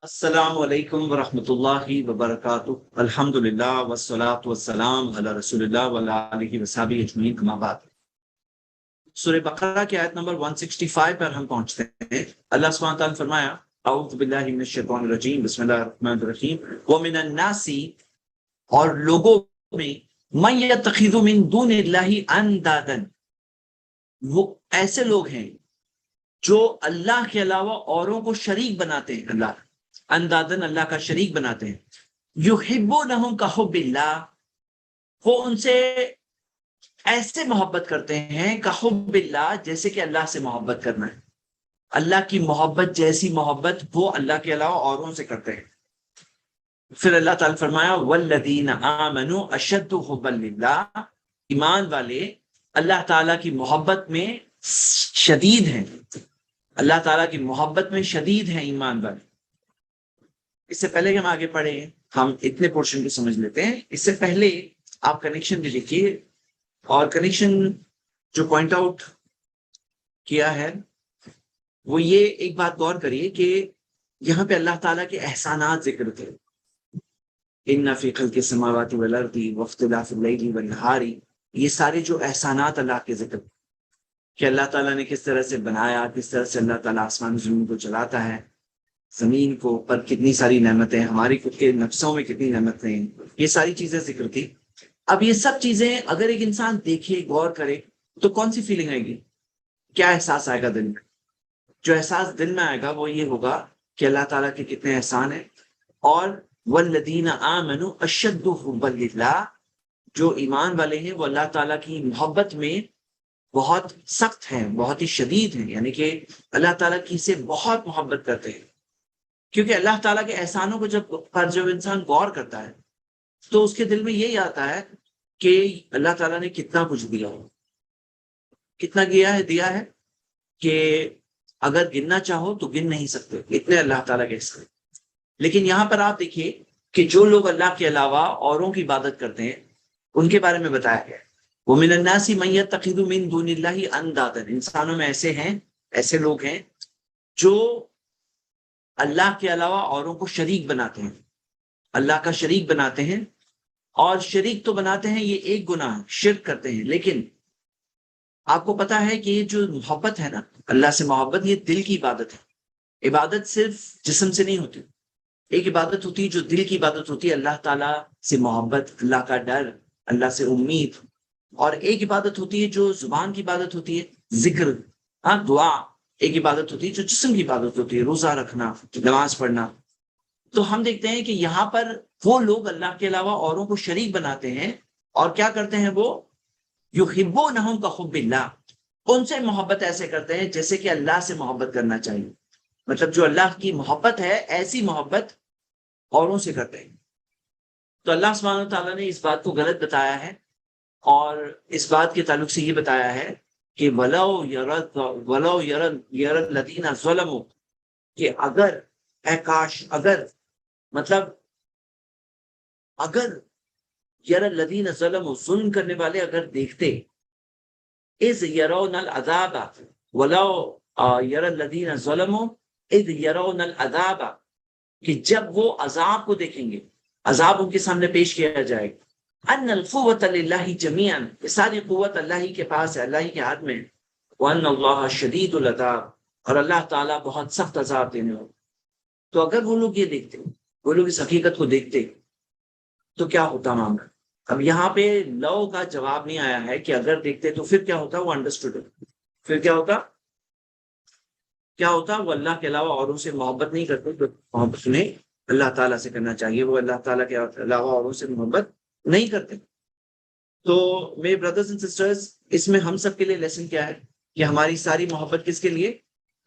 السلام علیکم ورحمۃ اللہ وبرکاتہ۔ الحمد للہ والصلاۃ والسلام علی رسول اللہ وعلی آلہ وصحبہ اجمعین، اما بعد۔ سورہ بقرہ کی آیت نمبر 165 پر ہم پہنچتے ہیں۔ اللہ سبحانہ تعالیٰ نے فرمایا اعوذ باللہ من الشیطان الرجیم بسم اللہ الرحمن الرحیم ومن الناس، اور لوگوں میں، من یتخذ من دون اللہ اندادا، وہ ایسے لوگ ہیں جو اللہ کے علاوہ اوروں کو شریک بناتے ہیں۔ اللہ اندادن، اللہ کا شریک بناتے ہیں۔ یحبونہم کحب اللہ، وہ ان سے ایسے محبت کرتے ہیں کحب اللہ، جیسے کہ اللہ سے محبت کرنا ہے۔ اللہ کی محبت جیسی محبت وہ اللہ کے علاوہ اوروں سے کرتے ہیں۔ پھر اللہ تعالیٰ فرمایا والذین آمنوا اشد حبا للہ، ایمان والے اللہ تعالیٰ کی محبت میں شدید ہیں، اللہ تعالیٰ کی محبت میں شدید ہیں ایمان والے۔ اس سے پہلے کہ ہم آگے پڑھیں، ہم اتنے پورشن کو سمجھ لیتے ہیں۔ اس سے پہلے آپ کنیکشن بھی دیکھیے، اور کنیکشن جو پوائنٹ آؤٹ کیا ہے وہ یہ، ایک بات غور کریے کہ یہاں پہ اللہ تعالیٰ کے احسانات ذکر تھے۔ ان فی خلق السماوات والارض واختلاف اللیل والنہار، یہ سارے جو احسانات اللہ کے ذکر، کہ اللہ تعالیٰ نے کس طرح سے بنایا، کس طرح سے اللہ تعالیٰ آسمان زمین کو چلاتا ہے، زمین کو پر کتنی ساری نعمتیں، ہماری خود کے نفسوں میں کتنی نعمتیں ہیں، یہ ساری چیزیں ذکر تھی۔ اب یہ سب چیزیں اگر ایک انسان دیکھے، غور کرے، تو کون سی فیلنگ آئے گی؟ کیا احساس آئے گا دل میں؟ جو احساس دل میں آئے گا وہ یہ ہوگا کہ اللہ تعالیٰ کے کتنے احسان ہیں، اور والذین آمنوا اشد حبا للہ، جو ایمان والے ہیں وہ اللہ تعالیٰ کی محبت میں بہت سخت ہیں، بہت ہی شدید ہیں، یعنی کہ اللہ تعالیٰ کی سے بہت محبت کرتے ہیں۔ کیونکہ اللہ تعالیٰ کے احسانوں کو جب انسان غور کرتا ہے تو اس کے دل میں یہی آتا ہے کہ اللہ تعالیٰ نے کتنا کچھ دیا ہو، کتنا دیا ہے کہ اگر گننا چاہو تو گن نہیں سکتے، اتنے اللہ تعالیٰ کے احسان۔ لیکن یہاں پر آپ دیکھیے کہ جو لوگ اللہ کے علاوہ اوروں کی عبادت کرتے ہیں ان کے بارے میں بتایا گیا وَمِنَ النَّاسِ مَن يَتَّخِذُ مِن دُونِ اللَّهِ أَندَادًا، انسانوں میں ایسے لوگ ہیں جو اللہ کے علاوہ اوروں کو شریک بناتے ہیں، اللہ کا شریک بناتے ہیں۔ اور شریک تو بناتے ہیں، یہ ایک گناہ، شرک کرتے ہیں۔ لیکن آپ کو پتا ہے کہ یہ جو محبت ہے نا، اللہ سے محبت، یہ دل کی عبادت ہے۔ عبادت صرف جسم سے نہیں ہوتی، ایک عبادت ہوتی ہے جو دل کی عبادت ہوتی ہے، اللہ تعالیٰ سے محبت، اللہ کا ڈر، اللہ سے امید۔ اور ایک عبادت ہوتی ہے جو زبان کی عبادت ہوتی ہے، ذکر، دعا۔ ایک عبادت ہوتی ہے جو جسم کی عبادت ہوتی ہے، روزہ رکھنا، نماز پڑھنا۔ تو ہم دیکھتے ہیں کہ یہاں پر وہ لوگ اللہ کے علاوہ اوروں کو شریک بناتے ہیں، اور کیا کرتے ہیں وہ؟ یحبونہم کحب اللہ، ان سے محبت ایسے کرتے ہیں جیسے کہ اللہ سے محبت کرنا چاہیے۔ مطلب جو اللہ کی محبت ہے، ایسی محبت اوروں سے کرتے ہیں۔ تو اللہ سبحانہ تعالیٰ نے اس بات کو غلط بتایا ہے، اور اس بات کے تعلق سے یہ بتایا ہے کہ وَلَوْ يَرَى الَّذِينَ ظَلَمُوا، کہ اگر، اے کاش، مطلب اگر یَرَى الَّذِينَ ظَلَمُوا، ظلم کرنے والے اگر دیکھتے، اِذْ يَرَوْنَ الْعَذَابَ، وَلَوْ يَرَى الَّذِينَ ظَلَمُوا اِذْ يَرَوْنَ الْعَذَابَ، کہ جب وہ عذاب کو دیکھیں گے، عذاب ان کے سامنے پیش کیا جائے گا، ان القوت للہ جمیعا، یہ ساری قوت اللہ ہی کے پاس ہے، اللہ ہی کے ہاتھ میں، وان اللہ شدید العذاب، اور اللہ تعالیٰ بہت سخت عذاب دینے والا۔ تو اگر وہ لوگ یہ دیکھتے، وہ لوگ اس حقیقت کو دیکھتے، تو کیا ہوتا معاملہ؟ اب یہاں پہ لو کا جواب نہیں آیا ہے کہ اگر دیکھتے تو پھر کیا ہوتا، وہ انڈرسٹوڈ، پھر کیا ہوتا وہ اللہ کے علاوہ اوروں سے محبت نہیں کرتے، تو محبت انہیں اللہ تعالیٰ سے کرنا چاہیے، وہ اللہ تعالیٰ کے علاوہ اوروں سے محبت نہیں کرتے۔ تو میرے بردرز اینڈ سسٹرز، اس میں ہم سب کے لیے لیسن کیا ہے کہ ہماری ساری محبت کس کے لیے؟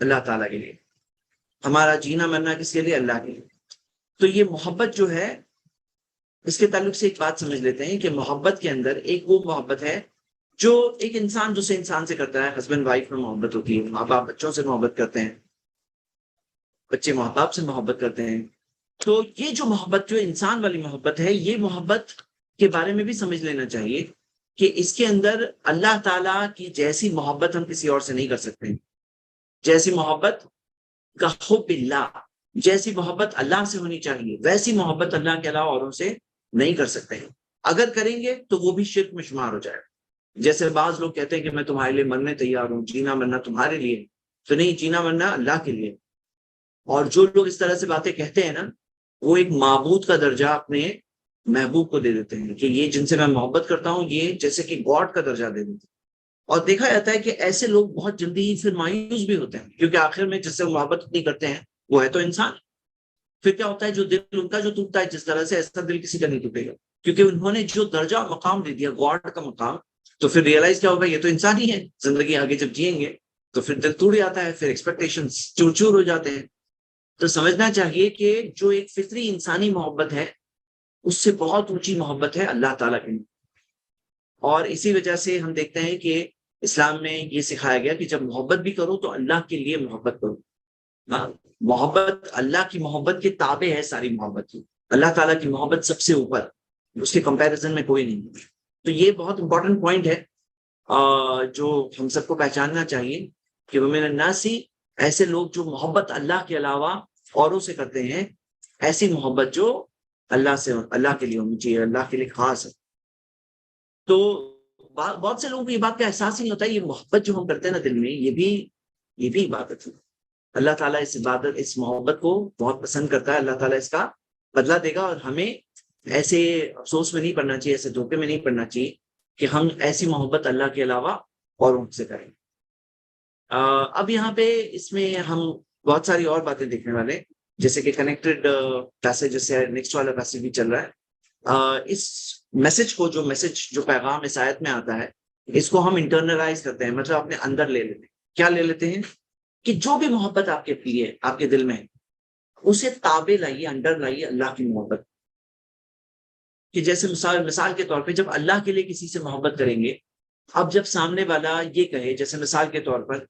اللہ تعالیٰ کے لیے۔ ہمارا جینا مرنا کس کے لیے؟ اللہ کے لیے۔ تو یہ محبت جو ہے، اس کے تعلق سے ایک بات سمجھ لیتے ہیں کہ محبت کے اندر ایک وہ محبت ہے جو ایک انسان دوسرے انسان سے کرتا ہے۔ ہسبینڈ وائف میں محبت ہوتی ہے، ماں باپ بچوں سے محبت کرتے ہیں، بچے ماں باپ سے محبت کرتے ہیں۔ تو یہ جو محبت، جو انسان والی محبت ہے، یہ محبت کے بارے میں بھی سمجھ لینا چاہیے کہ اس کے اندر اللہ تعالیٰ کی جیسی محبت ہم کسی اور سے نہیں کر سکتے، جیسی محبت کا حب اللہ، جیسی محبت اللہ سے ہونی چاہیے ویسی محبت اللہ کے علاوہ اوروں سے نہیں کر سکتے ہیں. اگر کریں گے تو وہ بھی شرک میں شمار ہو جائے گا. جیسے بعض لوگ کہتے ہیں کہ میں تمہارے لیے مرنے تیار ہوں, جینا مرنا تمہارے لیے, تو نہیں, جینا مرنا اللہ کے لیے. اور جو لوگ اس طرح سے باتیں کہتے ہیں نا, وہ ایک معبود کا درجہ اپنے محبوب کو دے دیتے ہیں کہ یہ جن سے میں محبت کرتا ہوں یہ جیسے کہ گاڈ کا درجہ دے دیتے ہیں. اور دیکھا جاتا ہے کہ ایسے لوگ بہت جلدی ہی پھر مایوس بھی ہوتے ہیں, کیونکہ آخر میں جس سے محبت اتنی کرتے ہیں وہ ہے تو انسان. پھر کیا ہوتا ہے, جو دل ان کا جو ٹوٹتا ہے جس طرح سے, ایسا دل کسی کا نہیں ٹوٹے گا, کیونکہ انہوں نے جو درجہ مقام دے دیا گاڈ کا مقام. تو پھر ریئلائز کیا ہوگا, یہ تو انسان ہی ہے. زندگی آگے جب جئیں گے تو پھر دل ٹوٹ جاتا ہے, پھر ایکسپیکٹیشن چور چور ہو جاتے ہیں. تو سمجھنا چاہیے کہ جو ایک فطری انسانی محبت ہے اس سے بہت اونچی محبت ہے اللہ تعالیٰ کی. اور اسی وجہ سے ہم دیکھتے ہیں کہ اسلام میں یہ سکھایا گیا کہ جب محبت بھی کرو تو اللہ کے لیے محبت کرو. محبت اللہ کی محبت کے تابع ہے ساری محبت کی. اللہ تعالیٰ کی محبت سب سے اوپر, اس کے کمپیریزن میں کوئی نہیں. تو یہ بہت امپورٹنٹ پوائنٹ ہے جو ہم سب کو پہچاننا چاہیے کہ وہ میرا ناسی ایسے لوگ جو محبت اللہ کے علاوہ اوروں سے کرتے ہیں, ایسی محبت جو اللہ سے, اللہ کے لیے ہونی چاہیے, اللہ کے لیے خاص ہے. تو بہت سے لوگوں کو یہ بات کا احساس نہیں ہوتا ہے, یہ محبت جو ہم کرتے ہیں نا دل میں, یہ بھی عبادت ہے. اللہ تعالیٰ اس عبادت, اس محبت کو بہت پسند کرتا ہے. اللہ تعالیٰ اس کا بدلہ دے گا, اور ہمیں ایسے افسوس میں نہیں پڑنا چاہیے, ایسے دھوکے میں نہیں پڑنا چاہیے کہ ہم ایسی محبت اللہ کے علاوہ اوروں سے کریں. اب یہاں پہ اس میں ہم بہت ساری اور باتیں دیکھنے والے, جیسے کہ کنیکٹڈ پیسج, جیسے نیکسٹ والا پیسج بھی چل رہا ہے. اس میسج کو, جو پیغام اس آیت میں آتا ہے, اس کو ہم انٹرنلائز کرتے ہیں, مطلب اپنے اندر لے لیتے ہیں. کیا لے لیتے ہیں کہ جو بھی محبت آپ کے لیے, آپ کے دل میں ہے, اسے تابع لائیے, انڈر لائیے اللہ کی محبت. کہ جیسے مثال کے طور پہ جب اللہ کے لیے کسی سے محبت کریں گے, اب جب سامنے والا یہ کہے, جیسے مثال کے طور پر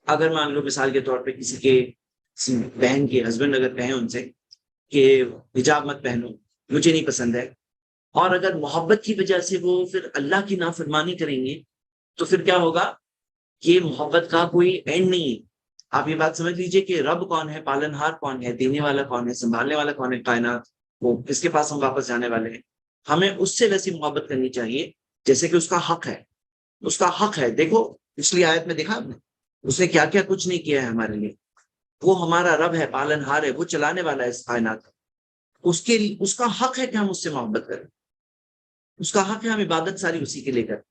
اگر مان لو مثال کے طور پہ کسی کے بہن کے ہسبینڈ اگر کہیں ان سے کہ حجاب مت پہنو, مجھے نہیں پسند ہے, اور اگر محبت کی وجہ سے وہ پھر اللہ کی نافرمانی کریں گے, تو پھر کیا ہوگا, یہ محبت کا کوئی اینڈ نہیں ہے. آپ یہ بات سمجھ لیجئے کہ رب کون ہے, پالن ہار کون ہے, دینے والا کون ہے, سنبھالنے والا کون ہے کائنات, وہ کس کے پاس ہم واپس جانے والے ہیں. ہمیں اس سے ویسی محبت کرنی چاہیے جیسے کہ اس کا حق ہے. اس کا حق ہے. دیکھو پچھلی آیت میں دیکھا آپ نے, اس نے کیا کیا کچھ نہیں کیا ہے ہمارے لیے. وہ ہمارا رب ہے, پالن ہار ہے, وہ چلانے والا ہے اس کائنات. اس کا حق ہے کہ ہم اس سے محبت کریں. اس کا حق ہے ہم عبادت ساری اسی کے لیے کریں.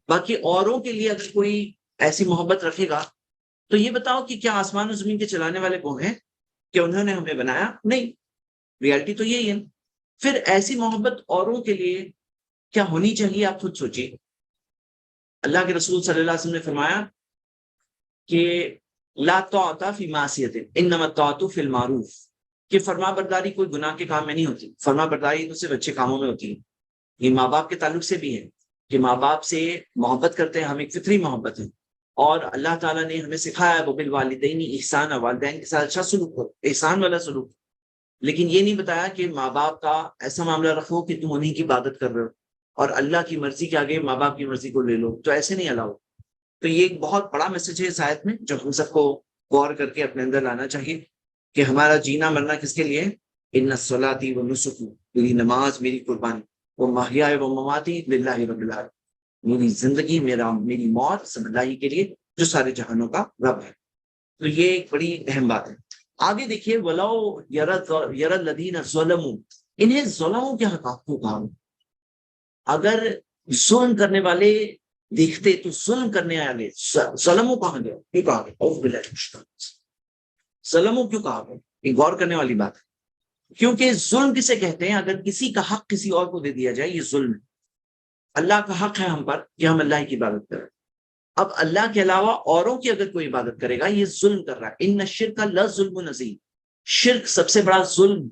باقی اوروں کے لیے اگر کوئی ایسی محبت رکھے گا تو یہ بتاؤ کہ کیا آسمان و زمین کے چلانے والے وہ ہیں کہ انہوں نے ہمیں بنایا؟ نہیں. ریالٹی تو یہی ہے. پھر ایسی محبت اوروں کے لیے کیا ہونی چاہیے, آپ خود سوچیے. اللہ کے رسول صلی اللہ علیہ وسلم نے فرمایا کہ لا طاعۃ فی معصیۃ انما الطاعۃ فی المعروف, کہ فرما برداری کوئی گناہ کے کام میں نہیں ہوتی. فرما برداری تو صرف اچھے کاموں میں ہوتی ہے. یہ ماں باپ کے تعلق سے بھی ہے کہ ماں باپ سے محبت کرتے ہیں ہم, ایک فطری محبت ہے. اور اللہ تعالیٰ نے ہمیں سکھایا ہے وبالوالدین احسانا, والدین کے ساتھ اچھا سلوک کرو, احسان والا سلوک. لیکن یہ نہیں بتایا کہ ماں باپ کا ایسا معاملہ رکھو کہ تم انہیں کی عبادت کر رہے ہو اور اللہ کی مرضی کے آگے ماں باپ کی مرضی کو لے لو, تو ایسے نہیں الاؤ. تو یہ ایک بہت بڑا میسج ہے اس آیت میں, جو ہم سب کو غور کر کے اپنے اندر لانا چاہیے کہ ہمارا جینا مرنا کس کے لیے. ان صلاتی و نسکی, میری نماز, میری قربانی, وہ محیای و مماتی للہ رب العالمین, میری زندگی, میری موت سب اللہ کے لیے جو سارے جہانوں کا رب ہے. تو یہ ایک بڑی اہم بات ہے. آگے دیکھیے, ولو یر الذین ظلموا, انہیں ظلموں کے حقوق کو کہا. اگر ظلم کرنے والے دیکھتے تو ظلم کرنے والے, ظلموں کہاں گیا, کیوں کہا گیا, ظلموں کیوں کہا گیا, یہ غور کرنے والی بات ہے. کیونکہ ظلم کسے کہتے ہیں, اگر کسی کا حق کسی اور کو دے دیا جائے, یہ ظلم ہے. اللہ کا حق ہے ہم پر کہ ہم اللہ کی عبادت کریں. اب اللہ کے علاوہ اوروں کی اگر کوئی عبادت کرے گا, یہ ظلم کر رہا ہے. ان الشرک لظلم عظیم, شرک سب سے بڑا ظلم,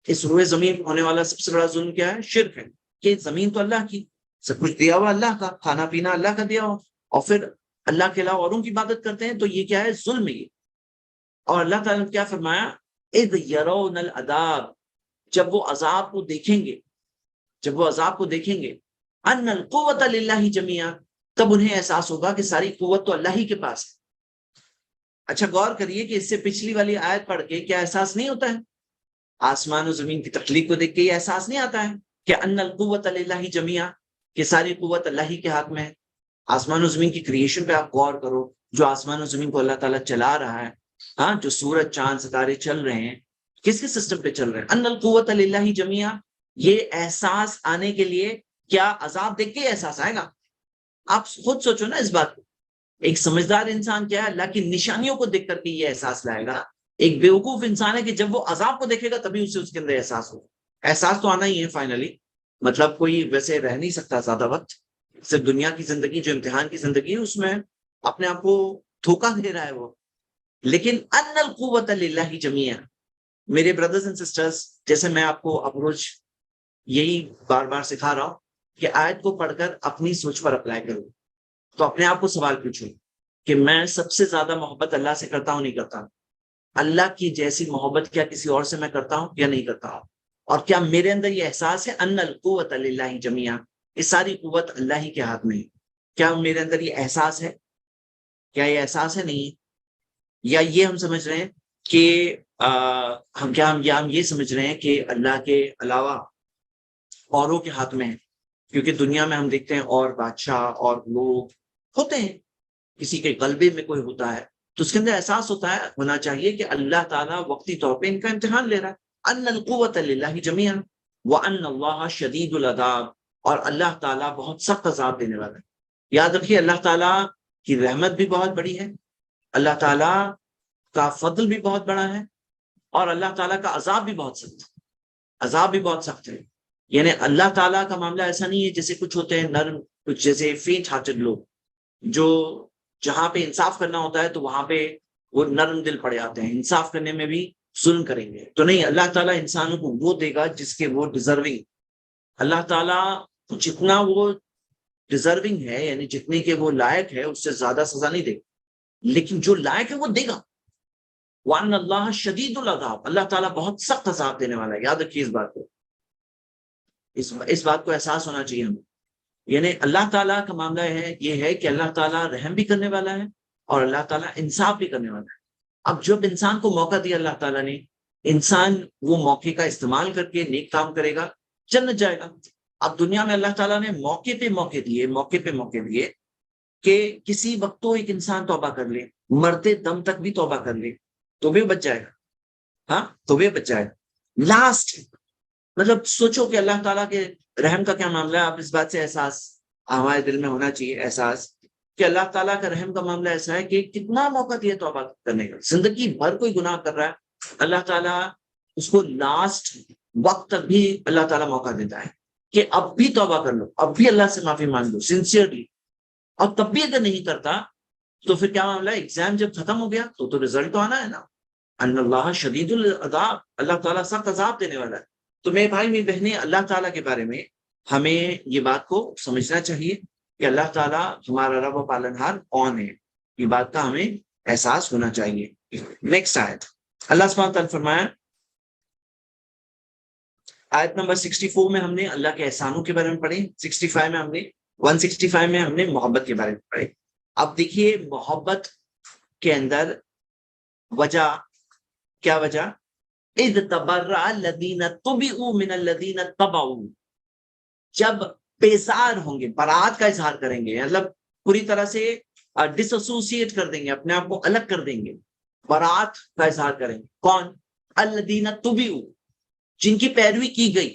اس روئے زمین پر ہونے والا سب سے بڑا ظلم کیا ہے, شرک ہے. کہ زمین تو اللہ کی, سب کچھ دیا ہوا اللہ کا, کھانا پینا اللہ کا دیا ہوا, اور پھر اللہ کے علاوہ اوروں کی عبادت کرتے ہیں, تو یہ کیا ہے, ظلم ہے یہ. اور اللہ تعالیٰ نے کیا فرمایا, اذ یرون العذاب, جب وہ عذاب کو دیکھیں گے, جب وہ عذاب کو دیکھیں گے, ان القوۃ للہ جمیعا, تب انہیں احساس ہوگا کہ ساری قوت تو اللہ ہی کے پاس ہے. اچھا غور کریے کہ اس سے پچھلی والی آیت پڑھ کے کیا احساس نہیں ہوتا ہے؟ آسمان و زمین کی تخلیق کو دیکھ کے یہ احساس نہیں آتا ہے کہ ان القوت للہ جمیعا، کہ ساری قوت اللہ ہی کے ہاتھ میں ہے؟ آسمان و زمین کی کریشن پہ آپ غور کرو، جو آسمان و زمین کو اللہ تعالیٰ چلا رہا ہے، ہاں، جو سورج چاند ستارے چل رہے ہیں، کس کے سسٹم پہ چل رہے ہیں؟ ان القوت للہ جمیعا. یہ احساس آنے کے لیے کیا عذاب دیکھ کے احساس آئے گا؟ آپ خود سوچو نا اس بات کو. ایک سمجھدار انسان کیا ہے، اللہ کی نشانیوں کو دیکھ کر کے یہ احساس لائے گا. ایک بیوقوف انسان ہے کہ جب وہ عذاب کو دیکھے گا تبھی اسے اس کے اندر احساس ہوگا. احساس تو آنا ہی ہے فائنلی. مطلب کوئی ویسے رہ نہیں سکتا زیادہ وقت، صرف دنیا کی زندگی جو امتحان کی زندگی ہے اس میں اپنے آپ کو دھوکہ دے رہا ہے وہ. لیکن ان القوت للہ جمیعا، میرے بردرز اینڈ سسٹرز، جیسے میں آپ کو اپروچ یہی بار بار سکھا رہا ہوں کہ آیت کو پڑھ کر اپنی سوچ پر اپلائی کروں. تو اپنے آپ کو سوال پوچھو کہ میں سب سے زیادہ محبت اللہ سے کرتا ہوں نہیں کرتا؟ اللہ کی جیسی محبت کیا کسی اور سے میں کرتا ہوں یا نہیں کرتا ہوں؟ اور کیا میرے اندر یہ احساس ہے ان القوت للہ جمیعا، یہ ساری قوت اللہ ہی کے ہاتھ میں ہے؟ کیا میرے اندر یہ احساس ہے؟ کیا یہ احساس ہے؟ نہیں. یا یہ ہم سمجھ رہے ہیں کہ ہم یہ سمجھ رہے ہیں کہ اللہ کے علاوہ اوروں کے ہاتھ میں ہے؟ کیونکہ دنیا میں ہم دیکھتے ہیں اور بادشاہ اور لوگ ہوتے ہیں، کسی کے غلبے میں کوئی ہوتا ہے تو اس کے اندر احساس ہوتا ہے، ہونا چاہیے کہ اللہ تعالیٰ وقتی طور پہ ان کا امتحان لے رہا ہے. ان القوت للہ جمیعا وان اللہ شدید العذاب، اور اللہ تعالیٰ بہت سخت عذاب دینے والا ہے. یاد رکھیے اللہ تعالیٰ کی رحمت بھی بہت بڑی ہے، اللہ تعالیٰ کا فضل بھی بہت بڑا ہے، اور اللہ تعالیٰ کا عذاب بھی بہت سخت ہے. عذاب بھی بہت سخت ہے. یعنی اللہ تعالیٰ کا معاملہ ایسا نہیں ہے جیسے کچھ ہوتے ہیں نرم، کچھ جیسے فینٹ ہارٹڈ لوگ، جو جہاں پہ انصاف کرنا ہوتا ہے تو وہاں پہ وہ نرم دل پڑ جاتے ہیں، انصاف کرنے میں بھی ظلم کریں گے. تو نہیں، اللہ تعالیٰ انسانوں کو وہ دے گا جس کے وہ ڈیزرونگ. اللہ تعالیٰ جتنا وہ ڈیزرونگ ہے، یعنی جتنے کے وہ لائق ہے، اس سے زیادہ سزا نہیں دے گا، لیکن جو لائق ہے وہ دے گا. وَأَنَّ اللَّهَ شَدِيدُ الْعَذَابِ، اللہ تعالیٰ بہت سخت عذاب دینے والا ہے. یاد رکھیے اس بات کو، اس بات کو احساس ہونا چاہیے ہمیں. یعنی اللہ تعالیٰ کا معاملہ یہ ہے کہ اللہ تعالیٰ رحم بھی کرنے والا ہے اور اللہ تعالیٰ انصاف بھی کرنے والا ہے. اب جب انسان کو موقع دیا اللہ تعالیٰ نے، انسان وہ موقع کا استعمال کر کے نیک کام کرے گا، جنت جائے گا. اب دنیا میں اللہ تعالیٰ نے موقع پہ موقع دیے کہ کسی وقت تو ایک انسان توبہ کر لے، مرتے دم تک بھی توبہ کر لے تو بھی بچ جائے گا. ہاں، تو بھی بچ جائے گا. لاسٹ مطلب سوچو کہ اللہ تعالیٰ کے رحم کا کیا معاملہ ہے. آپ اس بات سے احساس ہمارے دل میں ہونا چاہیے، احساس کہ اللہ تعالیٰ کا رحم کا معاملہ ایسا ہے کہ کتنا موقع دیا توبہ کرنے کا. زندگی بھر کوئی گناہ کر رہا ہے، اللہ تعالیٰ اس کو لاسٹ وقت تک بھی اللہ تعالیٰ موقع دیتا ہے کہ اب بھی توبہ کر لو، اب بھی اللہ سے معافی مانگ لو سنسیئرلی. اور تب بھی اگر نہیں کرتا تو پھر کیا معاملہ ہے؟ ایگزام جب ختم ہو گیا تو رزلٹ تو آنا ہے نا. ان اللہ شدید العذاب، اللہ تعالیٰ سخت عذاب دینے والا ہے. تو میرے بھائی میری بہنیں، اللہ تعالیٰ کے بارے میں ہمیں یہ بات کو سمجھنا چاہیے کہ اللہ تعالیٰ ہمارا رب و پالنہار کون ہے. یہ بات کا ہمیں احساس ہونا چاہیے. نیکسٹ آیت، اللہ سبحانہ وتعالیٰ نے فرمایا، آیت نمبر 64 میں ہم نے اللہ کے احسانوں کے بارے میں پڑھی، 65 میں ہم نے 165 میں ہم نے محبت کے بارے میں پڑھی. اب دیکھیے محبت کے اندر وجہ کیا وجہ؟ اذ تبرأ الذین تبعوا من الذین اتبعوا، جب بیزار ہوں گے، برات کا اظہار کریں گے، مطلب پوری طرح سے ڈس ایسوسیٹ کر دیں گے، اپنے آپ کو الگ کر دیں گے، برات کا اظہار کریں گے. کون؟ الذین تبعوا، جن کی پیروی کی گئی.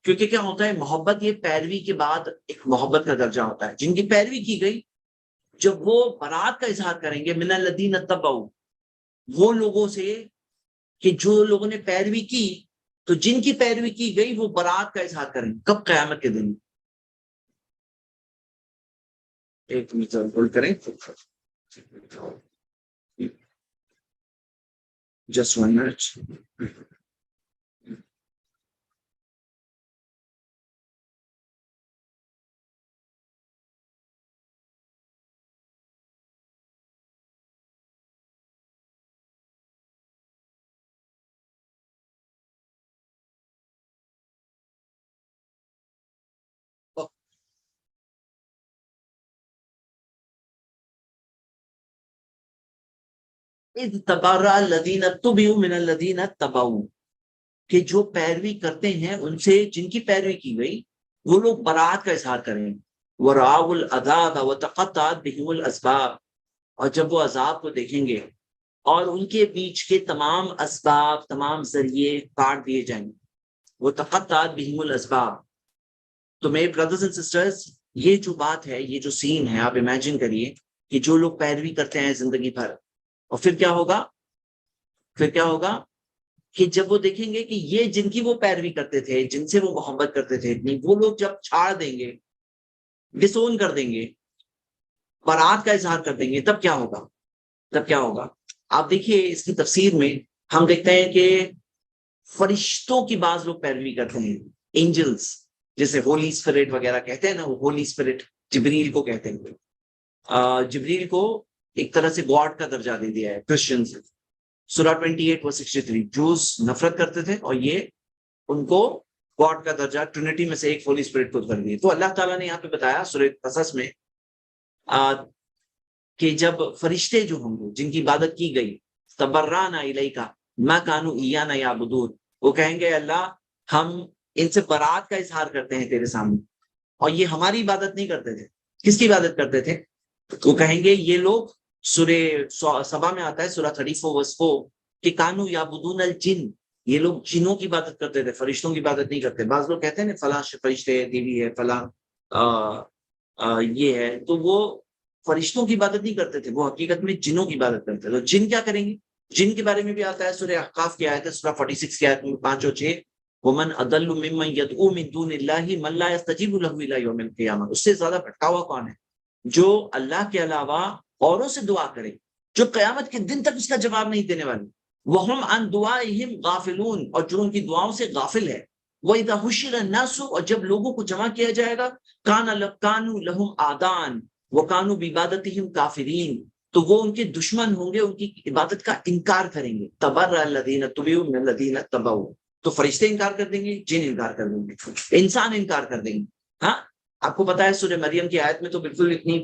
کیونکہ کیا ہوتا ہے، محبت یہ پیروی کے بعد ایک محبت کا درجہ ہوتا ہے. جن کی پیروی کی گئی، جب وہ برات کا اظہار کریں گے من الذین اتبعوا، وہ لوگوں سے کہ جو لوگوں نے پیروی کی، تو جن کی پیروی کی گئی وہ برات کا اظہار کریں. کب؟ قیامت کے دن. ایک منٹ ہولڈ کریں، جسٹ 1 منٹ. اذ تبرأ الذین اتبعوا من الذین اتبعوا، کہ جو پیروی کرتے ہیں ان سے جن کی پیروی کی گئی وہ لوگ برات کا اظہار کریں گے. وَرَأَوُا الْعَذَابَ وَتَقَطَّعَتْ بِهِمُ الْأَسْبَابُ، اور جب وہ عذاب کو دیکھیں گے اور ان کے بیچ کے تمام اسباب، تمام ذریعے کاٹ دیے جائیں گے. وَتَقَطَّعَتْ بِهِمُ الْأَسْبَابُ. تو میرے بردرز اینڈ سسٹرز، یہ جو بات ہے، یہ جو سین ہے، آپ امیجن کریے کہ جو لوگ پیروی کرتے ہیں زندگی بھر، اور پھر کیا ہوگا؟ پھر کیا ہوگا کہ جب وہ دیکھیں گے کہ یہ جن کی وہ پیروی کرتے تھے، جن سے وہ محبت کرتے تھے اتنی، وہ لوگ جب چھاڑ دیں گے، ڈسون کر دیں گے، برات کا اظہار کر دیں گے، تب کیا ہوگا؟ تب کیا ہوگا؟ آپ دیکھیے اس کی تفسیر میں ہم دیکھتے ہیں کہ فرشتوں کی بعض لوگ پیروی کرتے ہیں، اینجلز، جیسے ہولی اسپرٹ وغیرہ کہتے ہیں نا، وہ ہولی اسپرٹ جبریل کو کہتے ہیں. جبریل کو ایک طرح سے گاڈ کا درجہ دے دیا ہے کرسچن سے. سورہ 28:63 جوز نفرت کرتے تھے اور یہ ان کو گاڈ کا درجہ، ٹرینٹی میں سے ایک ہولی اسپرٹ کو کر دیے. تو اللہ تعالیٰ نے یہاں پہ بتایا سورہ قصص میں کہ جب فرشتے جو ہوں گے جن کی عبادت کی گئی، تبرأنا الیک ما کانوا ایانا یعبدون، وہ کہیں گے اللہ ہم ان سے برات کا اظہار کرتے ہیں تیرے سامنے، اور یہ ہماری عبادت نہیں کرتے تھے. کس کی عبادت کرتے تھے؟ وہ کہیں گے یہ لوگ، سورہ سبا میں آتا ہے سورہ 34:4 کہ کانو یعبدون الجن، یہ لوگ جنوں کی عبادت کرتے تھے، فرشتوں کی عبادت نہیں کرتے. بعض لوگ کہتے ہیں نا فلاں فرشتے ہے، دیوی ہے، فلاں یہ ہے، تو وہ فرشتوں کی عبادت نہیں کرتے تھے، وہ حقیقت میں جنوں کی عبادت کرتے تھے. تو جن کیا کریں گے؟ جن کے بارے میں بھی آتا ہے سورہ احقاف کی آیت ہے، سورہ 46 کی آیت 5 اور 6، ومن اضل ممن يدعو من دون الله من لا يستجيب له الى يوم القيامه. اس سے زیادہ بھٹکا ہوا کون ہے؟ جو اللہ کے علاوہ اوروں سے دعا کرے، جو قیامت کے دن تک اس کا جواب نہیں دینے والے. وہم عن دعائهم غافلون، اور جو ان کی دعاؤں سے غافل ہے. وَإِذَا حُشِرَ النَّاسُ، اور جب لوگوں کو جمع کیا جائے گا، كَانُوا لَهُمْ أَعْدَاءً وَكَانُوا بِعِبَادَتِهِمْ كَافِرِينَ، تو وہ ان کے دشمن ہوں گے، ان کی عبادت کا انکار کریں گے. تبرأ الذین اتبعوا من الذین اتبعوا، تو فرشتے انکار کر دیں گے، جن انکار کر دیں گے، انسان انکار کر دیں گے. ہاں، آپ کو پتا ہے سورہ مریم کی آیت میں تو بالکل اتنی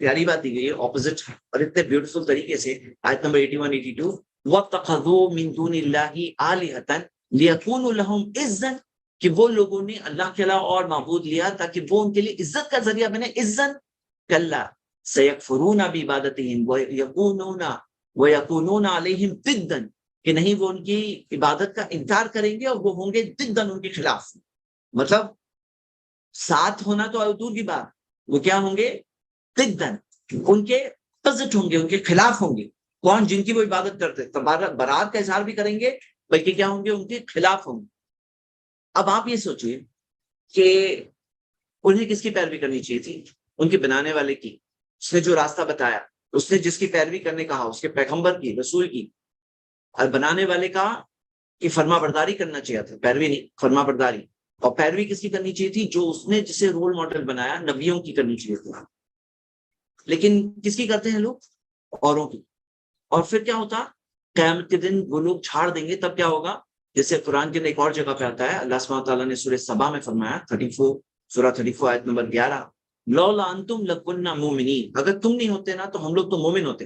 پیاری بات دی گئی ہے، اپوزٹ اور اتنے بیوٹیفل طریقے سے. آیت نمبر 81-82، وَاتَّخَذُوا مِن دُونِ اللَّهِ آلِهَةً لِيَكُونُوا لَهُمْ عِزًّا، کہ وہ لوگوں نے اللہ کے علاوہ اور معبود لیا تاکہ وہ ان کے لیے عزت کا ذریعہ بنے. عزن کلا سیکفرون بعبادتہم ویکونون علیہم ضدا، کہ نہیں وہ ان کی عبادت کا انکار کریں گے اور وہ ہوں گے ضدن، ان کے خلاف. مطلب ساتھ ہونا تو دور کی بات، وہ کیا ہوں گے؟ ضدن، ان کے اپوزٹ ہوں گے، ان کے خلاف ہوں گے. کون؟ جن کی وہ عبادت کرتے، تو برات کا اظہار بھی کریں گے، بلکہ کیا ہوں گے؟ ان کے خلاف ہوں گے. اب آپ یہ سوچئے کہ انہیں کس کی پیروی کرنی چاہیے تھی؟ ان کے بنانے والے کی. اس نے جو راستہ بتایا، اس نے جس کی پیروی کرنے کہا، اس کے پیغمبر کی، رسول کی. اور بنانے والے کا کہ فرما برداری کرنا چاہیے تھا، پیروی نہیں، فرما برداری. اور پیروی کس کی کرنی چاہیے تھی؟ جو اس نے جسے رول ماڈل بنایا، نبیوں کی کرنی چاہیے تھی. لیکن کس کی کرتے ہیں لوگ؟ اوروں کی. اور پھر کیا ہوتا؟ قیامت کے دن وہ لوگ چھاڑ دیں گے، تب کیا ہوگا؟ جیسے قرآن کے ایک اور جگہ پہ آتا ہے، اللہ سبحانہ تعالیٰ نے سورہ سبا میں فرمایا، 34 سورہ 34 آیت نمبر 11، لولا انتم لکننا مومنین، اگر تم نہیں ہوتے نا تو ہم لوگ تو مومن ہوتے.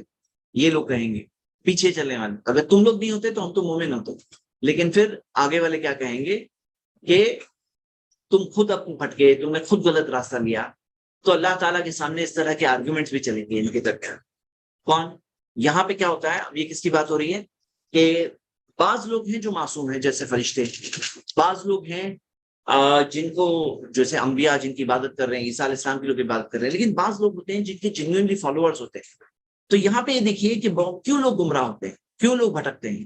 یہ لوگ کہیں گے پیچھے چلنے والے، اگر تم لوگ نہیں ہوتے تو ہم تو مومن ہوتے. لیکن پھر آگے والے کیا کہیں گے کہ تم خود اپنے پھٹکے، تم نے خود غلط راستہ لیا. تو اللہ تعالیٰ کے سامنے اس طرح کے آرگومنٹس بھی چلیں گے ان کے تک. کون؟ یہاں پہ کیا ہوتا ہے؟ اب یہ کس کی بات ہو رہی ہے کہ بعض لوگ ہیں جو معصوم ہیں جیسے فرشتے، بعض لوگ ہیں جن کو جیسے انبیاء جن کی عبادت کر رہے ہیں، عیسیٰ علیہ السلام کی لوگ عبادت کر رہے ہیں، لیکن بعض لوگ ہوتے ہیں جن کے جینوئنلی فالوورز ہوتے ہیں. تو یہاں پہ یہ دیکھیے کہ کیوں لوگ گمراہ ہوتے ہیں، کیوں لوگ بھٹکتے ہیں.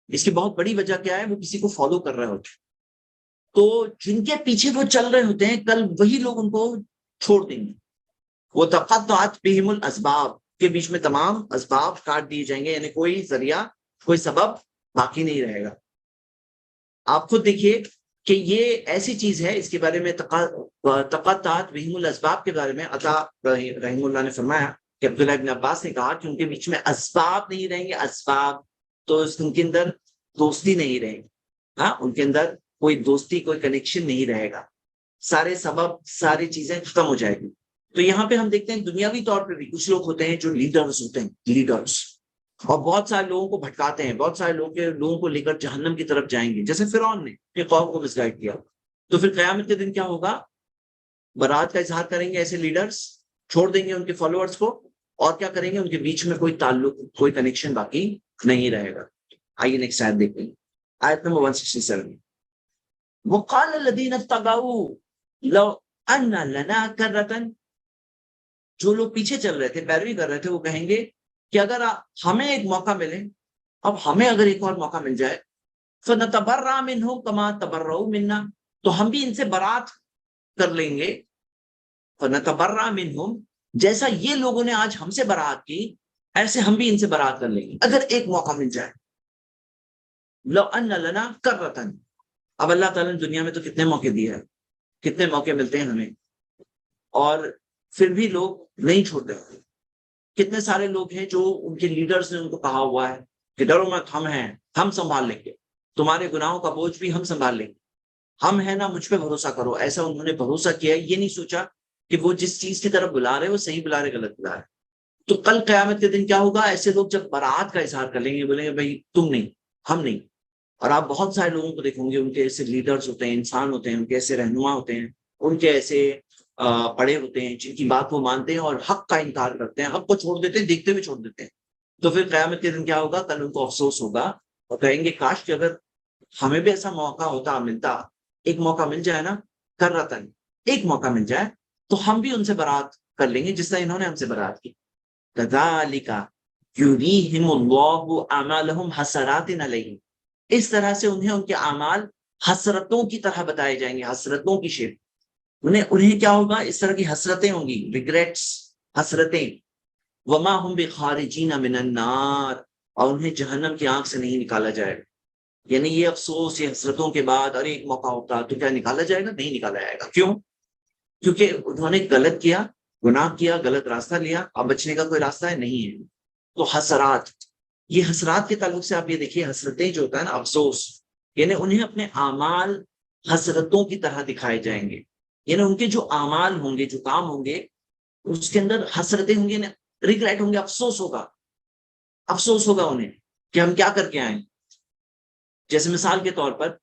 اس کی بہت بڑی وجہ کیا ہے؟ وہ کسی کو فالو کر رہے ہوتے ہیں. تو جن کے پیچھے وہ چل رہے ہوتے ہیں، کل وہی لوگ ان کو چھوڑ دیں گے. وہ تقطعت بہم الاسباب، کے بیچ میں تمام اسباب کاٹ دیے جائیں گے، یعنی کوئی ذریعہ، کوئی سبب باقی نہیں رہے گا. آپ خود دیکھیے کہ یہ ایسی چیز ہے، اس کے بارے میں تقطعت بہم الاسباب کے بارے میں عطا رحم اللہ نے فرمایا کہ عبداللہ ابن عباس نے کہا کہ ان کے بیچ میں اسباب نہیں رہیں گے. اسباب تو ان کے اندر دوستی نہیں رہے گی. ہاں، ان کے اندر کوئی دوستی، کوئی کنیکشن نہیں رہے گا. سارے سبب، ساری چیزیں ختم ہو جائے گی. تو یہاں پہ ہم دیکھتے ہیں دنیاوی طور پہ بھی کچھ لوگ ہوتے ہیں جو لیڈرز ہوتے ہیں، لیڈرز اور بہت سارے لوگوں کو بھٹکاتے ہیں، بہت سارے لوگوں کو لے کر جہنم کی طرف جائیں گے، جیسے فرعون نے اپنی قوم کو مس گائیڈ کیا۔ تو پھر قیامت کے دن کیا ہوگا؟ برات کا اظہار کریں گے ایسے لیڈرز، چھوڑ دیں گے ان کے فالوورز کو، اور کیا کریں گے؟ ان کے بیچ میں کوئی تعلق، کوئی کنیکشن باقی نہیں رہے گا۔ آئیے نیکسٹ آیت دیکھیں، آیت نمبر 167۔ وقال الذين اتقوا لو ان لنا کرۃ، جو لوگ پیچھے چل رہے تھے، پیروی کر رہے تھے، وہ کہیں گے کہ اگر ہمیں ایک موقع ملے، اب ہمیں اگر ایک اور موقع مل جائے، فنتبرأ منهم كما تبرؤوا منا، تو ہم بھی ان سے برات کر لیں گے، فنتبرأ منهم، جیسا یہ لوگوں نے آج ہم سے برات کی، ایسے ہم بھی ان سے برات کر لیں گے اگر ایک موقع مل جائے۔ لو ان لنا کرۃ، اب اللہ تعالیٰ نے دنیا میں تو کتنے موقع دیے ہیں، کتنے موقع ملتے ہیں ہمیں، اور پھر بھی لوگ نہیں چھوڑتے۔ کتنے سارے لوگ ہیں جو ان کے لیڈرز نے ان کو کہا ہوا ہے کہ ڈرو مت، ہم ہیں، ہم سنبھال لیں گے، تمہارے گناہوں کا بوجھ بھی ہم سنبھال لیں گے، ہم ہیں نا، مجھ پہ بھروسہ کرو۔ ایسا انہوں نے بھروسہ کیا ہے، یہ نہیں سوچا کہ وہ جس چیز کی طرف بلا رہے وہ صحیح بلا رہے غلط بلا رہے۔ تو کل قیامت کے دن کیا ہوگا؟ ایسے لوگ جب برات کا اظہار کر لیں گے، بولیں گے بھائی تم نہیں، ہم نہیں۔ اور آپ بہت سارے لوگوں کو دیکھیں گے، ان کے ایسے لیڈرز ہوتے ہیں، انسان ہوتے ہیں، ان کے ایسے رہنما ہوتے ہیں، ان کے ایسے پڑے ہوتے ہیں جن کی بات وہ مانتے ہیں اور حق کا انکار کرتے ہیں، حق کو چھوڑ دیتے ہیں، دیکھتے ہوئے چھوڑ دیتے ہیں۔ تو پھر قیامت کے دن کیا ہوگا؟ کل ان کو افسوس ہوگا اور کہیں گے کاش کہ اگر ہمیں بھی ایسا موقع ہوتا، ملتا، ایک موقع مل جائے نا، کر رہا تھا، ایک موقع مل جائے تو ہم بھی ان سے برات کر لیں گے جس طرح انہوں نے ہم سے برات کی۔ كذلك يريهم الله اعمالهم حسرات علیہم، اس طرح سے انہیں ان کے اعمال حسرتوں کی طرح بتائے جائیں گے، حسرتوں کی شیپ۔ انہیں کیا ہوگا؟ اس طرح کی حسرتیں ہوں گی، ریگریٹس، حسرتیں۔ وما هم بخارجین من النار، اور انہیں جہنم کی آنکھ سے نہیں نکالا جائے گا۔ یعنی یہ افسوس، یہ حسرتوں کے بعد اور ایک موقع ہوتا تو کیا نکالا جائے گا؟ نہیں نکالا جائے گا۔ کیوں؟ کیونکہ انہوں نے غلط کیا، گناہ کیا، غلط راستہ لیا، اب بچنے کا کوئی راستہ ہے نہیں ہے۔ تو حسرات، یہ حسرات کے تعلق سے آپ یہ دیکھیے، حسرتیں جو ہوتا ہے نا، افسوس، یعنی انہیں اپنے اعمال حسرتوں کی طرح دکھائے جائیں گے۔ یعنی ان کے جو اعمال ہوں گے، جو کام ہوں گے، اس کے اندر حسرتیں ہوں گی، ریگریٹ ہوں گے، افسوس ہوگا، افسوس ہوگا انہیں کہ ہم کیا کر کے آئیں۔ جیسے مثال کے طور پر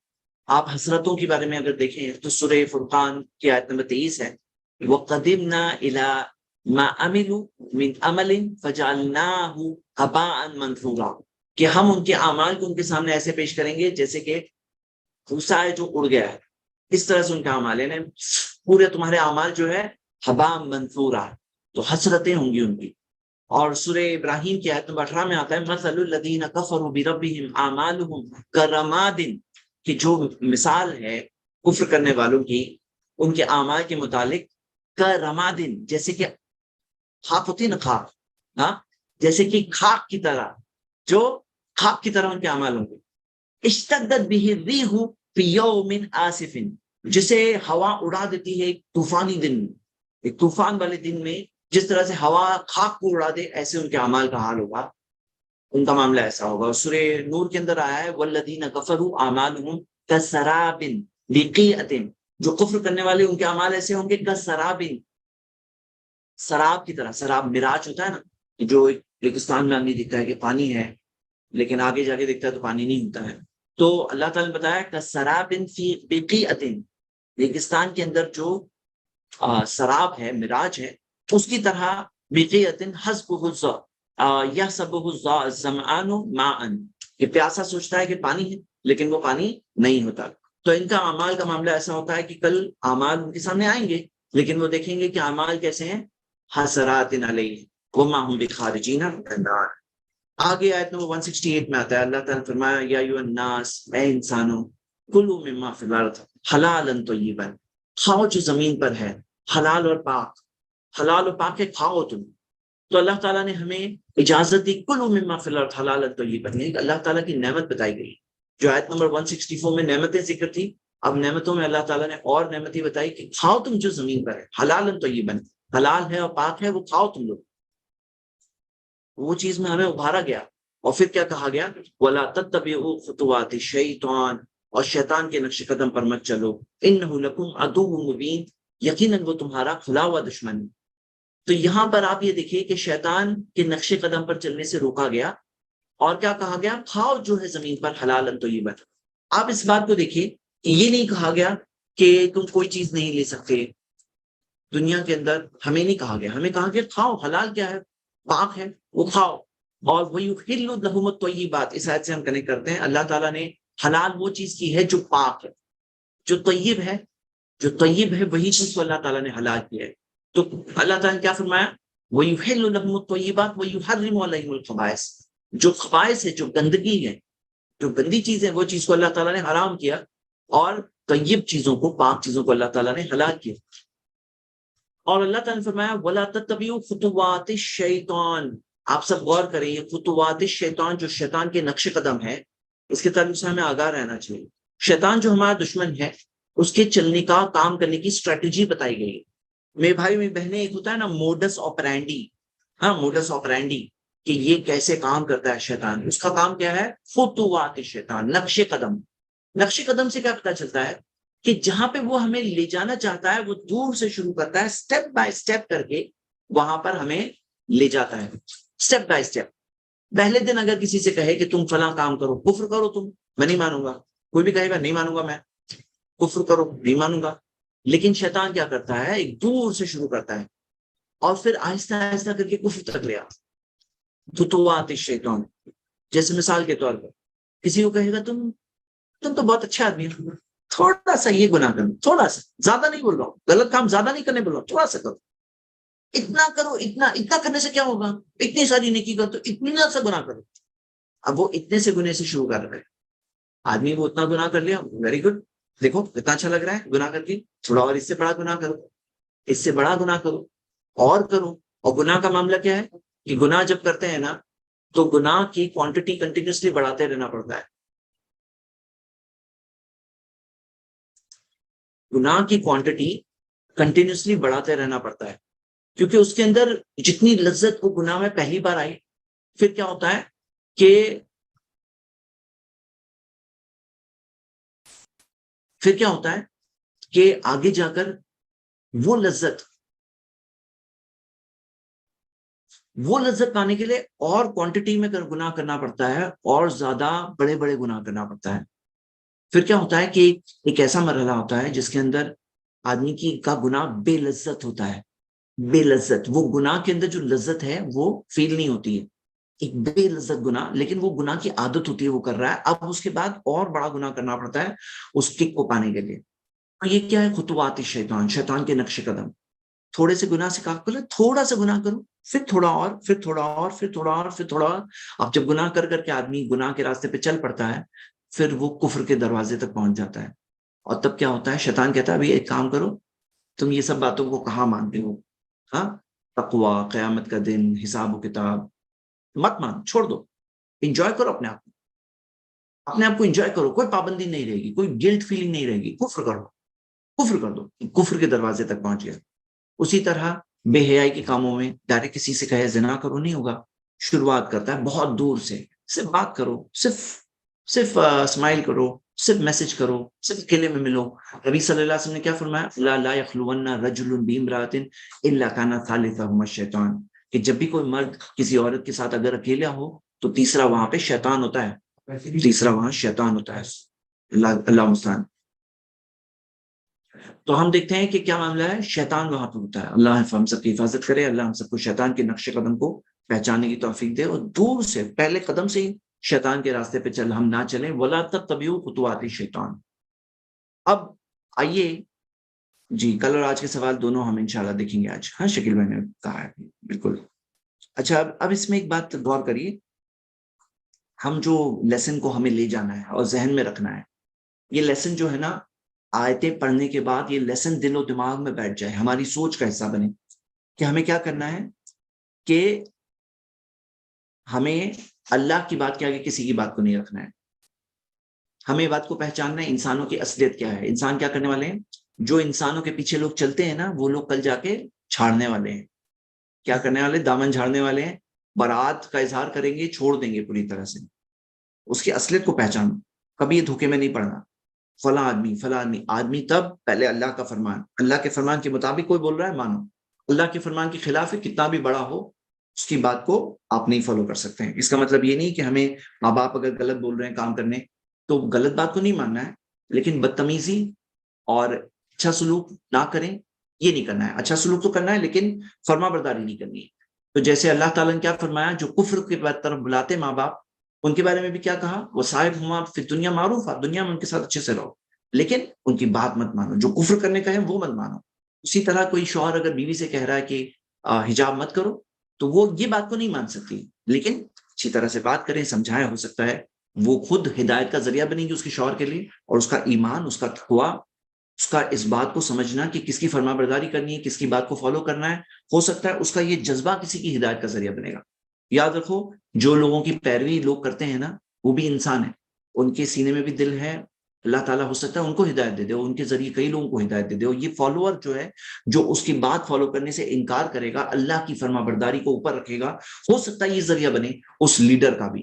آپ حسرتوں کے بارے میں اگر دیکھیں تو سورہ فرقان کی آیت نمبر 23 ہے، وَقَدِمْنَا إِلَىٰ مَا عَمِلُوا مِنْ عَمَلٍ فَجَعَلْنَاهُ هَبَاءً مَنْثُورًا، کہ ہم ان کے اعمال کو ان کے سامنے ایسے پیش کریں گے جیسے کہ بھوسا ہے جو اڑ گیا ہے، اس طرح سے ان کا اعمال ہے، پورے تمہارے اعمال جو ہے ہباء منثورا، تو حسرتیں ہوں گی ان کی۔ اور سورہ ابراہیم کی آیت نمبر 18 میں آتا ہے مثل الذین کفروا بربہم اعمالہم کرماد، کہ جو مثال ہے کفر کرنے والوں کی ان کے اعمال کے متعلق، کرماد، جیسے کہ خاک ہوتی ہے نا، خاک، ہاں، جیسے کہ خاک کی طرح، جو خاک کی طرح ان کے اعمال ہوں گے۔ اشتدت به الریح فی یوم آصف، جسے ہوا اڑا دیتی ہے ایک طوفانی دن میں، ایک طوفان والے دن میں جس طرح سے ہوا خاک کو اڑا دے، ایسے ان کے اعمال کا حال ہوگا، ان کا معاملہ ایسا ہوگا۔ اور سورہ نور کے اندر آیا ہے والذین کفروا اعمالهم کسراب بقیعۃ، جو کفر کرنے والے ان کے اعمال ایسے ہوں گے کسراب، سراب کی طرح۔ سراب مراج ہوتا ہے نا، جو ریگستان میں آدمی دکھتا ہے کہ پانی ہے، لیکن آگے جا کے دیکھتا ہے تو پانی نہیں ہوتا ہے۔ تو اللہ تعالیٰ نے بتایا کسراب فی بقیعۃ، ریگستان کے اندر جو سراب ہے، مراج ہے، اس کی طرح بقیعۃ حسبہ الظمآن یحسبہ الظمآن ماء، کہ پیاسا سوچتا ہے کہ پانی ہے لیکن وہ پانی نہیں ہوتا۔ تو ان کا اعمال کا معاملہ ایسا ہوتا ہے کہ کل اعمال ان کے سامنے آئیں گے لیکن وہ دیکھیں گے کہ اعمال کیسے ہیں، حسرات علیہ وما هم بخارجین من النار۔ آگے آیت نمبر 168 میں آتا ہے، اللہ تعالیٰ نے فرمایا یا ایھا الناس، اے انسانوں، کلوا مما فی الارض حلالا طیبا، کھاؤ جو زمین پر ہے حلال اور پاک، حلال اور پاک ہے، کھاؤ تم۔ تو اللہ تعالیٰ نے ہمیں اجازت دی، کلوا مما فی الارض حلالا طیبا، یعنی اللہ تعالیٰ کی نعمت بتائی گئی۔ جو آیت نمبر 164 میں نعمتیں ذکر تھی، اب نعمتوں میں اللہ تعالیٰ نے اور نعمتیں بتائی کہ کھاؤ تم جو زمین پر ہے، حلالا طیبا، حلال ہے اور پاک ہے، وہ کھاؤ تم لوگ۔ وہ چیز میں ہمیں ابھارا گیا، اور پھر کیا کہا گیا، وَلَا تَتَّبِعُوا خُطُوَاتِ الشَّيْطَانِ، اور شیطان کے نقش قدم پر مت چلو، إِنَّهُ لَكُمْ عَدُوٌّ مُبِينٌ، یقیناً وہ تمہارا کھلا ہوا دشمن ہے۔ تو یہاں پر آپ یہ دیکھیے کہ شیطان کے نقش قدم پر چلنے سے روکا گیا، اور کیا کہا گیا؟ کھاؤ جو ہے زمین پر حلال طیبا. آپ اس بات کو دیکھیے کہ یہ نہیں کہا گیا کہ تم کوئی چیز نہیں لے سکتے دنیا کے اندر. ہمیں نہیں کہا گیا, ہمیں کہا گیا کھاؤ. حلال کیا ہے؟ پاک ہے, وہ کھاؤ. اور وَيُحِلُّ لَهُمُ الطَّيِّبَاتِ, اس آیت سے ہم کنیکٹ کرتے ہیں. اللہ تعالیٰ نے حلال وہ چیز کی ہے جو پاک ہے, جو طیب ہے. جو طیب ہے وہی چیز کو اللہ تعالیٰ نے حلال کیا ہے. تو اللہ تعالیٰ نے کیا فرمایا؟ وَيُحِلُّ لَهُمُ الطَّيِّبَاتِ وَيُحَرِّمُ عَلَيْهِمُ الْخَبَائِثَ, جو خبائث ہے, جو گندگی ہے, جو گندی چیز ہے, وہ چیز کو اللہ تعالیٰ نے حرام کیا, اور طیب چیزوں کو, پاک چیزوں کو اللہ تعالیٰ نے حلال کیا. اور اللہ تعالیٰ نے فرمایا وَلَا تَتَّبِعُوا خُطُوَاتِ الشَّيْطَانِ. آپ سب غور کریں, یہ خطوات الشیطان جو شیطان کے نقش قدم ہے, اس کے تعلق سے ہمیں آگاہ رہنا چاہیے. شیطان جو ہمارا دشمن ہے, اس کے چلنے کا, کام کرنے کی اسٹریٹجی بتائی گئی ہے. میرے بھائی میری بہنیں, ایک ہوتا ہے نا موڈس آپرینڈی, ہاں موڈس آپرینڈی, کہ یہ کیسے کام کرتا ہے شیطان. اس کا کام کیا ہے؟ خطوات الشیطان, نقش قدم. نقش قدم سے کیا پتا چلتا ہے؟ کہ جہاں پہ وہ ہمیں لے جانا چاہتا ہے وہ دور سے شروع کرتا ہے, اسٹیپ بائی اسٹیپ کر کے وہاں پر ہمیں لے جاتا ہے. Step by step. پہلے دن اگر کسی سے کہے کہ تم فلاں کام کرو, کفر کرو تم, میں نہیں مانوں گا. کوئی بھی کہے گا نہیں مانوں گا, میں کفر کرو نہیں مانوں گا. لیکن شیطان کیا کرتا ہے؟ ایک دور سے شروع کرتا ہے اور پھر آہستہ آہستہ کر کے کفر تک لے آتا. خطوات الشیطان. جیسے مثال کے طور پر کسی کو کہے گا تم تو بہت اچھا آدمی ہو, تھوڑا سا یہ گناہ کرو, تھوڑا سا, زیادہ نہیں بول رہا ہوں, غلط کام زیادہ نہیں کرنے بول رہا ہوں, تھوڑا سا کرو, اتنا کرو, اتنا کرنے سے کیا ہوگا؟ اتنی ساری نیکی کرو تو اتنا سا گناہ کرو. اب وہ اتنے سے گنے سے شروع کر رہے ہیں. آدمی وہ اتنا گناہ کر لیا, ویری گڈ, دیکھو کتنا اچھا لگ رہا ہے گناہ کر کے, تھوڑا اور اس سے بڑا گناہ کرو, اس سے بڑا گناہ کرو, اور کرو. اور گناہ کا معاملہ کیا ہے کہ گناہ جب کرتے ہیں نا تو گناہ کی کوانٹٹی کنٹینیوسلی بڑھاتے رہنا پڑتا ہے. گناہ کی کوانٹٹی کنٹینیوسلی بڑھاتے رہنا پڑتا ہے, کیونکہ اس کے اندر جتنی لذت وہ گناہ میں پہلی بار آئی, پھر کیا ہوتا ہے کہ آگے جا کر وہ لذت پانے کے لیے اور کوانٹٹی میں گناہ کرنا پڑتا ہے, اور زیادہ بڑے بڑے گناہ کرنا پڑتا ہے. پھر کیا ہوتا ہے کہ ایک ایسا مرحلہ ہوتا ہے جس کے اندر آدمی کا گناہ بے لذت ہوتا ہے. بے لذت, وہ گناہ کے اندر جو لذت ہے وہ فیل نہیں ہوتی ہے, ایک بے لذت گناہ, لیکن وہ گناہ کی عادت ہوتی ہے, وہ کر رہا ہے. اب اس کے بعد اور بڑا گناہ کرنا پڑتا ہے اس کک کو پانے کے لیے. یہ کیا ہے؟ خطوات شیطان, شیطان کے نقش قدم. تھوڑے سے گناہ سے کہا پہلے تھوڑا سا گناہ کرو, پھر تھوڑا اور, پھر تھوڑا اور, پھر تھوڑا اور, پھر تھوڑا اور. اب جب گناہ کر کر کے آدمی گناہ کے راستے پہ چل پڑتا ہے, پھر وہ کفر کے دروازے تک پہنچ جاتا ہے. اور تب کیا ہوتا ہے؟ شیطان کہتا ہے ابھی ایک کام کرو, تم یہ سب باتوں کو کہاں مانتے ہو, ہاں تقوی, قیامت کا دن, حساب و کتاب, مت مان, چھوڑ دو, انجوائے کرو اپنے آپ کو انجوائے کرو, کوئی پابندی نہیں رہے گی, کوئی گلٹ فیلنگ نہیں رہے گی, کفر کر دو. کفر کے دروازے تک پہنچ گیا. اسی طرح بے حیائی کے کاموں میں ڈائریکٹ کسی سے کہے زنا کرو, نہیں ہوگا. شروعات کرتا ہے بہت دور سے, صرف بات کرو, صرف اسمائل کرو, صرف میسج کرو, صرف اکیلے میں ملو. نبی صلی اللہ علیہ وسلم نے کیا فرمایا؟ لا یخلون رجل بامرأۃ الا کان ثالثہما الشیطان, کہ جب بھی کوئی مرد کسی عورت کے ساتھ اگر اکیلا ہو تو تیسرا وہاں پہ شیطان ہوتا ہے, تیسرا وہاں شیطان ہوتا ہے. اللہ مستعان. تو ہم دیکھتے ہیں کہ کیا معاملہ ہے, شیطان وہاں پہ ہوتا ہے. اللہ ہم سب کی حفاظت کرے, اللہ ہم سب کو شیطان کے نقش قدم کو پہچاننے کی توفیق دے, اور دور سے پہلے قدم سے ہی شیطان کے راستے پہ ہم نہ چلیں. ولا تتبعوا خطوات الشیطان. اب آئیے جی, کل اور آج کے سوال دونوں ہم انشاءاللہ دیکھیں گے آج. ہاں شکیل بھائی نے کہا ہے بالکل. اچھا, اب اس میں ایک بات غور کریے, ہم جو لیسن کو ہمیں لے جانا ہے اور ذہن میں رکھنا ہے, یہ لیسن جو ہے نا, آیتیں پڑھنے کے بعد یہ لیسن دل و دماغ میں بیٹھ جائے, ہماری سوچ کا حصہ بنے, کہ ہمیں کیا کرنا ہے کہ ہمیں اللہ کی بات کے آگے کسی کی بات کو نہیں رکھنا ہے. ہمیں بات کو پہچاننا ہے انسانوں کی اصلیت کیا ہے. انسان کیا کرنے والے ہیں؟ جو انسانوں کے پیچھے لوگ چلتے ہیں نا, وہ لوگ کل جا کے چھاڑنے والے ہیں. کیا کرنے والے؟ دامن جھاڑنے والے ہیں, برات کا اظہار کریں گے, چھوڑ دیں گے پوری طرح سے. اس کی اصلیت کو پہچانو, کبھی یہ دھوکے میں نہیں پڑنا. فلاں آدمی تب پہلے اللہ کا فرمان, اللہ کے فرمان کے مطابق کوئی بول رہا ہے مانو, اللہ کے فرمان کے خلاف ہے کتنا بھی بڑا ہو اس کی بات کو آپ نہیں فالو کر سکتے ہیں۔ اس کا مطلب یہ نہیں کہ ہمیں ماں باپ اگر غلط بول رہے ہیں کام کرنے تو غلط بات کو نہیں ماننا ہے، لیکن بدتمیزی اور اچھا سلوک نہ کریں یہ نہیں کرنا ہے۔ اچھا سلوک تو کرنا ہے لیکن فرما برداری نہیں کرنی ہے۔ تو جیسے اللہ تعالیٰ نے کیا فرمایا، جو کفر کی طرف بلاتے ماں باپ، ان کے بارے میں بھی کیا کہا، وہ صاحب ہما فی دنیا معروف، دنیا میں ان کے ساتھ اچھے سے رہو لیکن ان کی بات مت مانو، جو کفر کرنے کا ہے وہ مت مانو۔ اسی طرح کوئی شوہر اگر بیوی سے کہہ رہا ہے کہ حجاب مت کرو تو وہ یہ بات کو نہیں مان سکتی، لیکن اچھی طرح سے بات کریں، سمجھائیں، ہو سکتا ہے وہ خود ہدایت کا ذریعہ بنے گی اس کے شوہر کے لیے، اور اس کا ایمان، اس کا تقویٰ، اس کا اس بات کو سمجھنا کہ کس کی فرما برداری کرنی ہے، کس کی بات کو فالو کرنا ہے، ہو سکتا ہے اس کا یہ جذبہ کسی کی ہدایت کا ذریعہ بنے گا۔ یاد رکھو، جو لوگوں کی پیروی لوگ کرتے ہیں نا، وہ بھی انسان ہیں، ان کے سینے میں بھی دل ہے۔ اللہ تعالیٰ ہو سکتا ہے ان کو ہدایت دے دے، ان کے ذریعے کئی لوگوں کو ہدایت دے دے، اور یہ فالوور جو ہے، جو اس کی بات فالو کرنے سے انکار کرے گا، اللہ کی فرما برداری کو اوپر رکھے گا، ہو سکتا ہے یہ ذریعہ بنے اس لیڈر کا بھی،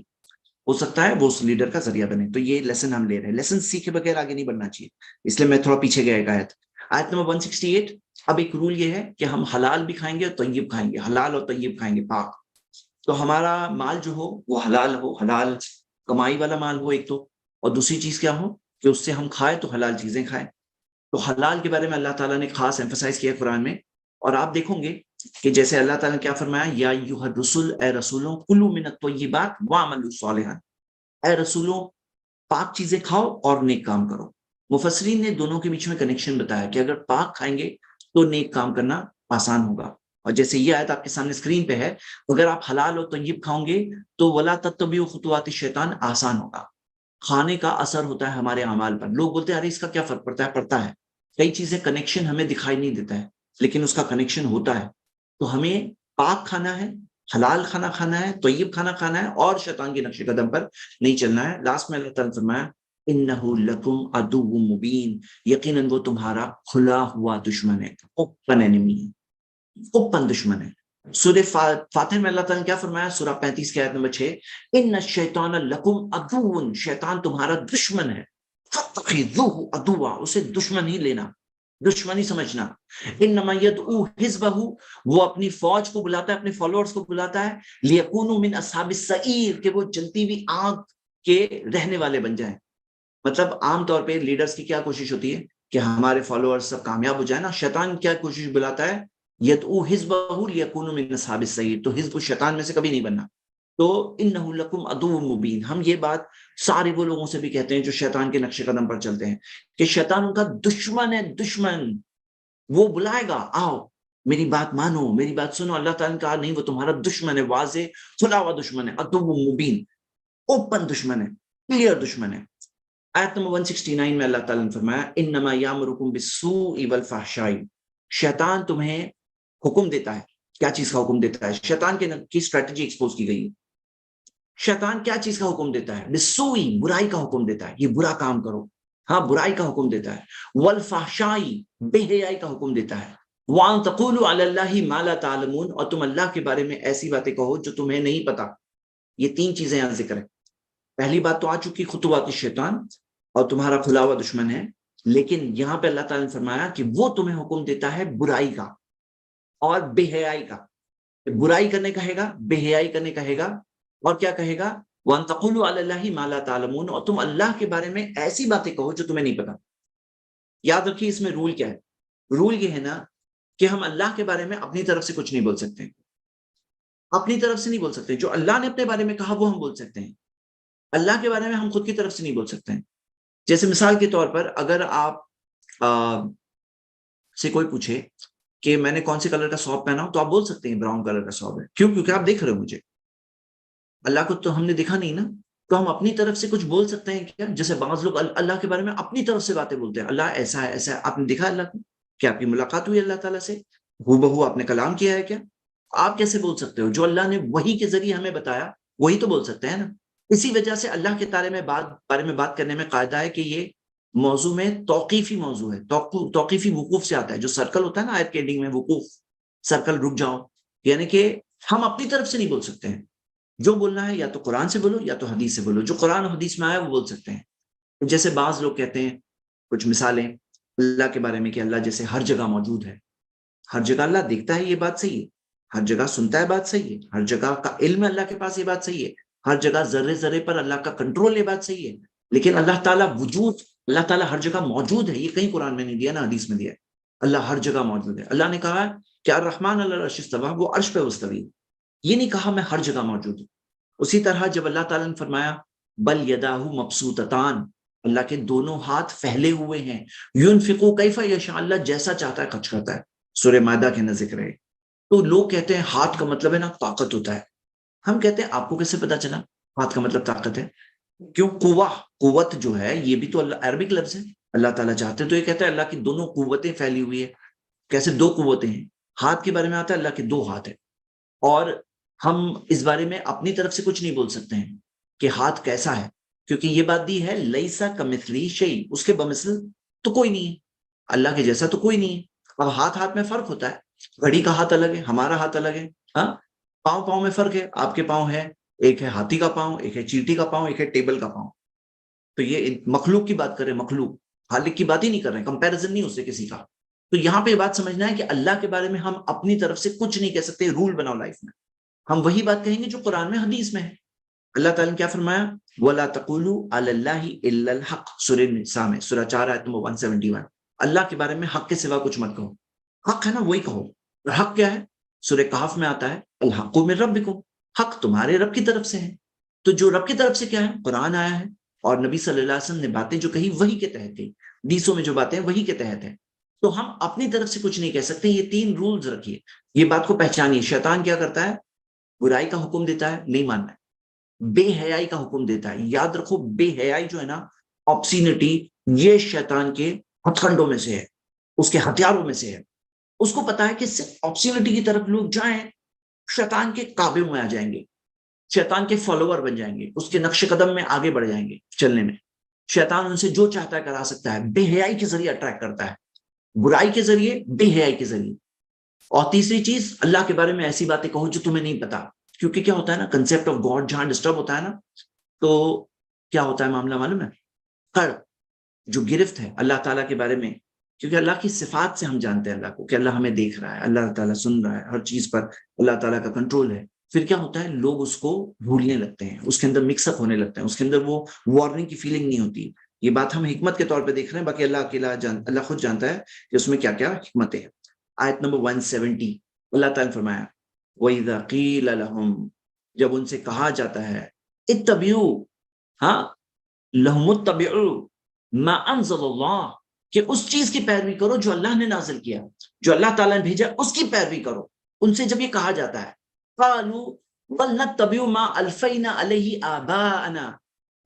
ہو سکتا ہے وہ اس لیڈر کا ذریعہ بنے۔ تو یہ لیسن ہم لے رہے ہیں، لیسن سیکھے بغیر آگے نہیں بڑھنا چاہیے، اس لیے میں تھوڑا پیچھے گیا ایک آیت نمبر 168۔ اب ایک رول یہ ہے کہ ہم حلال بھی کھائیں گے اور طیب کھائیں گے، حلال اور طیب کھائیں گے، پاک۔ تو ہمارا مال جو ہو وہ حلال ہو، حلال کمائی والا مال ہو ایک تو، اور دوسری چیز کیا ہو کہ اس سے ہم کھائیں تو حلال چیزیں کھائیں۔ تو حلال کے بارے میں اللہ تعالیٰ نے خاص ایمفسائز کیا قرآن میں، اور آپ دیکھو گے کہ جیسے اللہ تعالیٰ نے کیا فرمایا، یا ایھا الرسل، اے رسولوں، کلوا من الطیبات واعملوا صالحا، اے رسولوں پاک چیزیں کھاؤ اور نیک کام کرو۔ مفسرین نے دونوں کے بیچ میں کنیکشن بتایا کہ اگر پاک کھائیں گے تو نیک کام کرنا آسان ہوگا، اور جیسے یہ آیت آپ کے سامنے اسکرین پہ ہے، اگر آپ حلال اور طیب کھاؤ گے تو ولا تتبعوا خطوات الشیطان آسان ہوگا۔ کھانے کا اثر ہوتا ہے ہمارے اعمال پر، لوگ بولتے ہیں ارے اس کا کیا فرق پڑتا ہے، پڑتا ہے، کئی چیزیں کنیکشن ہمیں دکھائی نہیں دیتا ہے لیکن اس کا کنیکشن ہوتا ہے۔ تو ہمیں پاک کھانا ہے، حلال کھانا کھانا ہے، طیب کھانا کھانا ہے، اور شیطان کے نقش قدم پر نہیں چلنا ہے۔ لاسٹ میں اللہ تعالیٰ نے فرمایا انہ لکم عدو مبین، یقیناً وہ تمہارا کھلا ہوا دشمن ہے، اوپن انیمی ہے، اوپن دشمن ہے۔ سورہ فاتح میں اللہ تعالیٰ نے کیا فرمایا، سورہ 35 کی آیت نمبر 6، ان الشیطان لکم عدو، شیطان تمہارا دشمن ہے، فاتخذوہ عدوا، اسے دشمن ہی لینا، دشمنی سمجھنا۔ انما یدعو حزبہ، وہ اپنی فوج کو بلاتا ہے، اپنے فالوورز کو بلاتا ہے، لیکونوا من اصحاب السعیر، کہ وہ جلتی ہوئی آگ کے رہنے والے بن جائیں۔ مطلب عام طور پہ لیڈرز کی کیا کوشش ہوتی ہے کہ ہمارے فالوورز سب کامیاب ہو جائیں نا، شیطان کیا کوشش بلاتا ہے، یدعو حزبہ لیکونوا من اصحاب السعیر، تو حزب الشیطان میں سے کبھی نہیں بننا۔ تو انہ لکم عدو مبین، ہم یہ بات سارے وہ لوگوں سے بھی کہتے ہیں جو شیطان کے نقش قدم پر چلتے ہیں کہ شیطان ان کا دشمن ہے، دشمن، وہ بلائے گا آؤ میری بات مانو، میری بات سنو۔ اللہ تعالیٰ نے کہا نہیں، وہ تمہارا دشمن ہے، واضح کھلا ہوا دشمن ہے، عدو مبین، اوپن دشمن ہے، کلیئر دشمن ہے۔ آیت نمبر 169 میں اللہ تعالیٰ نے فرمایا انما یامرکم بالسوء والفحشاء، شیطان تمہیں حکم دیتا ہے، کیا چیز کا حکم دیتا ہے، شیطان کی اسٹریٹجی ایکسپوز کی گئی ہے۔ شیطان کیا چیز کا حکم دیتا ہے، بالسوء، برائی کا حکم دیتا ہے، یہ برا کام کرو، ہاں برائی کا حکم دیتا ہے، والفحشاء، بے حیائی کا حکم دیتا ہے، وَأَن تَقُولُوا عَلَى اللَّهِ مَا لَا تَعْلَمُونَ، اور تم اللہ کے بارے میں ایسی باتیں کہو جو تمہیں نہیں پتا۔ یہ تین چیزیں یہاں ذکر ہے۔ پہلی بات تو آ چکی خطوات الشیطان، اور تمہارا کھلا ہوا دشمن ہے، لیکن یہاں پہ اللہ تعالیٰ نے فرمایا کہ وہ تمہیں حکم دیتا ہے برائی کا اور بے حیائی کا۔ برائی کرنے کہے گا، بے حیائی کرنے کہے گا، اور کیا کہے گا، وَأَن تَقُولُوا عَلَى اللَّهِ مَا لَا تَعْلَمُونَ، اور تم اللہ کے بارے میں ایسی باتیں کہو جو تمہیں نہیں پتا۔ یاد رکھیے اس میں رول کیا ہے، رول یہ ہے نا کہ ہم اللہ کے بارے میں اپنی طرف سے کچھ نہیں بول سکتے، اپنی طرف سے نہیں بول سکتے، جو اللہ نے اپنے بارے میں کہا وہ ہم بول سکتے ہیں، اللہ کے بارے میں ہم خود کی طرف سے نہیں بول سکتے ہیں۔ جیسے مثال کے طور پر اگر آپ سے کوئی پوچھے کہ میں نے کون سے کلر کا سوپ پہنا ہو، تو آپ بول سکتے ہیں براؤن کلر کا سوپ ہے، کیوں؟ کیونکہ آپ دیکھ رہے ہو مجھے، اللہ کو تو ہم نے دیکھا نہیں نا، تو ہم اپنی طرف سے کچھ بول سکتے ہیں کیا؟ جیسے بعض لوگ اللہ کے بارے میں اپنی طرف سے باتیں بولتے ہیں، اللہ ایسا ہے ایسا ہے، آپ نے دیکھا اللہ کو؟ کیا آپ کی ملاقات ہوئی اللہ تعالیٰ سے؟ ہو بہو آپ نے کلام کیا ہے کیا؟ آپ کیسے بول سکتے ہو؟ جو اللہ نے وحی کے ذریعے ہمیں بتایا وہی تو بول سکتے ہیں نا۔ اسی وجہ سے اللہ کے بارے میں بات کرنے میں قاعدہ ہے کہ یہ موضوع میں توقیفی موضوع ہے، توقیفی وقوف سے آتا ہے، جو سرکل ہوتا ہے نا آیت کے اینڈنگ میں، وقوف، سرکل رک جاؤ، یعنی کہ ہم اپنی طرف سے نہیں بول سکتے ہیں، جو بولنا ہے یا تو قرآن سے بولو یا تو حدیث سے بولو، جو قرآن و حدیث میں آیا وہ بول سکتے ہیں۔ جیسے بعض لوگ کہتے ہیں کچھ مثالیں اللہ کے بارے میں کہ اللہ جیسے ہر جگہ موجود ہے، ہر جگہ اللہ دیکھتا ہے، یہ بات صحیح ہے، ہر جگہ سنتا ہے، بات صحیح ہے، ہر جگہ کا علم ہے اللہ کے پاس، یہ بات صحیح ہے، ہر جگہ ذرے ذرے پر اللہ کا کنٹرول، یہ بات صحیح ہے، لیکن اللہ تعالیٰ وجود، اللہ تعالیٰ ہر جگہ موجود ہے، یہ کہیں قرآن میں نہیں دیا، نہ حدیث میں دیا ہے، اللہ ہر جگہ موجود ہے۔ اللہ نے کہا کہ الرحمن علی العرش استویٰ، وہ عرش پہ مستوی، یہ نہیں کہا میں ہر جگہ موجود ہوں۔ اسی طرح جب اللہ تعالیٰ نے فرمایا بل یداہ مبسوطتان، اللہ کے دونوں ہاتھ پھیلے ہوئے ہیں، ينفقوا کیف یشاء، اللہ جیسا چاہتا ہے خرچ کرتا ہے، سورہ مائدہ کے اندر ذکر ہے۔ تو لوگ کہتے ہیں ہاتھ کا مطلب ہے نا طاقت ہوتا ہے، ہم کہتے ہیں آپ کو کیسے پتا چلا ہاتھ کا مطلب طاقت ہے؟ کیوں؟ قوت جو ہے یہ بھی تو اللہ عربک لفظ ہے، اللہ تعالیٰ چاہتے ہیں تو یہ کہتا ہے اللہ کی دونوں قوتیں پھیلی ہوئی ہے۔ کیسے دو قوتیں ہیں؟ ہاتھ کے بارے میں آتا ہے اللہ کے دو ہاتھ ہیں، اور ہم اس بارے میں اپنی طرف سے کچھ نہیں بول سکتے ہیں کہ ہاتھ کیسا ہے، کیونکہ یہ بات دی ہے لیسا کمثلی شیء، اس کے بمثل تو کوئی نہیں ہے، اللہ کے جیسا تو کوئی نہیں ہے۔ اب ہاتھ ہاتھ میں فرق ہوتا ہے، گھڑی کا ہاتھ الگ ہے، ہمارا ہاتھ الگ ہے، ہاں، پاؤں پاؤں میں فرق ہے، آپ کے پاؤں ہے، ایک ہے ہاتھی کا پاؤں، ایک ہے چیٹی کا پاؤں، ایک ہے ٹیبل کا پاؤں۔ تو یہ مخلوق کی بات کر رہے ہیں، مخلوق، خالق کی بات ہی نہیں کر رہے ہیں، کمپیریزن نہیں اس سے کسی کا۔ تو یہاں پہ یہ بات سمجھنا ہے کہ اللہ کے بارے میں ہم اپنی طرف سے کچھ نہیں کہہ سکتے، رول بناؤ لائف میں، ہم وہی بات کہیں گے جو قرآن میں حدیث میں ہے۔ اللہ تعالیٰ نے کیا فرمایا؟ وَلَا تَقُولُوا عَلَى اللَّهِ إِلَّا الْحَقِّ، سورہ نساء میں، سورہ 4 آیت نمبر 171، اللہ کے بارے میں حق کے سوا کچھ مت کہو، حق ہے نا وہی کہو، اور حق کیا ہے؟ سورہ کہف میں آتا ہے الحق من ربکم، حق تمہارے رب کی طرف سے ہے۔ تو جو رب کی طرف سے کیا ہے؟ قرآن آیا ہے، اور نبی صلی اللہ علیہ وسلم نے باتیں جو کہی وہی کے تحت کہی، حدیثوں میں جو باتیں وہی کے تحت ہیں، تو ہم اپنی طرف سے کچھ نہیں کہہ سکتے۔ یہ 3 رولز رکھیے، یہ بات کو پہچانیے۔ شیطان کیا کرتا ہے؟ برائی کا حکم دیتا ہے، نہیں ماننا ہے، بے حیائی کا حکم دیتا ہے، یاد رکھو بے حیائی جو ہے نا، آبسینٹی، یہ شیطان کے ہتھ کنڈوں میں سے ہے، اس کے ہتھیاروں میں سے ہے۔ اس کو پتا ہے کہ صرف آبسینٹی کی طرف لوگ جائیں شیطان کے کعبے میں آ جائیں گے، شیطان کے فالوور بن جائیں گے، اس کے نقش قدم میں آگے بڑھ جائیں گے چلنے میں۔ شیطان ان سے جو چاہتا ہے کرا سکتا ہے، بے حیائی کے ذریعے اٹریکٹ کرتا ہے، برائی کے ذریعے، بے حیائی کے ذریعے۔ اور تیسری چیز، اللہ کے بارے میں ایسی باتیں کہو جو تمہیں نہیں پتا، کیونکہ کیا ہوتا ہے نا، کنسپٹ آف گاڈ جہاں ڈسٹرب ہوتا ہے نا، تو کیا ہوتا ہے معاملہ معلوم ہے؟ کر جو گرفت ہے اللہ تعالیٰ کے بارے میں، کیونکہ اللہ کی صفات سے ہم جانتے ہیں اللہ کو، کہ اللہ ہمیں دیکھ رہا ہے، اللہ تعالیٰ سن رہا ہے، ہر چیز پر اللہ تعالیٰ کا کنٹرول ہے۔ پھر کیا ہوتا ہے؟ لوگ اس کو بھولنے لگتے ہیں، اس کے اندر مکس اپ ہونے لگتے ہیں، اس کے اندر وہ وارننگ کی فیلنگ نہیں ہوتی۔ یہ بات ہم حکمت کے طور پہ دیکھ رہے ہیں، باقی اللہ اکیلا اللہ خود جانتا ہے کہ اس میں کیا کیا حکمتیں ہیں۔ آیت نمبر 170، اللہ تعالیٰ نے فرمایا وَإِذَا قِيلَ لَهُمْ، جب ان سے کہا جاتا ہے اتبعوا، ہاں، لَهُمُ اتبعوا ما انزل اللہ، کہ اس چیز کی پیروی کرو جو اللہ نے نازل کیا، جو اللہ تعالیٰ نے بھیجا، اس کی پیروی کرو۔ ان سے جب یہ کہا جاتا ہے قالوا بل نتبع ما الفینا علیہ آباءنا،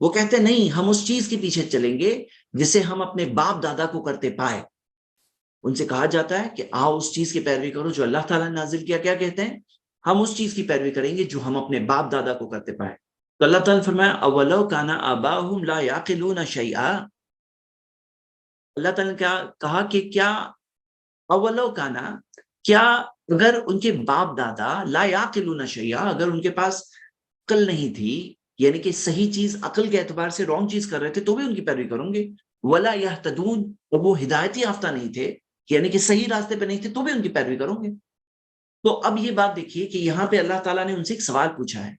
وہ کہتے ہیں نہیں، ہم اس چیز کے پیچھے چلیں گے جسے ہم اپنے باپ دادا کو کرتے پائے۔ ان سے کہا جاتا ہے کہ آؤ اس چیز کی پیروی کرو جو اللہ تعالیٰ نے نازل کیا، کیا کہتے ہیں؟ ہم اس چیز کی پیروی کریں گے جو ہم اپنے باپ دادا کو کرتے پائے۔ تو اللہ تعالیٰ نے فرمایا اولو کان آباؤہم لا یعقلون شیئا، اللہ تعالیٰ نے کیا کہا کہ کیا اولو کانا، کیا اگر ان کے باپ دادا لا یعقلون شیئا، اگر ان کے پاس عقل نہیں تھی، یعنی کہ صحیح چیز عقل کے اعتبار سے رانگ چیز کر رہے تھے تو بھی ان کی پیروی کروں گے، ولا یہتدون، اور وہ ہدایت یافتہ نہیں تھے، یعنی کہ صحیح راستے پہ نہیں تھے تو بھی ان کی پیروی کروں گے۔ تو اب یہ بات دیکھیے کہ یہاں پہ اللہ تعالیٰ نے ان سے ایک سوال پوچھا ہے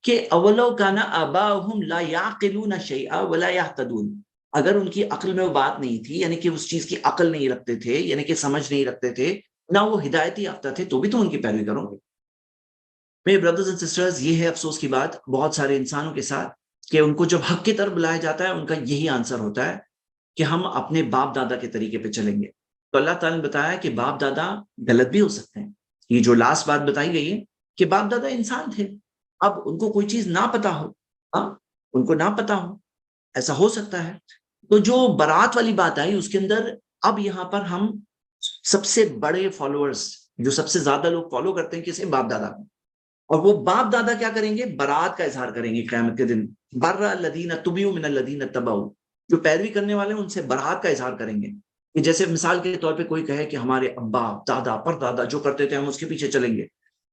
کہ اولو کان آباؤہم لا یعقلون شیئا ولا یہتدون، اگر ان کی عقل میں وہ بات نہیں تھی، یعنی کہ اس چیز کی عقل نہیں رکھتے تھے، یعنی کہ سمجھ نہیں رکھتے تھے، نہ وہ ہدایت یافتہ تھے، تو بھی تو ان کی پیروی کروں گے۔ میرے بردرز اینڈ سسٹرز، یہ ہے افسوس کی بات بہت سارے انسانوں کے ساتھ کہ ان کو جب حق کی طرف بلایا جاتا ہے ان کا یہی آنسر ہوتا ہے کہ ہم اپنے باپ دادا کے طریقے پہ چلیں گے۔ تو اللہ تعالیٰ نے بتایا کہ باپ دادا غلط بھی ہو سکتے ہیں، یہ جو لاسٹ بات بتائی گئی ہے کہ باپ دادا انسان تھے، اب ان کو کوئی چیز نہ پتا ہو، ہاں، ان کو نہ پتا ہو، ایسا ہو سکتا ہے۔ تو جو برات والی بات آئی اس کے اندر اب یہاں پر ہم سب سے بڑے فالوورز، جو سب سے زیادہ لوگ فالو کرتے ہیں کسے؟ باپ دادا کو، اور وہ باپ دادا کیا کریں گے؟ برات کا اظہار کریں گے قیامت کے دن، بر الذین تبعوا من الذین تبعوا، جو پیروی کرنے والے ہیں ان سے برات کا اظہار کریں گے، کہ جیسے مثال کے طور پہ کوئی کہے کہ ہمارے ابا دادا پردادا جو کرتے تھے ہم اس کے پیچھے چلیں گے،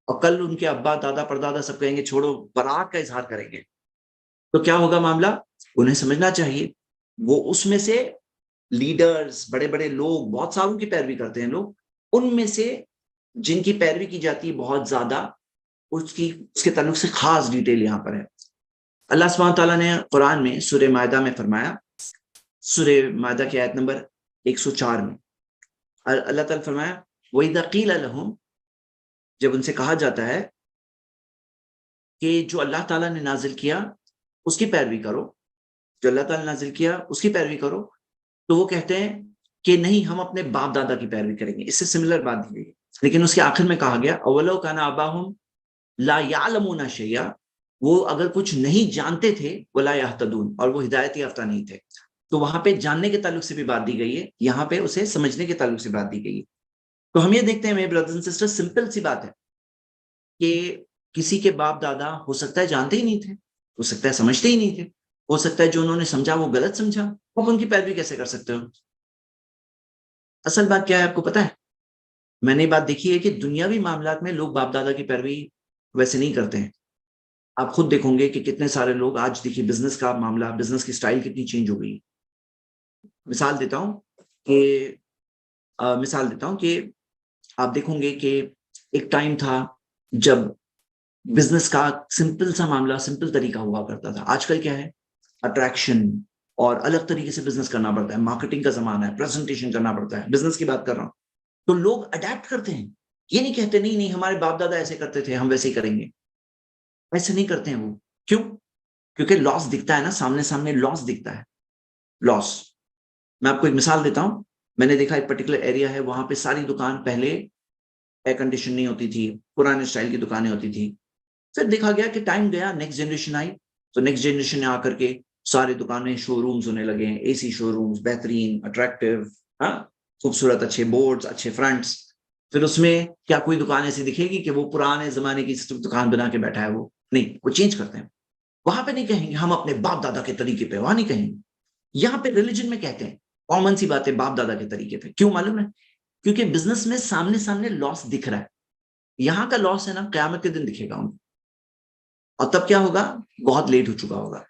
اور کل ان کے ابا دادا پردادا سب کہیں گے چھوڑو، برات کا اظہار کریں گے، تو کیا ہوگا معاملہ؟ انہیں سمجھنا چاہیے وہ اس میں سے لیڈرز، بڑے بڑے لوگ، بہت ساروں کی پیروی کرتے ہیں لوگ، ان میں سے جن کی پیروی کی جاتی ہے بہت زیادہ، اس کے تعلق سے خاص ڈیٹیل یہاں پر ہے۔ اللہ سبحانہ تعالیٰ نے قرآن میں سورہ مائدہ میں فرمایا، سورہ مائدہ کی آیت نمبر 104 میں اللہ تعالیٰ فرمایا وَإِذَا قِيلَ لَهُمْ، جب ان سے کہا جاتا ہے کہ جو اللہ تعالیٰ نے نازل کیا اس کی پیروی کرو، جو اللہ تعالیٰ نے نازل کیا اس کی پیروی کرو، تو وہ کہتے ہیں کہ نہیں، ہم اپنے باپ دادا کی پیروی کریں گے۔ اس سے سملر بات دی گئی، لیکن اس کے آخر میں کہا گیا اولو کان آباہم لا یعلمون شیئا، وہ اگر کچھ نہیں جانتے تھے، ولا یہتدون، اور وہ ہدایت یافتہ نہیں تھے۔ تو وہاں پہ جاننے کے تعلق سے بھی بات دی گئی ہے، یہاں پہ اسے سمجھنے کے تعلق سے بات دی گئی ہے۔ تو ہم یہ دیکھتے ہیں میرے بردرز اینڈ سسٹر، سمپل سی بات ہے کہ کسی کے باپ دادا ہو سکتا ہے جانتے ہی نہیں تھے، ہو سکتا ہے سمجھتے ہی نہیں تھے، ہو سکتا ہے جو انہوں نے سمجھا وہ غلط سمجھا، آپ ان کی پیروی کیسے کر سکتے ہو؟ اصل بات کیا ہے آپ کو پتا ہے؟ میں نے یہ بات دیکھی ہے کہ دنیاوی معاملات میں لوگ باپ دادا کی پیروی ویسے نہیں کرتے ہیں۔ آپ خود دیکھوں گے کہ کتنے سارے لوگ آج دیکھیے بزنس کا معاملہ، بزنس کی سٹائل کتنی چینج ہو گئی۔ مثال دیتا ہوں کہ آپ دیکھوں گے کہ ایک ٹائم تھا جب بزنس کا سمپل سا معاملہ، سمپل طریقہ ہوا کرتا تھا۔ آج کل کیا ہے؟ اٹریکشن اور الگ طریقے سے بزنس کرنا پڑتا ہے، مارکیٹنگ کا زمانہ ہے، پریزنٹیشن کرنا پڑتا ہے، بزنس کی بات کر رہا ہوں۔ تو لوگ اڈیپٹ کرتے ہیں، یہ نہیں کہتے نہیں ہمارے باپ دادا ایسے کرتے تھے ہم ویسے ہی کریں گے، ایسے نہیں کرتے ہیں وہ۔ کیوں؟ کیونکہ لاس دکھتا ہے نا، سامنے لاس دکھتا ہے، لاس۔ میں آپ کو ایک مثال دیتا ہوں، میں نے دیکھا ایک پرٹیکولر ایریا ہے، وہاں پہ ساری دکان پہلے ایئر کنڈیشن نہیں ہوتی تھی، پرانے اسٹائل کی دکانیں ہوتی تھی۔ پھر دیکھا گیا کہ ٹائم گیا، نیکسٹ جنریشن آئی، تو نیکسٹ جنریشن نے آ کر کے ساری دکانیں شو رومز ہونے لگے ہیں، اے سی شو رومز، بہترین، اٹریکٹیو، ہاں، خوبصورت، اچھے بورڈز، اچھے فرنٹس۔ پھر اس میں کیا کوئی دکان ایسی دکھے گی کہ وہ پرانے زمانے کی دکان بنا کے بیٹھا ہے؟ وہ نہیں، وہ چینج کرتے ہیں۔ وہاں پہ نہیں کہیں گے ہم اپنے باپ دادا کے طریقے پہ، وہاں نہیں کہیں گے۔ یہاں پہ ریلیجن میں کہتے ہیں کامن سی بات ہے، باپ دادا کے طریقے پہ۔ کیوں معلوم ہے؟ کیونکہ بزنس میں سامنے لاس دکھ رہا ہے، یہاں کا لاس ہے نا قیامت کے دن دکھے گا ان کو، اور تب کیا ہوگا؟ بہت لیٹ ہو چکا ہوگا۔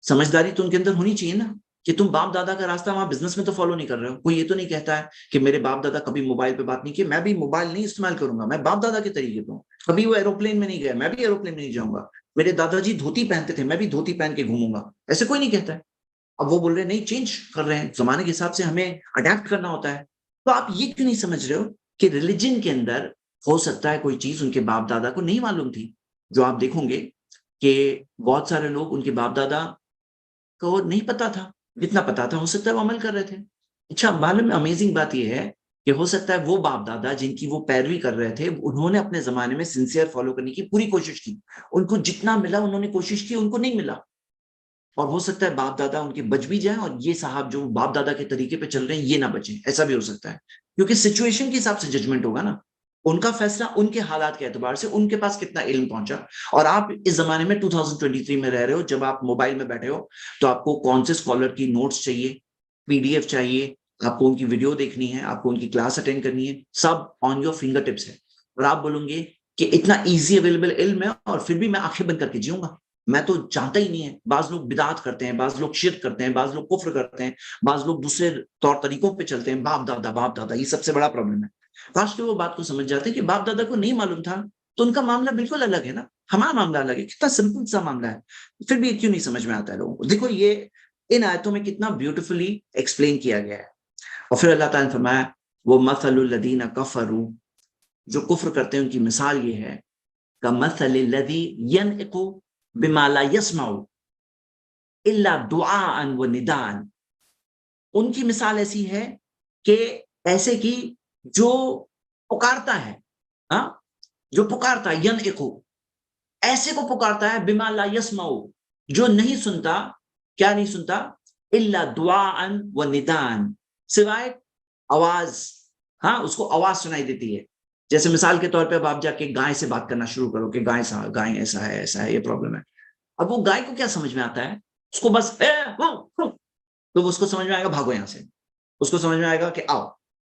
سمجھداری تو ان کے اندر ہونی چاہیے نا کہ تم باپ دادا کا راستہ وہاں بزنس میں تو فالو نہیں کر رہے ہو۔ کوئی یہ تو نہیں کہتا ہے کہ میرے باپ دادا کبھی موبائل پہ بات نہیں کی، میں بھی موبائل نہیں استعمال کروں گا، میں باپ دادا کے طریقے پہ ہوں۔ کبھی وہ ایروپلین میں نہیں گئے، میں بھی ایروپلین میں نہیں جاؤں گا۔ میرے دادا جی دھوتی پہنتے تھے، میں بھی دھوتی پہن کے گھوموں گا، ایسے کوئی نہیں کہتا ہے۔ اب وہ بول رہے ہیں نہیں، چینج کر رہے ہیں زمانے کے حساب سے، ہمیں اڈیپٹ کرنا ہوتا ہے۔ تو آپ یہ کیوں نہیں سمجھ رہے ہو کہ ریلیجن کے اندر ہو سکتا ہے کوئی چیز ان کے باپ دادا کو نہیں معلوم تھی؟ جو آپ دیکھوں گے کہ بہت سارے لوگ ان کے باپ دادا کو نہیں پتا تھا، جتنا پتا تھا ہو سکتا ہے وہ عمل کر رہے تھے۔ اچھا، معلوم ہے امیزنگ بات یہ ہے کہ ہو سکتا ہے وہ باپ دادا جن کی وہ پیروی کر رہے تھے، انہوں نے اپنے زمانے میں سنسیئر فالو کرنے کی پوری کوشش کی، ان کو جتنا ملا انہوں نے کوشش کی، ان کو نہیں ملا۔ اور ہو سکتا ہے باپ دادا ان کے بچ بھی جائیں، اور یہ صاحب جو باپ دادا کے طریقے پہ چل رہے ہیں یہ نہ بچیں، ایسا بھی ہو سکتا ہے۔ کیونکہ سچویشن کے حساب سے ججمنٹ ہوگا نا، ان کا فیصلہ ان کے حالات کے اعتبار سے، ان کے پاس کتنا علم پہنچا۔ اور آپ اس زمانے میں 2023 میں رہ رہے ہو، جب آپ موبائل میں بیٹھے ہو تو آپ کو کون سے اسکالر کی نوٹس چاہیے، پی ڈی ایف چاہیے، آپ کو ان کی ویڈیو دیکھنی ہے، آپ کو ان کی کلاس اٹینڈ کرنی ہے، سب آن یور فنگر ٹپس ہے۔ اور آپ بولیں گے کہ اتنا ایزی اویلیبل علم ہے اور پھر بھی میں آنکھیں بند کر کے جیوں گا، میں تو جانتا ہی نہیں ہے۔ بعض لوگ بدعت کرتے ہیں، بعض لوگ شرک کرتے ہیں، بعض لوگ کفر کرتے ہیں، بعض لوگ دوسرے طور طریقوں پہ چلتے ہیں۔ باپ دادا یہ سب سے بڑا پرابلم ہے۔ کاش کہ وہ بات کو سمجھ جاتے ہیں کہ باپ دادا کو نہیں معلوم تھا تو ان کا معاملہ بالکل الگ ہے نا، ہمارا معاملہ الگ ہے، کتنا سمپل سا معاملہ ہے، پھر بھی کیوں نہیں سمجھ میں آتا ہے لوگوں کو۔ دیکھو یہ ان آیتوں میں کتنا بیوٹیفلی ایکسپلین کیا گیا ہے۔ اور پھر اللہ تعالیٰ نے فرمایا وہ مثل الذین کفروا، جو کفر کرتے ہیں ان کی مثال یہ ہے، کمثل الذی ینعق بما لا يسمع الا دعاء ونداء، ان کی مثال ایسی ہے کہ ایسے کی جو پکارتا ہے، ہاں، جو پکارتا ہے، ینعق، ایسے کو پکارتا ہے، بما لا يسمع، جو نہیں سنتا، کیا نہیں سنتا؟ الا دعاء ونداء، سوائے آواز، ہاں، اس کو آواز سنائی دیتی ہے۔ جیسے مثال کے طور پہ اب آپ جا کے گائے سے بات کرنا شروع کرو کہ گائے ایسا ہے یہ پرابلم ہے۔ اب وہ گائے کو کیا سمجھ میں آتا ہے؟ اس کو بس تو اس کو سمجھ میں آئے گا بھاگو یہاں سے، اس کو سمجھ میں آئے گا کہ آؤ،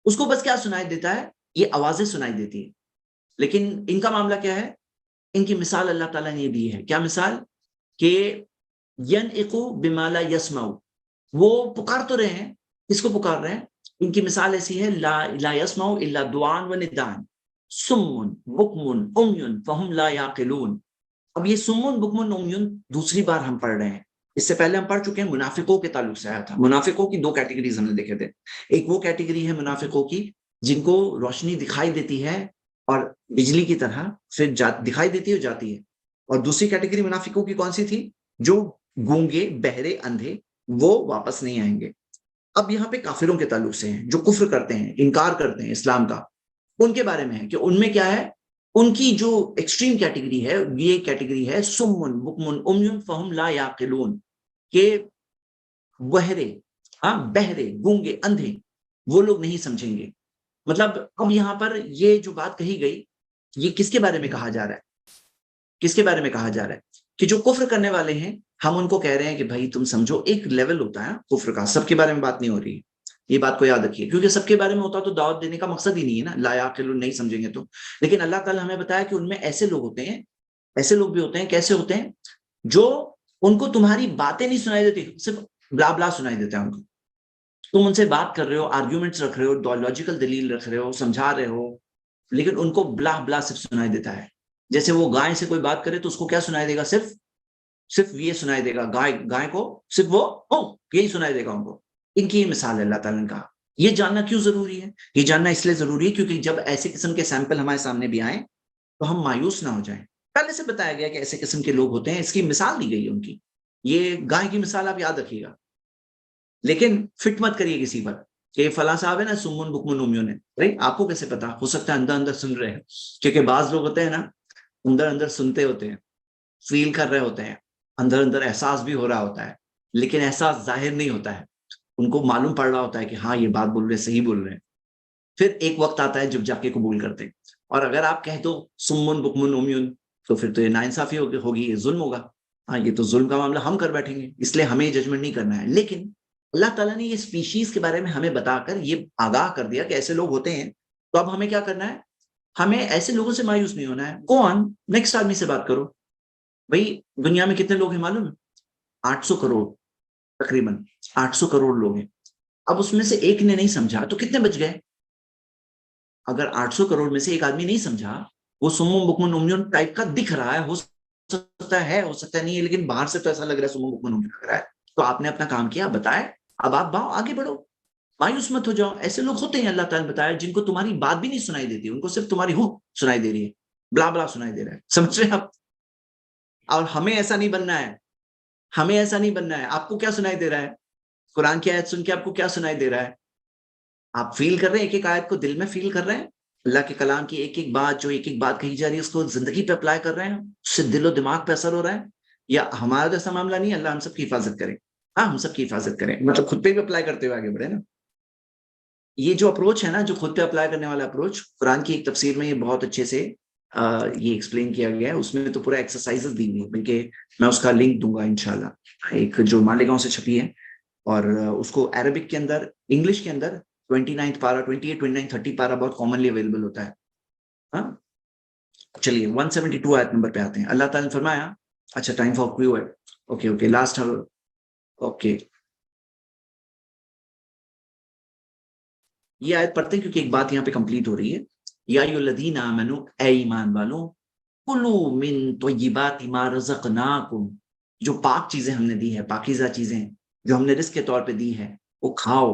اس کو بس کیا سنائی دیتا ہے؟ یہ آوازیں سنائی دیتی ہے۔ لیکن ان کا معاملہ کیا ہے؟ ان کی مثال اللہ تعالیٰ نے دی ہے، کیا مثال؟ کہ ینعقو بما لا یسمع، وہ پکار تو رہے ہیں، کس کو پکار رہے ہیں؟ ان کی مثال ایسی ہے لا یسمع الا دعاء و نداء، سمن بکمن امیون فہم لا یعقلون. اب یہ سمن بکمن امیون دوسری بار ہم پڑھ رہے ہیں. اس سے پہلے ہم پڑھ چکے ہیں منافقوں کے تعلق سے آیا تھا. منافقوں کی دو کیٹیگریز ہم نے دیکھے تھے. ایک وہ کیٹیگری ہے منافقوں کی جن کو روشنی دکھائی دیتی ہے اور بجلی کی طرح پھر دکھائی دیتی ہے اور جاتی ہے. اور دوسری کیٹیگری منافقوں کی کون سی تھی؟ جو گونگے بہرے اندھے وہ واپس نہیں آئیں گے. اب یہاں پہ کافروں کے تعلق سے ہیں جو کفر کرتے ہیں انکار کرتے ہیں اسلام کا. ان کے بارے میں ہے کہ ان میں کیا ہے. ان کی جو ایکسٹریم کیٹیگری ہے یہ کیٹیگری ہے سمن بکمن امیون فہم لا یعقلون کہ بہرے بہرے گونگے اندھے وہ لوگ نہیں سمجھیں گے. مطلب اب یہاں پر یہ جو بات کہی گئی یہ کس کے بارے میں کہا جا رہا ہے؟ کس کے بارے میں کہا جا رہا ہے کہ جو کفر کرنے والے ہیں ہم ان کو کہہ رہے ہیں کہ بھائی تم سمجھو ایک لیول ہوتا ہے کفر کا. سب کے بارے میں بات نہیں ہو رہی ہے. یہ بات کو یاد رکھیے کیونکہ سب کے بارے میں ہوتا تو دعوت دینے کا مقصد ہی نہیں ہے نا. لا یعقلون نہیں سمجھیں گے تو. لیکن اللہ تعالیٰ ہمیں بتایا کہ ان میں ایسے لوگ ہوتے ہیں ایسے لوگ بھی ہوتے ہیں. کیسے ہوتے ہیں؟ جو ان کو تمہاری باتیں نہیں سنائی دیتی صرف بلا بلا سنائی دیتا ہے ان کو. تم ان سے بات کر رہے ہو آرگیومنٹس رکھ رہے ہو لاجیکل دلیل رکھ رہے ہو سمجھا رہے ہو لیکن ان کو بلا بلا صرف سنائی دیتا ہے. جیسے وہ گائے سے کوئی بات کرے تو اس کو کیا سنائی دے گا؟ صرف یہ سنائی دے گا. گائے کو صرف وہ یہی سنائی دے گا ان کو. ان کی یہ مثال ہے اللہ تعالیٰ نے کہا. یہ جاننا کیوں ضروری ہے؟ یہ جاننا اس لیے ضروری ہے کیونکہ جب ایسے قسم کے سیمپل ہمارے سامنے بھی آئیں تو ہم مایوس نہ ہو جائیں. پہلے سے بتایا گیا کہ ایسے قسم کے لوگ ہوتے ہیں. اس کی مثال دی گئی ہے ان کی. یہ گائے کی مثال آپ یاد رکھیے گا لیکن فٹ مت کریے کسی پر کہ فلاں صاحب ہے نا سمن بکمن امیون ہے. بھائی آپ کو کیسے پتا؟ ہو سکتا ہے اندر اندر سن رہے ہیں کیونکہ بعض لوگ ہوتے ہیں نا اندر اندر سنتے ہوتے ہیں فیل کر رہے ہوتے ہیں اندر اندر احساس بھی ہو رہا ہوتا ہے لیکن احساس ظاہر نہیں ہوتا ہے. ان کو معلوم پڑ رہا ہوتا ہے کہ ہاں یہ بات بول رہے ہیں صحیح بول رہے ہیں. پھر ایک وقت آتا ہے جب جا کے قبول کرتے ہیں. اور اگر آپ کہہ دو سمن بکمن امیون تو پھر تو یہ ناانصافی ہوگی یہ ظلم ہوگا. ہاں یہ تو ظلم کا معاملہ ہم کر بیٹھیں گے اس لیے ہمیں ججمنٹ نہیں کرنا ہے. لیکن اللہ تعالیٰ نے یہ اسپیشیز کے بارے میں ہمیں بتا کر یہ آگاہ کر دیا کہ ایسے لوگ ہوتے ہیں. تو اب ہمیں کیا کرنا ہے؟ ہمیں ایسے لوگوں سے مایوس نہیں ہونا ہے. گو آن نیکسٹ آدمی سے بات کرو. بھائی دنیا میں کتنے لوگ ہیں معلوم ہے؟ 800 کروڑ تقریباً 800 کروڑ لوگ ہیں. اب اس میں سے ایک نے نہیں سمجھا تو کتنے بچ گئے؟ اگر 800 کروڑ میں سے ایک آدمی نہیں سمجھا وہ سمم بکمن امیون ٹائپ کا دکھ رہا ہے. ہو سکتا ہے نہیں ہے لیکن باہر سے تو ایسا لگ رہا ہے سمم بکمن امیون لگ رہا ہے. تو آپ نے اپنا کام کیا بتائے. اب آپ آگے بڑھو مایوس مت ہو جاؤ. ایسے لوگ ہوتے ہیں اللہ تعالیٰ نے بتایا جن کو تمہاری بات بھی نہیں سنائی دیتی. ان کو صرف تمہاری سنائی دے رہی ہے بلا بلا سنائی دے رہا ہے. سمجھ رہے آپ؟ اور ہمیں ایسا نہیں بننا ہے. ہمیں ایسا نہیں بننا ہے. آپ کو کیا سنائی دے رہا ہے؟ قرآن کی آیت سن کے آپ کو کیا سنائی دے رہا ہے؟ آپ فیل کر رہے ہیں ایک ایک آیت کو دل میں فیل کر رہے ہیں. اللہ کے کلام کی ایک ایک بات جو ایک ایک بات کہی جا رہی ہے اس کو زندگی پہ اپلائی کر رہے ہیں. اس سے دل و دماغ پہ اثر ہو رہا ہے. یا ہمارا تو ایسا معاملہ نہیں ہے. اللہ ہم سب کی حفاظت کرے. ہاں ہم سب کی حفاظت کریں مطلب خود پہ بھی اپلائی کرتے ہوئے آگے بڑھے نا. یہ جو اپروچ ہے نا جو خود پہ اپلائی کرنے والا اپروچ قرآن کی ایک تفسیر میں یہ بہت اچھے سے یہ ایکسپلین کیا گیا ہے. اس میں تو پورا ایکسرسائزز دی ہوئی ہے بلکہ میں اس کا لنک دوں گا انشاءاللہ. ایک جو مالیگاؤں سے چھپی ہے اور اس کو عربک کے اندر انگلش کے اندر 29 پارا 28 29 30 پارا بہت کامنلی اویلیبل ہوتا ہے. ہاں چلیے 172 آیت نمبر پہ آتے ہیں. اللہ تعالیٰ نے فرمایا اچھا ٹائم فار کیو ہے. اوکے لاسٹ اوکے یہ آیت پڑھتے ہیں کیونکہ ایک بات یہاں پہ کمپلیٹ ہو رہی ہے. یا ایھا الذین آمنوا اے ایمان والوں کلوا من طیبات ما رزقناکم جو پاک چیزیں ہم نے دی ہے پاکیزہ چیزیں جو ہم نے رزق کے طور پہ دی ہے وہ کھاؤ.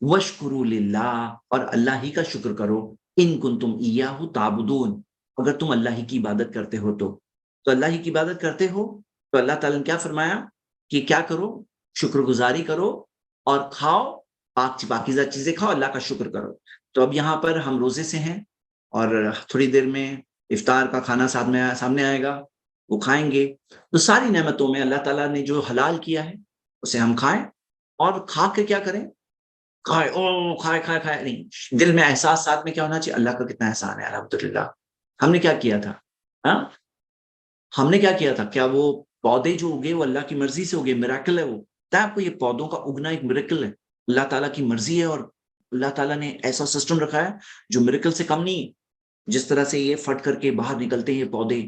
واشکروا للہ اور اللہ ہی کا شکر کرو. ان کنتم ایاہ تعبدون اگر تم اللہ ہی کی عبادت کرتے ہو تو اللہ ہی کی عبادت کرتے ہو تو اللہ تعالیٰ نے کیا فرمایا کہ کیا کرو؟ شکر گزاری کرو اور کھاؤ پاکیزہ چیزیں کھاؤ اللہ کا شکر کرو. تو اب یہاں پر ہم روزے سے ہیں اور تھوڑی دیر میں افطار کا کھانا سامنے آئے گا وہ کھائیں گے. تو ساری نعمتوں میں اللہ تعالیٰ نے جو حلال کیا ہے اسے ہم کھائیں اور کھا کے کیا کریں؟ کھائے نہیں. دل میں احساس ساتھ میں کیا ہونا چاہیے؟ اللہ کا کتنا احسان ہے الحمدللہ. ہم نے کیا کیا تھا؟ ہم نے کیا کیا تھا؟ کیا وہ پودے جو اگے وہ اللہ کی مرضی سے اگے؟ میریکل ہے وہ. پتہ ہے آپ کو یہ پودوں کا اگنا ایک میریکل ہے. اللہ تعالیٰ کی مرضی ہے اور اللہ تعالیٰ نے ایسا سسٹم رکھا ہے جو میریکل سے کم نہیں. جس طرح سے یہ پھٹ کر کے باہر نکلتے ہیں یہ پودے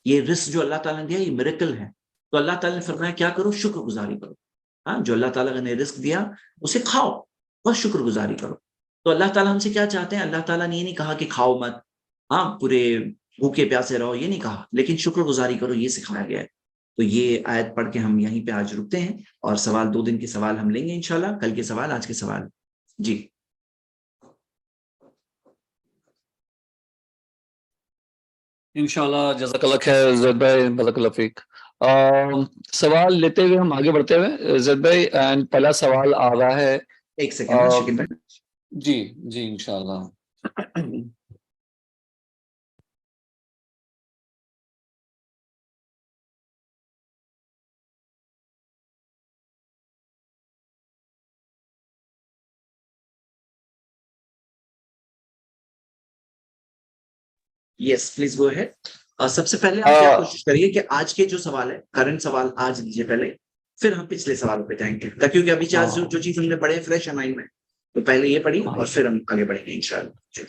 یہ رزق جو اللہ تعالیٰ نے دیا یہ میریکل ہے. تو اللہ تعالیٰ نے فرمایا کیا کرو؟ شکر گزاری کرو. جو اللہ تعالیٰ نے رزق دیا اسے کھاؤ اور شکر گزاری کرو. تو اللہ تعالیٰ ہم سے کیا چاہتے ہیں؟ اللہ تعالیٰ نے یہ نہیں کہا کہ کھاؤ مت ہاں پورے بھوکے پیاسے رہو یہ نہیں کہا، لیکن شکر گزاری کرو یہ سکھایا گیا ہے. تو یہ آیت پڑھ کے ہم یہیں پہ آج رکتے ہیں، اور سوال 2 دن کے سوال ہم لیں گے انشاءاللہ، کل کے سوال آج کے سوال. جی انشاءاللہ. جزاک اللہ خیر زید بھائی، بارک اللہ فیک. سوال لیتے ہوئے ہم آگے بڑھتے ہوئے زید بھائی، اینڈ پہلا سوال آ رہا ہے. ایک سیکنڈ شکیل بھائی. جی جی انشاءاللہ. یس پلیز گو ہیڈ. سب سے پہلے آپ کیا کوشش کریے کہ آج کے جو سوال ہے کرنٹ سوال آج لیجیے پہلے، پھر ہم پچھلے سوالوں پہ جائیں گے، کیونکہ ابھی جو چیز ہم نے پڑھے فریش ہے مائنڈ میں، تو پہلے یہ پڑھی اور پھر ہم آگے بڑھیں گے انشاءاللہ.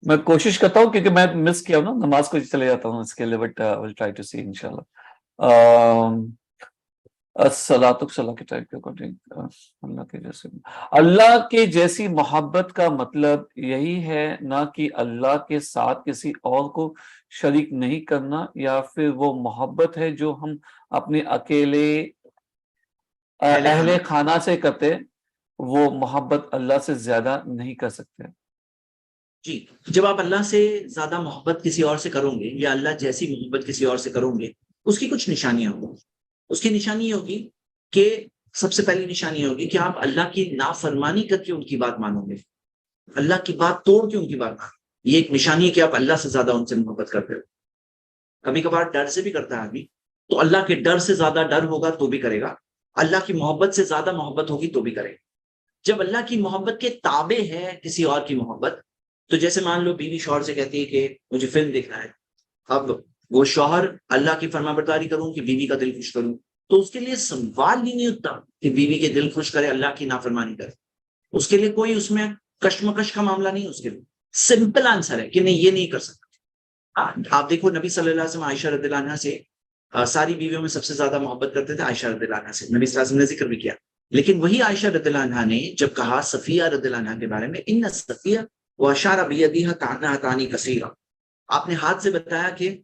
میں کوشش کرتا ہوں کیونکہ میں مس کیا ہوں نا، نماز کو چلے جاتا ہوں اس کے لیے، بٹ ول ٹرائی ٹو سی انشاءاللہ. اللہ کے جیسے، اللہ کے جیسی محبت کا مطلب یہی ہے نہ کہ اللہ کے ساتھ کسی اور کو شریک نہیں کرنا، یا پھر وہ محبت ہے جو ہم اپنے اکیلے اہل خانہ سے کرتے، وہ محبت اللہ سے زیادہ نہیں کر سکتے. جی جب آپ اللہ سے زیادہ محبت کسی اور سے کرو گے، یا اللہ جیسی محبت کسی اور سے کرو گے، اس کی کچھ نشانیاں ہوں گی. اس کی نشانی یہ ہوگی کہ سب سے پہلی نشانی یہ ہوگی کہ آپ اللہ کی نافرمانی کر کے ان کی بات مانو گے، اللہ کی بات توڑ کے ان کی بات مانو. یہ ایک نشانی ہے کہ آپ اللہ سے زیادہ ان سے محبت کرتے ہو. کبھی کبھار ڈر سے بھی کرتا ہے آدمی، تو اللہ کے ڈر سے زیادہ ڈر ہوگا تو بھی کرے گا، اللہ کی محبت سے زیادہ محبت ہوگی تو بھی کرے گا. جب اللہ کی محبت کے تابع ہے کسی اور کی محبت، تو جیسے مان لو بیوی شوہر سے کہتی ہے کہ مجھے فلم دیکھنا ہے، اب وہ شوہر اللہ کی فرما برداری کروں کہ بیوی کا دل خوش کروں، تو اس کے لیے سوال ہی نہیں اٹھتا کہ بیوی کے دل خوش کرے، اللہ کی نافرمانی کرے. اس کے لیے کوئی اس میں کشمکش کا معاملہ نہیں. اس کے لیے سمپل آنسر ہے کہ نہیں یہ نہیں کر سکتا. آپ دیکھو نبی صلی اللہ علیہ وسلم عائشہ رضی اللہ عنہ سے ساری بیویوں میں سب سے زیادہ محبت کرتے تھے عائشہ رضی اللہ عنہ سے، نبی صلی اللہ علیہ وسلم نے ذکر بھی کیا. لیکن وہی عائشہ رضی اللہ عنہ نے جب کہا صفیہ رضی اللہ عنہ کے بارے میں، ان صفیہ واشار بیدیہا کانہا تانی کثیرا، آپ نے ہاتھ سے بتایا کہ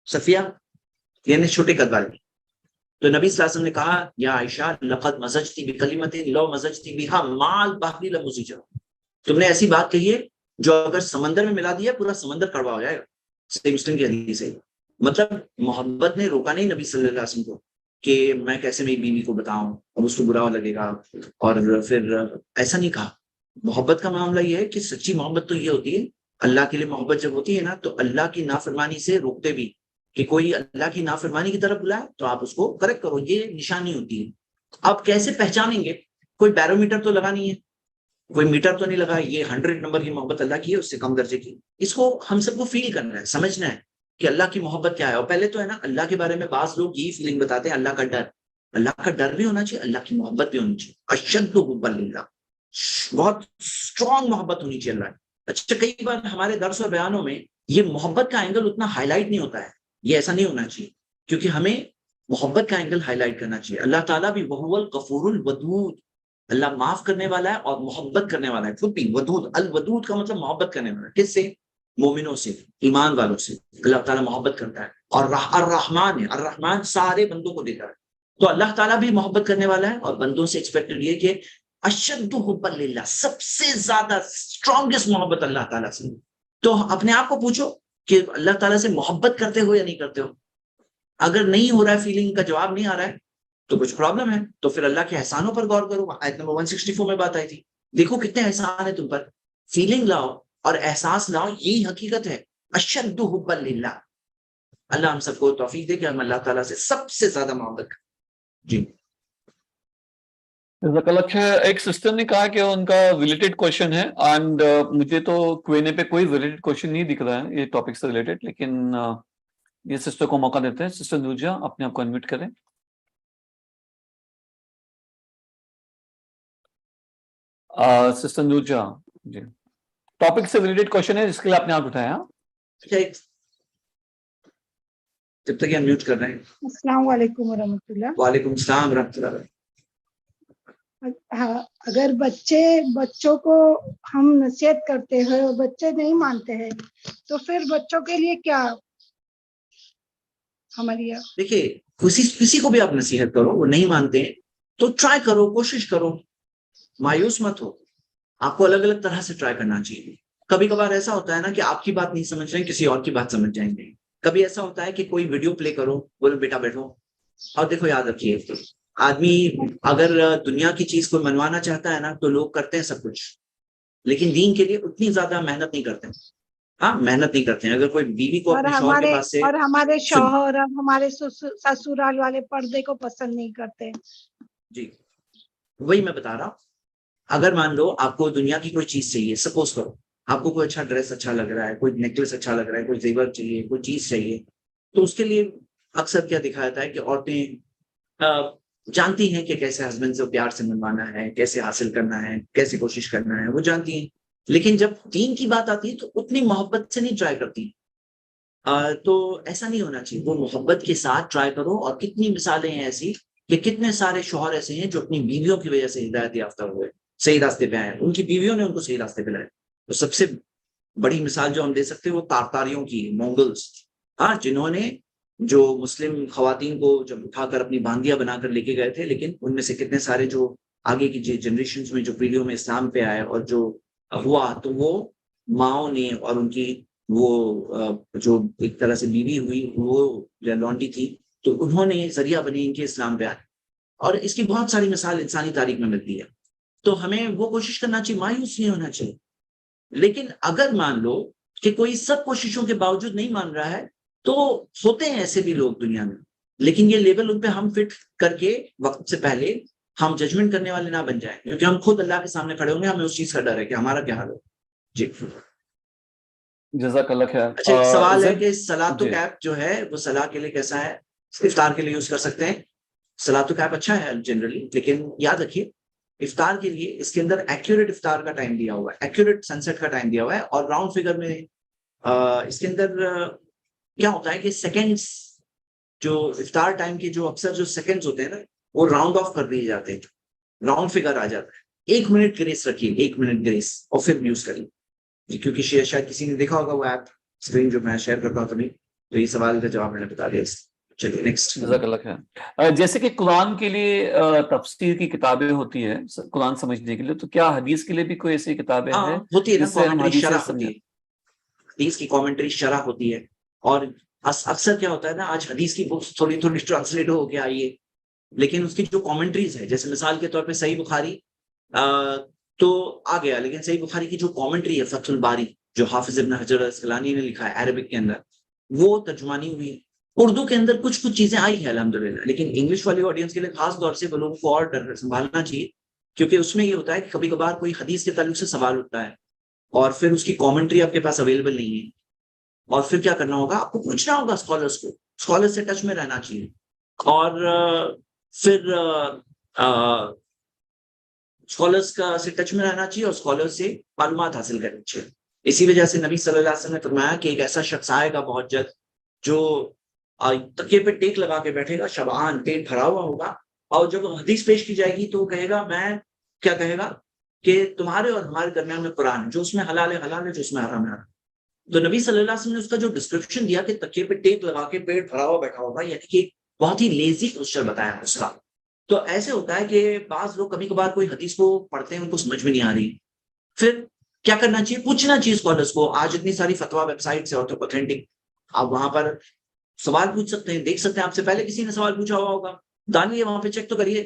صفیہ یعنی چھوٹے قد والی. تو نبی صلی اللہ علیہ وسلم نے کہا یا عائشہ لقد مزجتی بکلمت لو مزجتی بها ماء البحر لمزجا، تم نے ایسی بات کہی ہے جو اگر سمندر میں ملا دیا پورا سمندر کڑوا ہو جائے گا. صحیح مسلم کی حدیث ہے. مطلب محبت نے روکا نہیں نبی صلی اللہ علیہ وسلم کو کہ میں کیسے میری بیوی کو بتاؤں اور اس کو برا لگے گا، اور پھر ایسا نہیں کہا. محبت کا معاملہ یہ ہے کہ سچی محبت تو یہ ہوتی ہے، اللہ کے لیے محبت جب ہوتی ہے نا تو اللہ کی نافرمانی سے روکتے بھی، کہ کوئی اللہ کی نافرمانی کی طرف بلائے تو آپ اس کو کریکٹ کرو، یہ نشانی ہوتی ہے. آپ کیسے پہچانیں گے؟ کوئی بیرو میٹر تو لگا نہیں ہے، کوئی میٹر تو نہیں لگا یہ 100 نمبر کی محبت اللہ کی ہے اس سے کم درجے کی. اس کو ہم سب کو فیل کرنا ہے، سمجھنا ہے کہ اللہ کی محبت کیا ہے. اور پہلے تو ہے نا اللہ کے بارے میں بعض لوگ یہی فیلنگ بتاتے ہیں اللہ کا ڈر. اللہ کا ڈر بھی ہونا چاہیے، اللہ کی محبت بھی ہونی چاہیے. اشد حب للہ، بہت اسٹرانگ محبت ہونی چاہیے اللہ. اچھا کئی بار ہمارے درس اور بیانوں میں یہ محبت کا اینگل اتنا ہائی لائٹ نہیں ہوتا ہے، یہ ایسا نہیں ہونا چاہیے، کیونکہ ہمیں محبت کا اینگل ہائی لائٹ کرنا چاہیے. اللہ تعالیٰ بھی وہو الغفور الودود، اللہ معاف کرنے والا ہے اور محبت کرنے والا ہے. خود بھی ودود، الودود کا مطلب محبت کرنے والا ہے. کس سے؟ مومنوں سے، ایمان والوں سے اللہ تعالیٰ محبت کرتا ہے. اور الرحمن ہے، الرحمن سارے بندوں کو دیتا ہے. تو اللہ تعالیٰ بھی محبت کرنے والا ہے، اور بندوں سے ایکسپیکٹڈ یہ کہ اشد حب للہ، سب سے زیادہ اسٹرانگسٹ محبت اللہ تعالیٰ سے. تو اپنے آپ کو پوچھو کہ اللہ تعالیٰ سے محبت کرتے ہو یا نہیں کرتے ہو. اگر نہیں ہو رہا ہے، فیلنگ کا جواب نہیں آ رہا ہے، تو کچھ پرابلم ہے. تو پھر اللہ کے احسانوں پر غور کرو. آیت نمبر 164 میں بات آئی تھی، دیکھو کتنے احسان ہیں تم پر. فیلنگ لاؤ اور احساس لاؤ، یہی حقیقت ہے. اشد حب للہ. اللہ ہم سب کو توفیق دے کہ ہم اللہ تعالیٰ سے سب سے زیادہ محبت کریں. جی ایک سسٹر نے کہا کہ ان کا ریلیٹڈ کوشچن ہے، اینڈ مجھے تو Q&A پہ کوئی ریلیٹڈ کوشچن نہیں دکھ رہا ہے یہ ٹاپک سے ریلیٹڈ، لیکن یہ سسٹر کو موقع دیتے ہیں. سسٹر نورجہاں اپنے آپ کو انمیوٹ کریں. سسٹر نورجہاں جی، ٹاپک سے ریلیٹڈ کوشچن ہے جس کے لیے آپ نے آپ اٹھایا. جب تک یہ انمیوٹ کر رہے ہیں. السلام علیکم ورحمۃ اللہ. وعلیکم السلام ورحمۃ اللہ. ہاں، اگر بچوں کو ہم نصیحت کرتے ہیں اور بچے نہیں مانتے ہیں تو پھر بچوں کے لیے کیا ہماری دیکھیے کسی کو بھی آپ نصیحت کرو وہ نہیں مانتے ہیں تو ٹرائی کرو، کوشش کرو، مایوس مت ہو. آپ کو الگ الگ طرح سے ٹرائی کرنا چاہیے. کبھی کبھار ایسا ہوتا ہے نا کہ آپ کی بات نہیں سمجھ رہے ہیں، کسی اور کی بات سمجھ جائیں گے. کبھی ایسا ہوتا ہے کہ کوئی ویڈیو پلے کرو، بولو بیٹا بیٹھو اور دیکھو. یاد رکھیے آدمی اگر دنیا کی چیز کو منوانا چاہتا ہے نا تو لوگ کرتے ہیں سب کچھ، لیکن دین کے لیے اتنی زیادہ محنت نہیں کرتے. ہاں محنت نہیں کرتے ہیں. اگر کوئی بیوی کو اپنے شوہر کے پاس سے اور ہمارے سن شوہر اور ہمارے سسرال والے پردے کو پسند نہیں کرتے. جی وہی میں بتا رہا ہوں. اگر مان لو آپ کو دنیا کی کوئی چیز چاہیے، سپوز کرو آپ کو کوئی اچھا ڈریس اچھا لگ رہا ہے، کوئی نیکلس اچھا لگ رہا ہے، کوئی زیور چاہیے، کوئی چیز چاہیے، تو اس کے لیے اکثر کیا دکھا جاتا ہے کہ عورتیں جانتی ہیں کہ کیسے ہسبینڈ سے پیار سے منوانا ہے، کیسے حاصل کرنا ہے، کیسے کوشش کرنا ہے، وہ جانتی ہیں. لیکن جب دین کی بات آتی ہے تو اتنی محبت سے نہیں ٹرائی کرتی. تو ایسا نہیں ہونا چاہیے. وہ محبت کے ساتھ ٹرائی کرو. اور کتنی مثالیں ہیں ایسی کہ کتنے سارے شوہر ایسے ہیں جو اپنی بیویوں کی وجہ سے ہدایت یافتہ ہوئے، صحیح راستے پہ آئے، ان کی بیویوں نے ان کو صحیح راستے پہ لائے. تو سب سے بڑی مثال جو ہم دے سکتے ہیں وہ تارتاریوں کی، مونگلز، ہاں، جنہوں نے جو مسلم خواتین کو جب اٹھا کر اپنی باندیاں بنا کر لے کے گئے تھے، لیکن ان میں سے کتنے سارے جو آگے کی جنریشن میں جو پیڑھیوں میں اسلام پہ آئے اور جو ہوا، تو وہ ماؤں نے اور ان کی وہ جو ایک طرح سے بیوی ہوئی، وہ لونڈی تھی، تو انہوں نے ذریعہ بنی ان کے اسلام پہ آنے. اور اس کی بہت ساری مثال انسانی تاریخ میں ملتی ہے. تو ہمیں وہ کوشش کرنا چاہیے، مایوس نہیں ہونا چاہیے. لیکن اگر مان لو کہ کوئی سب کوششوں کے باوجود نہیں مان رہا ہے، تو ہوتے ہیں ایسے بھی لوگ دنیا میں، لیکن یہ لیبل ان پہ ہم فٹ کر کے وقت سے پہلے ہم ججمنٹ کرنے والے نہ بن جائیں، کیونکہ ہم خود اللہ کے سامنے کھڑے ہوں گے. ہمیں اس چیز کا ڈر ہے کہ ہمارا کیا حال ہو. جی جزاک اللہ خیر. اچھا، ایک سوال ہے کہ جی سلاتک ایپ جو ہے وہ صلاح کے لیے کیسا ہے؟ افطار کے لیے یوز کر سکتے ہیں. سلاتک ایپ اچھا ہے جنرلی، لیکن یاد رکھیے افطار کے لیے اس کے اندر ایکوریٹ افطار کا ٹائم دیا ہوا ہے، ایکوریٹ سن سیٹ کا ٹائم دیا ہوا ہے. اور راؤنڈ فگر میں اس کے اندر کیا ہوتا ہے کہ سیکنڈز، جو افطار ٹائم کے جو اکثر جو سیکنڈز ہوتے ہیں نا، وہ راؤنڈ آف کر دیے جاتے ہیں، راؤنڈ فگر آ جاتا ہے. 1 منٹ گریس رکھیے، 1 منٹ گریس، اور پھر یوز کریے. کیونکہ شاید کسی نے دیکھا ہوگا وہ ایپ اسکرین جو میں شیئر کرتا ہوں تبھی، تو یہ سوال کا جواب میں نے بتا دیا. چلیے نیکسٹ. جزاک اللہ خیر. جیسے کہ قرآن کے لیے تفسیر کی کتابیں ہوتی ہے قرآن سمجھنے کے لیے، تو کیا حدیث کے لیے بھی کوئی ایسی کتابیں ہاں ہیں ہوتی ہے نا، جس سے ہم کامنٹری حدیث شرح سمجھیں؟ ہوتی ہے. حدیث کی کامنٹری شرح ہوتی ہے. اور اکثر کیا ہوتا ہے نا، آج حدیث کی بکس تھوڑی تھوڑی ٹرانسلیٹ ہو کے آئی ہے، لیکن اس کی جو کامنٹریز ہے، جیسے مثال کے طور پہ صحیح بخاری تو آ گیا، لیکن صحیح بخاری کی جو کامنٹری ہے فتح الباری جو حافظ ابن حجر الاسقلانی نے لکھا ہے عربک کے اندر، وہ ترجمانی ہوئی ہے. اردو کے اندر کچھ چیزیں آئی ہیں الحمدللہ، لیکن انگلش والی آڈینس کے لیے خاص طور سے وہ لوگوں کو اور ڈر سنبھالنا چاہیے، کیونکہ اس میں یہ ہوتا ہے کہ کبھی کبھار کوئی حدیث کے تعلق سے سوال اٹھتا ہے اور پھر اس کی کامنٹری آپ کے پاس اویلیبل نہیں ہے، اور پھر کیا کرنا ہوگا، آپ کو پوچھنا ہوگا اسکالرس کو، اسکالر سے ٹچ میں رہنا چاہیے. اور پھر اسکالرس کا سے ٹچ میں رہنا چاہیے اور اسکالر سے معلومات حاصل کرنی چاہیے. اسی وجہ سے نبی صلی اللہ علیہ وسلم نے فرمایا کہ ایک ایسا شخص آئے گا بہت جلد جو تکیے پہ ٹیک لگا کے بیٹھے گا، شبعان، پیٹ بھرا ہوا ہوگا، اور جب حدیث پیش کی جائے گی تو وہ کہے گا، میں کیا کہے گا کہ تمہارے اور ہمارے درمیان میں قرآن ہے، جو اس میں حلال ہے حلال ہے، جو اس میں حرام ہے حرام. تو نبی صلی اللہ علیہ وسلم نے اس کا جو ڈسکرپشن دیا کہ تکیے پہ ٹیک لگا کے پیٹ بھرا ہوا بیٹھا ہوگا، یعنی کہ بہت ہی لیزی پوسچر بتایا اس کا. تو ایسے ہوتا ہے کہ بعض لوگ کبھی کبھار کوئی حدیث کو پڑھتے ہیں، ان کو سمجھ میں نہیں آ رہی، پھر کیا کرنا چاہیے، پوچھنا چاہیے اسکالرس کو. آج اتنی ساری فتوا ویب سائٹس ہیں اوتھینٹک، آپ وہاں پر سوال پوچھ سکتے ہیں، دیکھ سکتے ہیں آپ سے پہلے کسی نے سوال پوچھا ہوا ہوگا، دانیے وہاں پہ چیک تو کریے.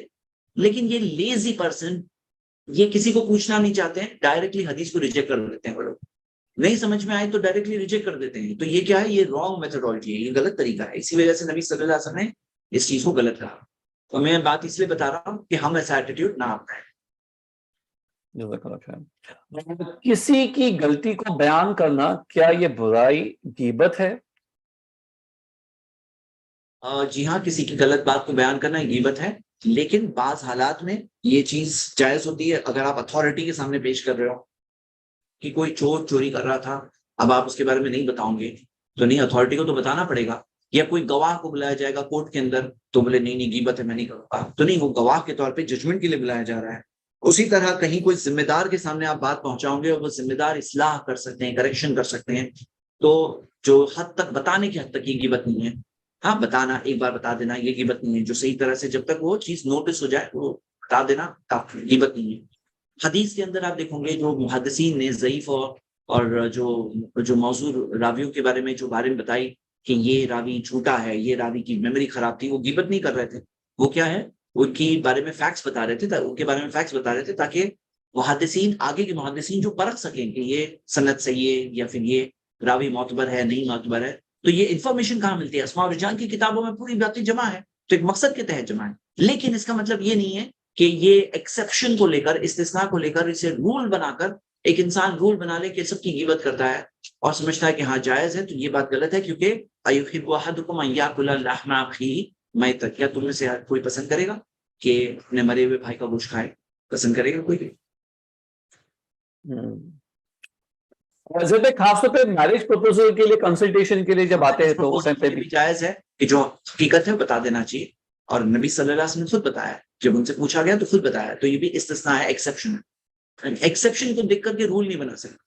لیکن یہ لیزی پرسن، یہ کسی کو پوچھنا نہیں چاہتے ہیں، ڈائریکٹلی حدیث کو ریجیکٹ کر دیتے ہیں. وہ لوگ نہیں سمجھ میں آئے تو ڈائریکٹلی ریجیکٹ کر دیتے ہیں. تو یہ کیا ہے، یہ رانگ میتھڈالوجی ہے، یہ غلط طریقہ ہے. اسی وجہ سے نبی صلی اللہ علیہ وسلم نے اس چیز کو غلط کہا. تو میں بات اس لیے بتا رہا ہوں کہ ہم ایسا ایٹیٹیوڈ نہ اپنائیں. جزاک اللہ خیر. کسی کی غلطی کو بیان کرنا کیا یہ برائی غیبت ہے؟ جی ہاں، کسی کی غلط بات کو بیان کرنا غیبت ہے، لیکن بعض حالات میں یہ چیز جائز ہوتی ہے. اگر آپ اتھارٹی کے سامنے پیش کر رہے ہو کہ کوئی چور چوری کر رہا تھا، اب آپ اس کے بارے میں نہیں بتاؤں گے تو نہیں، اتھارٹی کو تو بتانا پڑے گا. یا کوئی گواہ کو بلایا جائے گا کورٹ کے اندر تو بولے نہیں نہیں غیبت ہے میں نہیں کروں گا، تو نہیں، وہ گواہ کے طور پہ ججمنٹ کے لیے بلایا جا رہا ہے۔ اسی طرح کہیں کوئی ذمہ دار کے سامنے آپ بات پہنچاؤں گے اور وہ ذمہ دار اصلاح کر سکتے ہیں، کریکشن کر سکتے ہیں، تو جو حد تک بتانے کی حد تک یہ غیبت نہیں ہے، ہاں بتانا، ایک بار بتا دینا یہ غیبت نہیں ہے، جو صحیح طرح سے جب تک وہ چیز نوٹس ہو جائے وہ بتا دینا غیبت نہیں ہے۔ حدیث کے اندر آپ دیکھیں گے جو محدثین نے ضعیف اور جو موضوع راویوں کے بارے میں جو بارے میں بتائی کہ یہ راوی جھوٹا ہے، یہ راوی کی میموری خراب تھی، وہ غیبت نہیں کر رہے تھے، وہ کیا ہے، ان کے بارے میں فیکٹس بتا رہے تھے، ان کے بارے میں فیکٹس بتا رہے تھے تاکہ محدثین، آگے کے محدثین جو پرکھ سکیں کہ یہ سند صحیح ہے یا پھر یہ راوی معتبر ہے نہیں معتبر ہے۔ تو یہ انفارمیشن کہاں ملتی ہے؟ اسماء الرجال کی کتابوں میں پوری باتیں جمع ہے، تو ایک مقصد کے تحت جمع ہے، لیکن اس کا مطلب یہ نہیں ہے کہ یہ ایکسیپشن کو لے کر، استثناء کو لے کر اسے رول بنا کر ایک انسان رول بنا لے کہ سب کی غیبت کرتا ہے اور سمجھتا ہے کہ ہاں جائز ہے، تو یہ بات غلط ہے، کیونکہ ایحب احدکم ان یاکل لحم اخیہ میتا، کیا تم میں سے کوئی پسند کرے گا کہ اپنے مرے ہوئے بھائی کا گوشت کھائے؟ پسند کرے گا کوئی بھی؟ حضرت خاص طور پہ میرج پروپوزل کے لیے، کنسلٹیشن کے لیے جب آتے ہیں تو اس ٹائم پہ بھی جائز ہے کہ جو حقیقت ہے بتا دینا چاہیے، اور نبی صلی اللہ علیہ وسلم نے خود بتایا، جب ان سے پوچھا گیا تو خود بتایا، تو یہ بھی استثناء ہے، ایکسیپشن ہے۔ ایکسیپشن کو دیکھ کر کے رول نہیں بنا سکتا،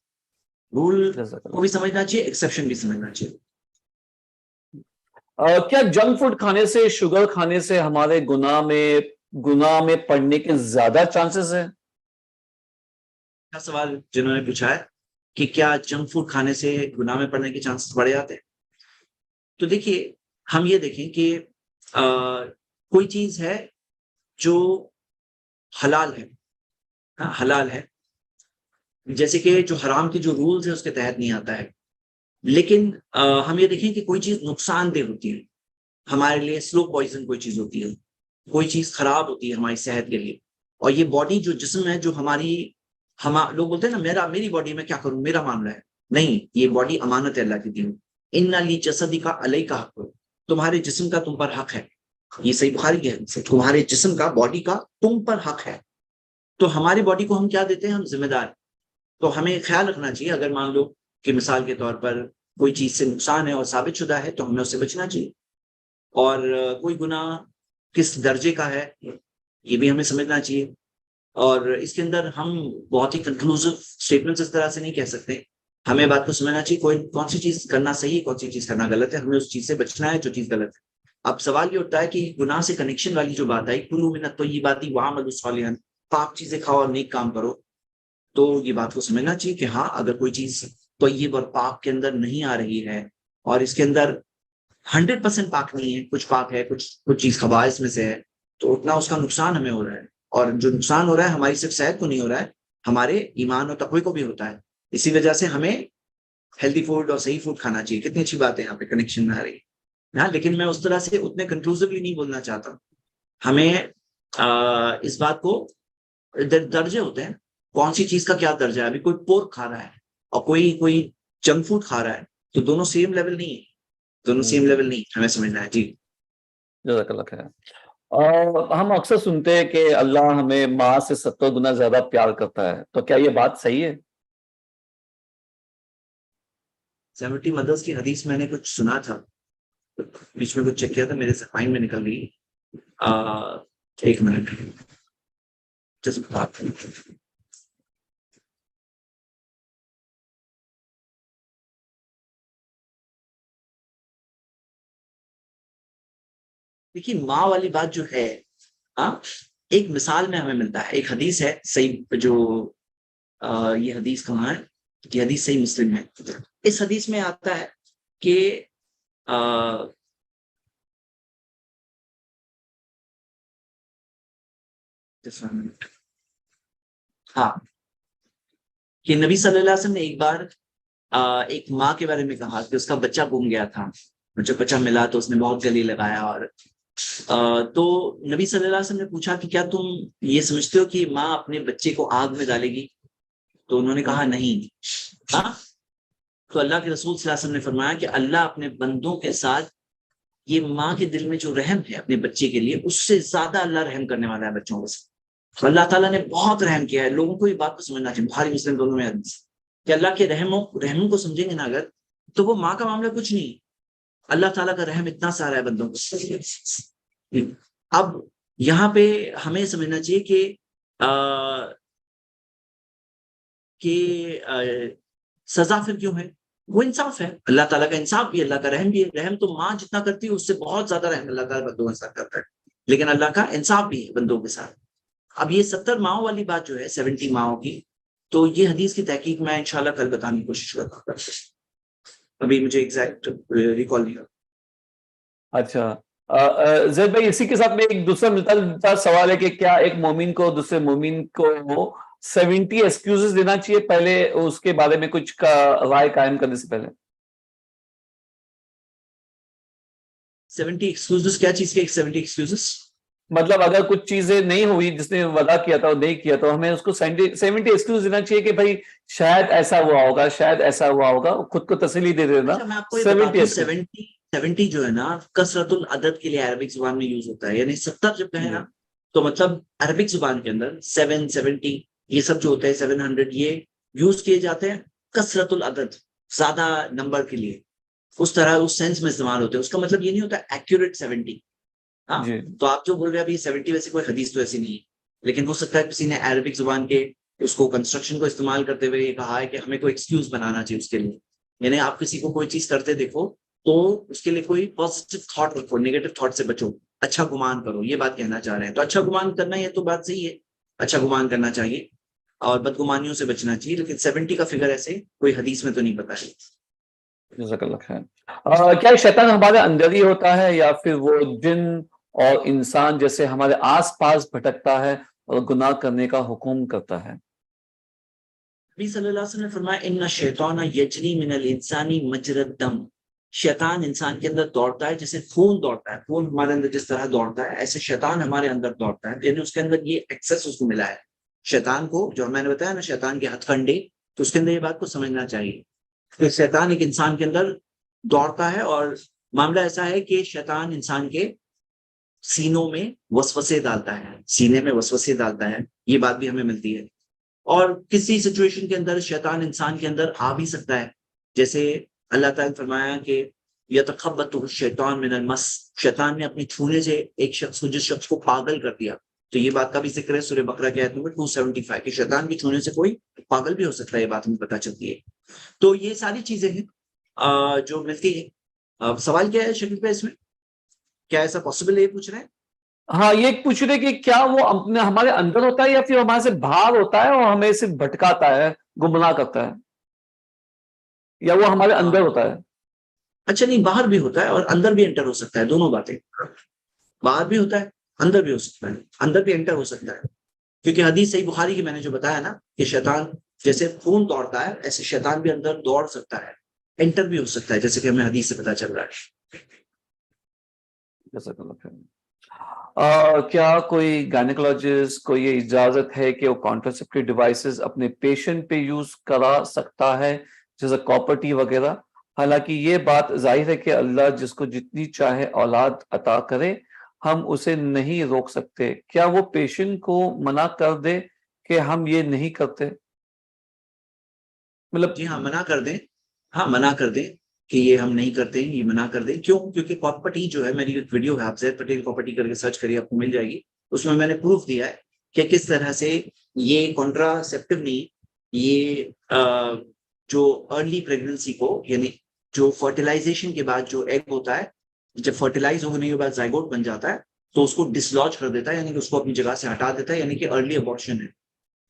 رول کو بھی سمجھنا چاہیے، ایکسیپشن بھی سمجھنا چاہیے۔ کیا جنک فوڈ کھانے سے، شوگر کھانے سے ہمارے گناہ میں پڑنے کے زیادہ چانسز ہیں؟ سوال جنہوں نے پوچھا ہے کہ کیا جنک فوڈ کھانے سے گناہ میں پڑنے کے چانسز بڑھ جاتے ہیں، تو دیکھیے ہم یہ دیکھیں کہ کوئی چیز ہے جو حلال ہے، ہاں حلال ہے، جیسے کہ جو حرام کے جو رولز ہیں اس کے تحت نہیں آتا ہے، لیکن ہم یہ دیکھیں کہ کوئی چیز نقصان دہ ہوتی ہے ہمارے لیے، سلو پوائزن کوئی چیز ہوتی ہے، کوئی چیز خراب ہوتی ہے ہماری صحت کے لیے، اور یہ باڈی جو جسم ہے، جو لوگ بولتے ہیں نا میری باڈی میں کیا کروں، میرا معاملہ ہے، نہیں، یہ باڈی امانت ہے اللہ کی دی ہوئی، ان لی جسدی کا علیہ کا حق، تمہارے جسم کا تم پر حق ہے، یہ صحیح بخاری کی حدیث ہے، تمہارے جسم کا، باڈی کا تم پر حق ہے، تو ہماری باڈی کو ہم کیا دیتے ہیں، ہم ذمہ دار، تو ہمیں خیال رکھنا چاہیے، اگر مان لو کہ مثال کے طور پر کوئی چیز سے نقصان ہے اور ثابت شدہ ہے تو ہمیں اس سے بچنا چاہیے، اور کوئی گناہ کس درجے کا ہے یہ بھی ہمیں سمجھنا چاہیے، اور اس کے اندر ہم بہت ہی کنکلوزیو اسٹیٹمنٹس اس طرح سے نہیں کہہ سکتے، ہمیں بات کو سمجھنا چاہیے کون سی چیز کرنا صحیح، کون سی چیز کرنا غلط ہے، ہمیں اس چیز سے بچنا ہے جو چیز غلط ہے۔ اب سوال یہ ہوتا ہے کہ گناہ سے کنیکشن والی جو بات آئی، کلوا من الطیبات واعملوا صالحا، پاک چیزیں کھاؤ اور نیک کام کرو، تو یہ بات کو سمجھنا چاہیے کہ ہاں اگر کوئی چیز طیب اور پاک کے اندر نہیں آ رہی ہے اور اس کے اندر 100% پاک نہیں ہے، کچھ پاک ہے، کچھ چیز خبائث میں سے ہے، تو اتنا اس کا نقصان ہمیں ہو رہا ہے، اور جو نقصان ہو رہا ہے ہماری صرف صحت کو نہیں ہو رہا ہے، ہمارے ایمان اور تقوی کو بھی ہوتا ہے، اسی وجہ سے ہمیں ہیلدی فوڈ اور صحیح فوڈ کھانا چاہیے۔ کتنی اچھی بات ہے یہاں پہ کنیکشن میں آ رہی ہے، ہاں، لیکن میں اس طرح سے اتنے کنکلوزیولی نہیں بولنا چاہتا، ہمیں اس بات کو درجے ہوتے ہیں، کون سی چیز کا کیا درجہ ہے، ابھی کوئی پورک کھا رہا ہے اور کوئی جنک فوڈ کھا رہا ہے، تو دونوں سیم لیول نہیں ہے، دونوں سیم لیول نہیں، ہمیں سمجھنا ہے۔ جی جزاک اللہ خیر۔ اور ہم اکثر سنتے ہیں کہ اللہ ہمیں ماں سے 70 گنا زیادہ پیار کرتا ہے، تو کیا یہ بات صحیح ہے؟ 70 مدرس کی حدیث میں نے کچھ سنا تھا، بیچ میں کچھ چیک کیا تھا، میرے ذہن میں نکل گئی، ایک منٹ دیکھیے ماں والی بات جو ہے، ایک مثال میں ہمیں ملتا ہے، ایک حدیث ہے صحیح، جو یہ حدیث کہاں ہے، یہ حدیث صحیح مسلم ہے، اس حدیث میں آتا ہے کہ ہاں، کہ نبی صلی اللہ علیہ وسلم نے ایک بار ایک ماں کے بارے میں کہا کہ اس کا بچہ گم گیا تھا، جب بچہ ملا تو اس نے بہت گلی لگایا، اور تو نبی صلی اللہ علیہ وسلم نے پوچھا کہ کیا تم یہ سمجھتے ہو کہ ماں اپنے بچے کو آگ میں ڈالے گی؟ تو انہوں نے کہا نہیں، تو اللہ کے رسول صلی اللہ علیہ وسلم نے فرمایا کہ اللہ اپنے بندوں کے ساتھ، یہ ماں کے دل میں جو رحم ہے اپنے بچے کے لیے، اس سے زیادہ اللہ رحم کرنے والا ہے بچوں کے ساتھ، تو اللہ تعالیٰ نے بہت رحم کیا ہے، لوگوں کو یہ بات کو سمجھنا چاہیے، بخاری مسلم دونوں میں حدیث کہ اللہ کے رحم کو سمجھیں گے نا اگر، تو وہ ماں کا معاملہ کچھ نہیں، اللہ تعالیٰ کا رحم اتنا سارا ہے بندوں کو. اب یہاں پہ ہمیں سمجھنا چاہیے کہ سزا پھر کیوں ہے؟ وہ انصاف ہے. اللہ تعالیٰ کا انصاف بھی ہے, اللہ کا رحم بھی ہے. رحم تو ماں جتنا کرتی ہے اس سے بہت زیادہ رحم اللہ تعالیٰ بندوں کے ساتھ کرتا ہے, لیکن اللہ کا انصاف بھی ہے بندوں کے ساتھ. اب یہ 70 ماہوں والی بات جو ہے 70 ماہوں کی, تو یہ حدیث کی تحقیق میں انشاءاللہ کل بتانے کی کوشش کرتا ہوں. ابھی مجھے ایگزیکٹ ریکال نہیں. اچھا زید بھائی, اسی کے ساتھ میں ایک دوسرا ملتا جلتا سوال ہے کہ کیا ایک مومن کو دوسرے مومن کو 70 ایکسکیوزز دینا چاہیے پہلے اس کے بارے میں کچھ کا رائے قائم کرنے سے پہلے؟ 70 ایکسکیوزز کیا چیز کے 70 ایکسکیوزز؟ مطلب اگر کچھ چیزیں نہیں ہوئی جس نے وعدہ کیا تھا وہ نہیں کیا, تو ہمیں اس کو 70 ایکسکیوز دینا چاہیے کہ بھائی شاید ایسا ہوا ہوگا, شاید ایسا ہوا ہوگا, خود کو تسلی دے دینا. اچھا میں آپ کو یہ بتا دوں 70 جو ہے نا کثرت العدد کے لیے عربک زبان میں یوز ہوتا ہے. یعنی 70 جب کہیں نا تو مطلب عربک زبان کے اندر 770 یہ سب جو ہوتا ہے 700 یہ یوز کیے جاتے ہیں کثرت العدد, زیادہ نمبر کے لیے. اس طرح اس سینس میں استعمال ہوتے ہیں. اس کا مطلب یہ نہیں ہوتا ایکوریٹ 70. ہاں تو آپ جو بول رہے ہیں ابھی 70 ویسے کوئی حدیث تو ایسی نہیں ہے, لیکن ہو سکتا ہے کسی نے عربک زبان کے اس کو کنسٹرکشن کو استعمال کرتے ہوئے یہ کہا ہے کہ ہمیں کوئی ایکسکیوز بنانا چاہیے اس کے لیے. یعنی آپ کسی کو کوئی چیز کرتے دیکھو تو اس کے لیے کوئی پازیٹیو تھاٹ رکھو, نیگیٹو تھاٹ سے بچو, اچھا گمان کرو, یہ بات کہنا چاہ رہے ہیں. تو اچھا گمان کرنا یہ تو بات صحیح ہے, اچھا گمان کرنا چاہیے اور بدگمانیوں سے بچنا چاہیے, لیکن 70 کا فگر ایسے کوئی حدیث میں تو نہیں پتا ہے. جزاک اللہ خیر. کیا شیطان ہمارے اندر ہی ہوتا ہے یا پھر وہ جن اور انسان جیسے ہمارے آس پاس بھٹکتا ہے اور گناہ کرنے کا حکم کرتا ہے؟ نبی صلی اللہ علیہ وسلم نے فرمایا ان الشیطان یجری من الانسان مجرى الدم. شیطان انسان کے اندر دوڑتا ہے جیسے خون دوڑتا ہے. خون ہمارے اندر جس طرح دوڑتا ہے ایسے شیطان ہمارے اندر دوڑتا ہے. یعنی اس کے اندر یہ ایکسس اس کو ملا ہے. شیطان کو جو میں نے بتایا نا شیطان کے ہتھ کنڈے, تو اس کے اندر یہ بات کو سمجھنا چاہیے کہ شیطان ایک انسان کے اندر دوڑتا ہے, اور معاملہ ایسا ہے کہ شیطان انسان کے سینوں میں وسوسے ڈالتا ہے, سینے میں وسوسے ڈالتا ہے. یہ بات بھی ہمیں ملتی ہے. اور کسی سچویشن کے اندر شیطان انسان کے اندر آ بھی سکتا ہے, جیسے اللہ تعالیٰ نے فرمایا کہ یتخبطہ الشیطان من المس, شیطان نے اپنی چھونے سے ایک شخص کو, جس شخص کو پاگل کر دیا. تو یہ بات کا بھی ذکر ہے سورہ بقرہ کی آیت نمبر 275 کہ شیطان کی چھونے سے کوئی پاگل بھی ہو سکتا ہے. یہ بات ہمیں پتہ چلتی ہے. تو یہ ساری چیزیں ہیں جو ملتی ہیں. سوال کیا ہے شکیل پہ اس میں, کیا ایسا پاسبل ہے یہ پوچھ رہے ہیں؟ ہاں یہ پوچھ رہے کہ کیا وہ اپنے ہمارے اندر ہوتا ہے یا پھر ہمارے سے باہر ہوتا ہے اور ہمیں صرف بھٹکاتا ہے, گمراہ کرتا ہے, یا وہ ہمارے اندر ہوتا ہے؟ اچھا نہیں, باہر بھی ہوتا ہے اور اندر بھی انٹر ہو سکتا ہے. دونوں باتیں, باہر بھی ہوتا ہے اندر بھی ہو سکتا ہے, اندر بھی انٹر ہو سکتا ہے. کیونکہ حدیث صحیح بخاری کی میں نے جو بتایا نا کہ شیطان جیسے خون دوڑتا ہے ایسے شیطان بھی اندر دوڑ سکتا ہے, انٹر بھی ہو سکتا ہے, جیسے کہ ہمیں حدیث سے پتہ چل رہا ہے. کیا کوئی گائنیکولوجسٹ کو یہ اجازت ہے کہ وہ کانٹراسیپٹیو ڈیوائسز اپنے پیشنٹ پہ یوز کرا سکتا ہے جیسے کاپرٹی وغیرہ؟ حالانکہ یہ بات ظاہر ہے کہ اللہ جس کو جتنی چاہے اولاد عطا کرے, ہم اسے نہیں روک سکتے. کیا وہ پیشنٹ کو منع کر دے کہ ہم یہ نہیں کرتے؟ مطلب جی ہاں منع کر دیں, ہاں منع کر دیں کہ یہ ہم نہیں کرتے, یہ منع کر دیں. کیوں؟ کیونکہ کاپرٹی جو ہے, میری ایک ویڈیو ہے, آپ زید پٹیل کاپرٹی کر کے سرچ کریے آپ کو مل جائے گی. اس میں میں نے پروف دیا ہے کہ کس طرح سے یہ کانٹراسیپٹیو نہیں, یہ جو ارلی پریگننسی کو, یعنی جو فرٹیلائزیشن کے بعد جو ایگ ہوتا ہے, جب فرٹیلائز ہونے کے بعد زائگوٹ بن جاتا ہے تو اس کو ڈسلوج کر دیتا ہے, یعنی کہ اس کو اپنی جگہ سے ہٹا دیتا ہے, یعنی کہ ارلی ابارشن ہے.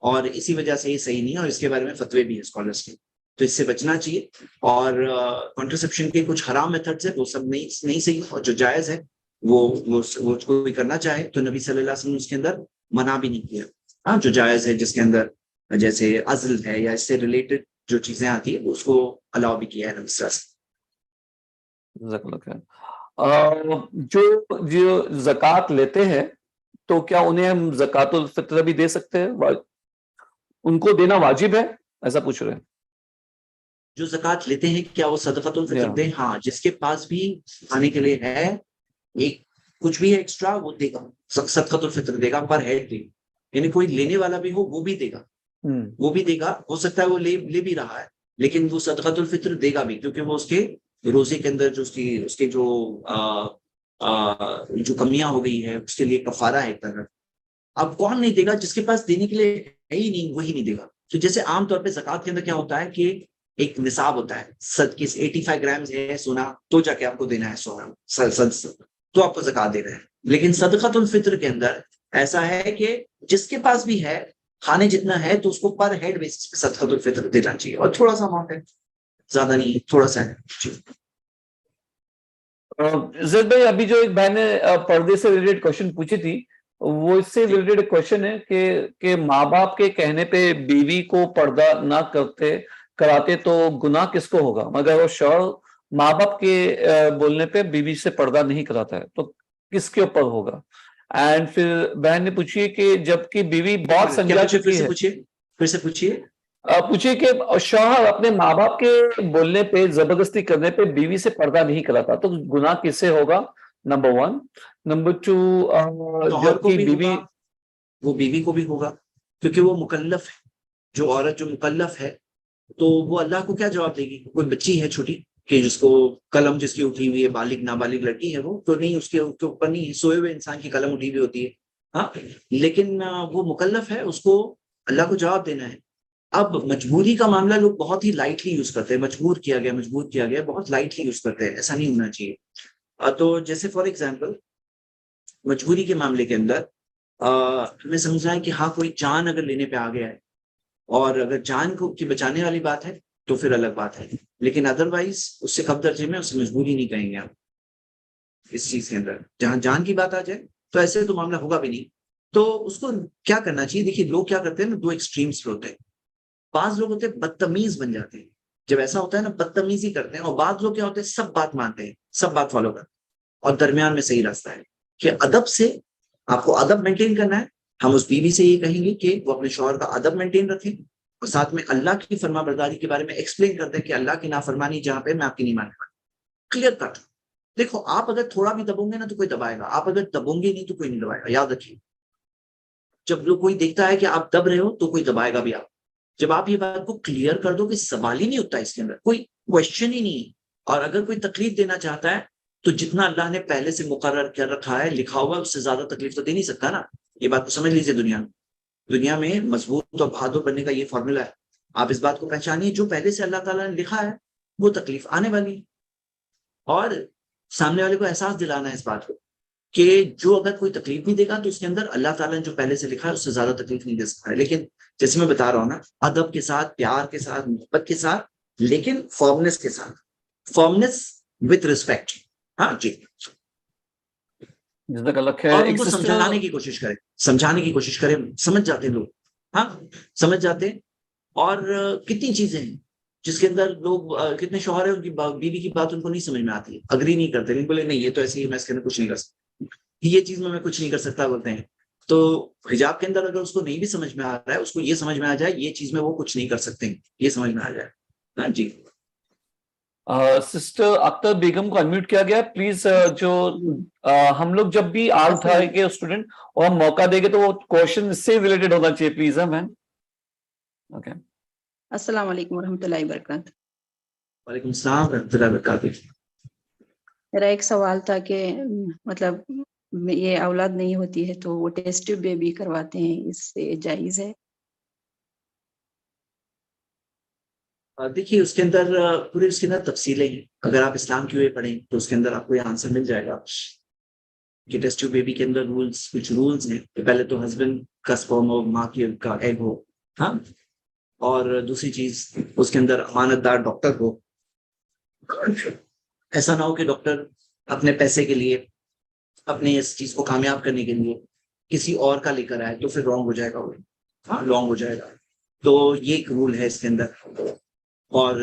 اور اسی وجہ سے یہ صحیح نہیں ہے, اور اس کے بارے میں فتوے بھی ہیں اسکالرس کے. تو اس سے بچنا چاہیے. اور کانٹرسیپشن کے کچھ حرام میتھڈز ہیں وہ سب نہیں صحیح, اور جو جائز ہے وہ کوئی کرنا چاہے تو نبی صلی اللہ علیہ وسلم نے اس کے اندر منع بھی نہیں کیا. ہاں جو جائز ہے جس کے اندر جیسے عزل ہے یا اس سے ریلیٹڈ جو چیزیں آتی ہیں اس کو الاؤ بھی کیا ہے نبی صلی اللہ علیہ وسلم. جو زکوٰۃ لیتے ہیں تو کیا انہیں ہم زکوٰۃ الفطر بھی دے سکتے ہیں؟ ان کو دینا واجب ہے, ایسا پوچھ رہے ہیں. جو زکوٰۃ لیتے ہیں کیا وہ صدقۃ الفطر دیں؟ ہاں, جس کے پاس بھی کھانے کے لیے ہے ایک کچھ بھی ہے ایکسٹرا وہ دے گا, صدقۃ الفطر دے گا, پر ہیڈ دے گا. یعنی کوئی لینے والا بھی ہو وہ بھی دے گا, وہ بھی دے گا. ہو سکتا ہے وہ لے بھی رہا ہے لیکن وہ صدقۃ الفطر دے گا بھی, کیونکہ وہ اس کے روزے کے اندر جو اس کے جو کمیاں ہو گئی ہے اس کے لیے کفارہ ہے طرح. اب کون نہیں دے گا؟ جس کے پاس دینے کے لیے ہے ہی نہیں وہی نہیں دے گا. تو جیسے عام طور پہ زکوٰۃ کے اندر کیا ہوتا ہے کہ ایک نصاب ہوتا ہے، 85 گرامز ہے سونا تو جا کے آپ کو دینا ہے سونا، تو آپ کو زکوٰۃ دے رہے ہیں. لیکن صدقۃ الفطر کے اندر ایسا ہے کہ جس کے پاس بھی ہے، کھانے جتنا ہے تو اس کو پر ہیڈ بیسس پہ صدقۃ الفطر دینا چاہیے، اور تھوڑا سا اماؤنٹ ہے، زیادہ نہیں، تھوڑا سا ہے. زید بھائی ابھی جو ایک بہن نے پردے سے ریلیٹڈ کوشچن پوچھی تھی، وہ اس سے ریلیٹڈ ایک کوشچن ہے کہ ماں باپ کے کہنے پہ بیوی کو پردہ نہ کراتے تو گناہ کس کو ہوگا؟ مگر وہ شوہر ماں باپ کے بولنے پہ بیوی سے پردہ نہیں کراتا ہے تو کس کے اوپر ہوگا؟ اینڈ پھر بہن نے پوچھی کہ جب کہ بیوی بہت سمجھا چکی ہے، پھر سے پوچھیے پوچھے کہ شوہر اپنے ماں باپ کے بولنے پہ، زبردستی کرنے پہ بیوی سے پردہ نہیں کراتا تو گناہ کس سے ہوگا؟ نمبر 1. نمبر 2، شوہر کو بھی ہوگا، وہ بیوی کو بھی ہوگا، کیونکہ وہ مکلف ہے. جو عورت جو مکلف ہے تو وہ اللہ کو کیا جواب دے گی؟ کوئی بچی ہے چھوٹی کہ جس کو قلم جس کی اٹھی ہوئی ہے، بالغ نابالغ لڑکی ہے، وہ تو نہیں، اس کے اوپر نہیں، سوئے ہوئے انسان کی قلم اٹھی ہوئی ہوتی ہے. ہاں، لیکن وہ مکلف ہے، اس کو اللہ کو جواب دینا ہے. اب مجبوری کا معاملہ لوگ بہت ہی لائٹلی یوز کرتے ہیں، مجبور کیا گیا بہت لائٹلی یوز کرتے ہیں، ایسا نہیں ہونا چاہیے. تو جیسے فار ایگزامپل مجبوری کے معاملے کے اندر ہمیں سمجھنا ہے کہ ہاں کوئی جان اگر لینے پہ آ گیا ہے، اور اگر جان کو کی بچانے والی بات ہے تو پھر الگ بات ہے، لیکن ادروائز اس سے کم درجے میں اسے مجبوری نہیں کہیں گے آپ. اس چیز کے اندر جہاں جان کی بات آ جائے تو ایسے تو معاملہ ہوگا بھی نہیں. تو اس کو کیا کرنا چاہیے؟ دیکھیے لوگ کیا کرتے ہیں نا، 2 ایکسٹریمز پہ ہوتے ہیں. بعض لوگ ہوتے ہیں بدتمیز بن جاتے ہیں، جب ایسا ہوتا ہے نا بدتمیزی کرتے ہیں، اور بعض لوگ کیا ہوتے ہیں سب بات مانتے ہیں، سب بات فالو کرتے ہیں. اور درمیان میں صحیح راستہ ہے کہ ادب سے آپ کو ادب مینٹین کرنا ہے. ہم اس بیوی سے یہ کہیں گے کہ وہ اپنے شوہر کا ادب مینٹین رکھیں، اور ساتھ میں اللہ کی فرما برداری کے بارے میں ایکسپلین کرتے ہیں کہ اللہ کی نافرمانی جہاں پہ میں آپ کی نہیں ماننے والا. Clear cut. دیکھو آپ اگر تھوڑا بھی دبوں گے نا تو کوئی دبائے گا، آپ اگر دبوں گے نہیں تو کوئی نہیں دبائے گا. یاد رکھیے، جب لوگ کوئی دیکھتا ہے کہ آپ دب رہے ہو تو کوئی دبائے گا بھی آپ. جب آپ یہ بات کو کلیئر کر دو کہ سوال ہی نہیں ہوتا اس کے اندر، کوئی کوشچن ہی نہیں، اور اگر کوئی تکلیف دینا چاہتا ہے تو جتنا اللہ نے پہلے سے مقرر کر رکھا ہے، لکھا ہوا ہے، اس سے زیادہ تکلیف تو دے نہیں سکتا نا. یہ بات کو سمجھ لیجیے. دنیا میں مضبوط اور بہادر بننے کا یہ فارمولا ہے. آپ اس بات کو پہچانیے، جو پہلے سے اللہ تعالیٰ نے لکھا ہے وہ تکلیف آنے والی ہے، اور سامنے والے کو احساس دلانا ہے اس بات کو کہ جو اگر کوئی تکلیف نہیں دے گا تو اس کے اندر اللہ تعالیٰ نے جو پہلے سے لکھا ہے اس سے زیادہ تکلیف نہیں دے سکتا ہے. لیکن جیسے میں بتا رہا ہوں نا، ادب کے ساتھ، پیار کے ساتھ، محبت کے ساتھ، لیکن فارمنس کے ساتھ، فارمنس وتھ ریسپیکٹ. ہاں جی. جزاک اللہ خیر. اور ان کو سمجھانے کی کوشش کریں، سمجھ جاتے لوگ. ہاں سمجھ جاتے. اور کتنی چیزیں ہیں جس کے اندر لوگ، کتنے شوہر ہیں ان کی بیوی کی بات ان کو نہیں سمجھ میں آتی ہے، اگری نہیں کرتے، لیکن بولے نہیں یہ تو ایسے ہی، میں اس کے اندر کچھ نہیں کر سکتا، یہ چیز میں کچھ نہیں کر سکتا بولتے ہیں. تو حجاب کے اندر اگر اس کو نہیں بھی سمجھ میں آ رہا ہے، اس کو یہ سمجھ میں آ جائے یہ چیز میں وہ کچھ نہیں کر سکتے ہیں، یہ سمجھ میں آ جائے. ہاں جی. سسٹر اختر بیگم کو انمیوٹ کیا گیا پلیز. جو ہم لوگ جب بھی آج اٹھائے گے اسٹوڈنٹ اور ہم موقع دیں گے تو وہ کوشچن اس سے ریلیٹڈ ہونا چاہیے پلیز. ہے میم. اوکے. السلام علیکم ورحمۃ اللہ وبرکاتہ. وعلیکم السلام ورحمۃ اللہ وبرکاتہ. میرا ایک سوال تھا کہ مطلب یہ اولاد نہیں ہوتی ہے تو وہ ٹیسٹ ٹیوب بیبی کرواتے ہیں، اس سے جائز ہے؟ دیکھیے اس کے اندر پورے اس کے اندر تفصیلیں ہیں، اگر آپ اسلام کی وے پڑھیں تو اس کے اندر آپ کو یہ آنسر مل جائے گا کہ ٹیسٹ ٹیوب بیبی کے اندر کچھ رولز ہیں. پہلے تو ہسبینڈ کا سپرم ہو، ماں کا ایگ ہو. ہاں. اور دوسری چیز اس کے اندر امانت دار ڈاکٹر ہو. ایسا نہ ہو کہ ڈاکٹر اپنے پیسے کے لیے، اپنے اس چیز کو کامیاب کرنے کے لیے کسی اور کا لے کر آئے تو پھر رانگ ہو جائے گا وہ. ہاں رانگ ہو جائے گا. تو یہ ایک رول ہے اس کے اندر. اور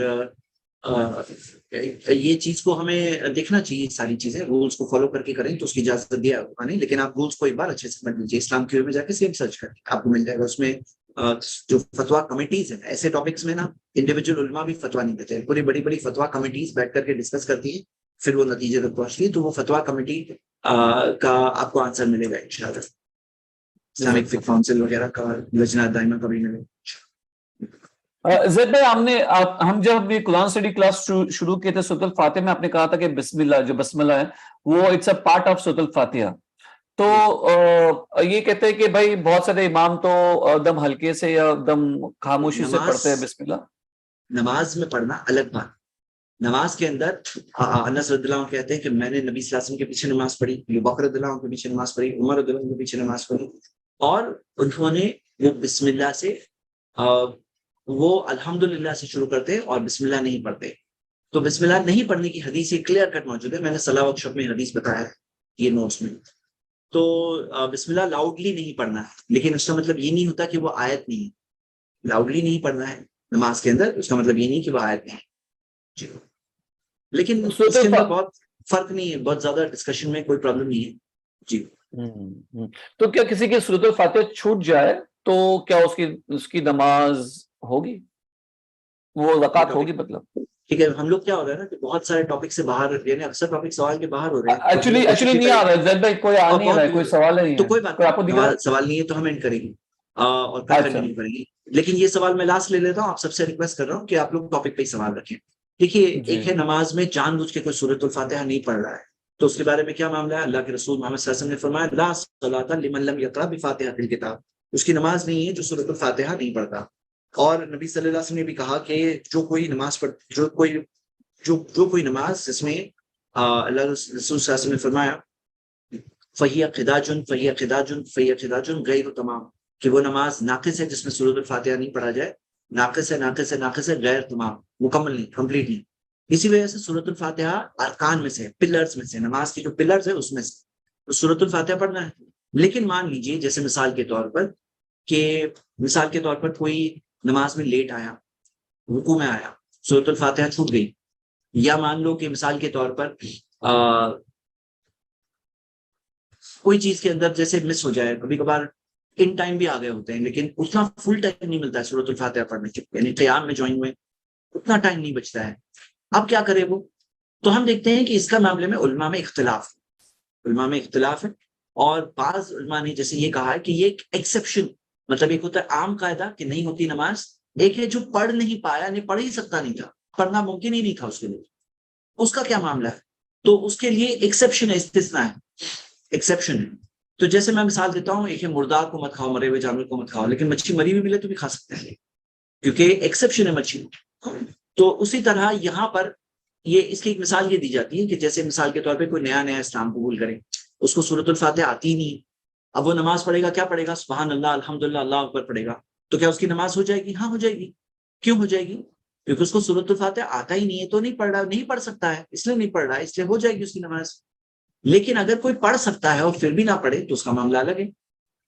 یہ چیز کو ہمیں دیکھنا چاہیے، ساری چیزیں رولز کو فالو کر کے کریں تو اس کی اجازت دیا ہوگا نہیں، لیکن آپ رولز کو ایک بار اچھے سے سمجھ لیجیے. اسلام کی وے میں جا کے سیم سرچ کریں، آپ کو مل جائے گا. اس میں جو فتویٰ کمیٹیز ہیں ایسے ٹاپکس میں نا، انڈیویجول علماء بھی فتویٰ نہیں دیتے ہیں، پوری بڑی بڑی فتویٰ کمیٹیز بیٹھ کر کے ڈسکس کرتی ہیں، پھر وہ نتیجے تک پہنچتی ہے. تو وہ فتویٰ کمیٹی کا آپ کو آنسر ملے گا انشاءاللہ. اسلامک فقہ کونسل وغیرہ کا، لجنہ دائمہ کا بھی ملے گا. زید بھائی ہم جب یہ قرآن اسٹڈی کلاس شروع کیے تھے سورۃ الفاتحہ میں، آپ نے کہا تھا کہ بسم اللہ، جو بسم اللہ ہے وہ اٹس اے پارٹ آف سورۃ الفاتحہ. تو یہ کہتے ہیں کہ بھائی بہت سارے امام تو ایک دم ہلکے سے یا ایک دم خاموشی سے پڑھتے ہیں بسم اللہ. نماز میں پڑھنا الگ بات. نماز کے اندر انس رضی اللہ عنہ کہتے ہیں کہ میں نے نبی صلی اللہ علیہ وسلم کے پیچھے نماز پڑھی، ابو بکر رضی اللہ عنہ کے پیچھے نماز پڑھی، عمر رضی اللہ عنہ کے پیچھے نماز پڑھی، اور انہوں نے وہ بسم اللہ سے وہ الحمدللہ سے شروع کرتے اور بسم اللہ نہیں پڑھتے. تو بسم اللہ نہیں پڑھنے کی حدیث یہ کلیئر کٹ موجود ہے، میں نے صلاح ورکشاپ میں حدیث بتایا ہے یہ نوٹس میں. تو بسم اللہ لاؤڈلی نہیں پڑھنا ہے، لیکن اس کا مطلب یہ نہیں ہوتا کہ وہ آیت نہیں ہے. لاؤڈلی نہیں پڑھنا ہے نماز کے اندر، اس کا مطلب یہ نہیں کہ وہ آیت نہیں ہے. جی لیکن اس کے اندر بہت فرق نہیں ہے، بہت زیادہ ڈسکشن میں کوئی پرابلم نہیں ہے. جی تو کیا کسی کی سورۃ الفاتحہ چھوٹ جائے تو کیا اس کی نماز ہوگی، وہ رکعت ہوگی مطلب؟ ٹھیک ہے، ہم لوگ کیا ہو رہا ہے نا کہ بہت سارے ٹاپک سے باہر، یعنی اکثر ٹاپک سوال کے باہر ہو رہے ہیں. ایکچولی نہیں آ رہا ہے زید بھائی، کوئی آ نہیں رہا ہے، کوئی سوال نہیں ہے. تو کوئی بات آپ کو دکھ رہا ہے؟ سوال نہیں ہے تو ہم اینڈ کریں گے اور پھر کنٹینیو کریں گے. لیکن یہ سوال میں لاسٹ لے لیتا ہوں. آپ سب سے ریکویسٹ کر رہا ہوں کہ آپ لوگ ٹاپک پہ ہی سوال رکھیں. دیکھیے ایک ہے نماز میں جان بوجھ کے کوئی سورۃ الفاتحہ نہیں پڑھ رہا ہے، تو اس کے بارے میں کیا معاملہ ہے؟ اللہ کے رسول محمد صلی اللہ علیہ وسلم نے فرمایا لا صلاۃ لمن لم یقرأ بفاتحۃ الکتاب، اس کی نماز نہیں ہے جو سورۃ الفاتحہ نہیں پڑھتا. اور نبی صلی اللہ علیہ وسلم نے بھی کہا کہ جو کوئی نماز جو کوئی نماز جس میں اللہ رسول صلی اللہ علیہ وسلم نے فرمایا فہی خداجن فہی خداجن فہی خداجن غیر تمام، کہ وہ نماز ناقص ہے جس میں سورۃ الفاتحہ نہیں پڑھا جائے، ناقص ہے ناقص ہے ناقص ہے، غیر تمام، مکمل نہیں، کمپلیٹ نہیں. اسی وجہ سے سورۃ الفاتحہ ارکان میں سے، پلرز میں سے، نماز کی جو پلرز ہے اس میں سے تو سورۃ الفاتحہ پڑھنا ہے. لیکن مان لیجیے جیسے مثال کے طور پر کوئی نماز میں لیٹ آیا، رکوع میں آیا، سورۃ الفاتحہ چھوٹ گئی، یا مان لو کہ مثال کے طور پر کوئی چیز کے اندر جیسے مس ہو جائے، کبھی کبھار ان ٹائم بھی آ گئے ہوتے ہیں لیکن اتنا فل ٹائم نہیں ملتا ہے سورۃ الفاتحہ پڑھنے کے، یعنی قیام میں جوائن ہوئے اتنا ٹائم نہیں بچتا ہے. اب کیا کرے وہ؟ تو ہم دیکھتے ہیں کہ اس کا معاملے میں علماء میں اختلاف ہے. اور بعض علماء نے جیسے یہ کہا ہے کہ یہ ایک ایکسیپشن، مطلب ایک ہوتا ہے عام قاعدہ کہ نہیں ہوتی نماز، ایک ہے جو پڑھ نہیں پایا، نہیں پڑھ ہی سکتا نہیں تھا، پڑھنا ممکن ہی نہیں تھا اس کے لیے، اس کا کیا معاملہ ہے؟ تو اس کے لیے ایکسیپشن ہے، استثناء ہے، ایکسیپشن ہے. تو جیسے میں مثال دیتا ہوں، ایک ہے مردار کو مت کھاؤ، مرے ہوئے جانور کو مت کھاؤ، لیکن مچھی مری ہوئی ملے تو بھی کھا سکتے ہیں کیونکہ ایکسیپشن ہے مچھی. تو اسی طرح یہاں پر یہ اس کی ایک مثال یہ دی جاتی ہے کہ جیسے مثال کے طور پہ کوئی نیا اسلام قبول کرے، اس کو سورۃ الفاتحہ آتی ہی نہیں، اب وہ نماز پڑھے گا، کیا پڑھے گا؟ سبحان اللہ، الحمدللہ، اللہ اکبر پڑھے گا. تو کیا اس کی نماز ہو جائے گی؟ ہاں ہو جائے گی. کیوں ہو جائے گی؟ کیونکہ اس کو سورۃ الفاتحہ آتا ہی نہیں ہے، تو نہیں پڑھ رہا، نہیں پڑھ سکتا ہے، اس لیے نہیں پڑھ رہا ہے، اس لیے ہو جائے گی اس کی نماز. لیکن اگر کوئی پڑھ سکتا ہے اور پھر بھی نہ پڑھے تو اس کا معاملہ الگ ہے.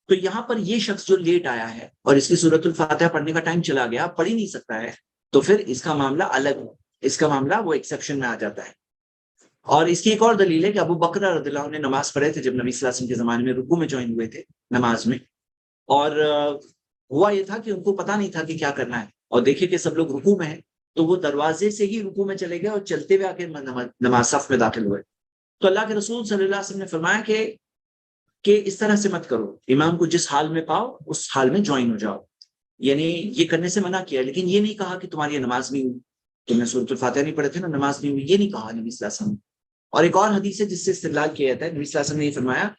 تو یہاں پر یہ شخص جو لیٹ آیا ہے اور اس کی سورۃ الفاتحہ پڑھنے کا ٹائم چلا گیا، پڑھ ہی نہیں سکتا ہے، تو پھر اس کا معاملہ الگ ہے، اس کا معاملہ وہ ایکسیپشن میں آ جاتا ہے. اور اس کی ایک اور دلیل ہے کہ ابو بکر رضی اللہ عنہ نے نماز پڑھے تھے جب نبی صلی اللہ علیہ وسلم کے زمانے میں، رکوع میں جوائن ہوئے تھے نماز میں، اور ہوا یہ تھا کہ ان کو پتہ نہیں تھا کہ کیا کرنا ہے، اور دیکھیں کہ سب لوگ رکوع میں ہیں تو وہ دروازے سے ہی رکوع میں چلے گئے اور چلتے ہوئے آ کے نماز صف میں داخل ہوئے. تو اللہ کے رسول صلی اللہ علیہ وسلم نے فرمایا کہ اس طرح سے مت کرو، امام کو جس حال میں پاؤ اس حال میں جوائن ہو جاؤ. یعنی یہ کرنے سے منع کیا، لیکن یہ نہیں کہا کہ تمہاری نماز نہیں ہوئی، تم نے سورۃ الفاتحہ نہیں پڑھے تھے نا، نماز نہیں ہوئی، یہ نہیں کہا نبی صلی اللہ علیہ وسلم. اور ایک اور حدیث ہے جس سے استدلال کیا جاتا ہے، نبی صلی اللہ علیہ وسلم نے یہ فرمایا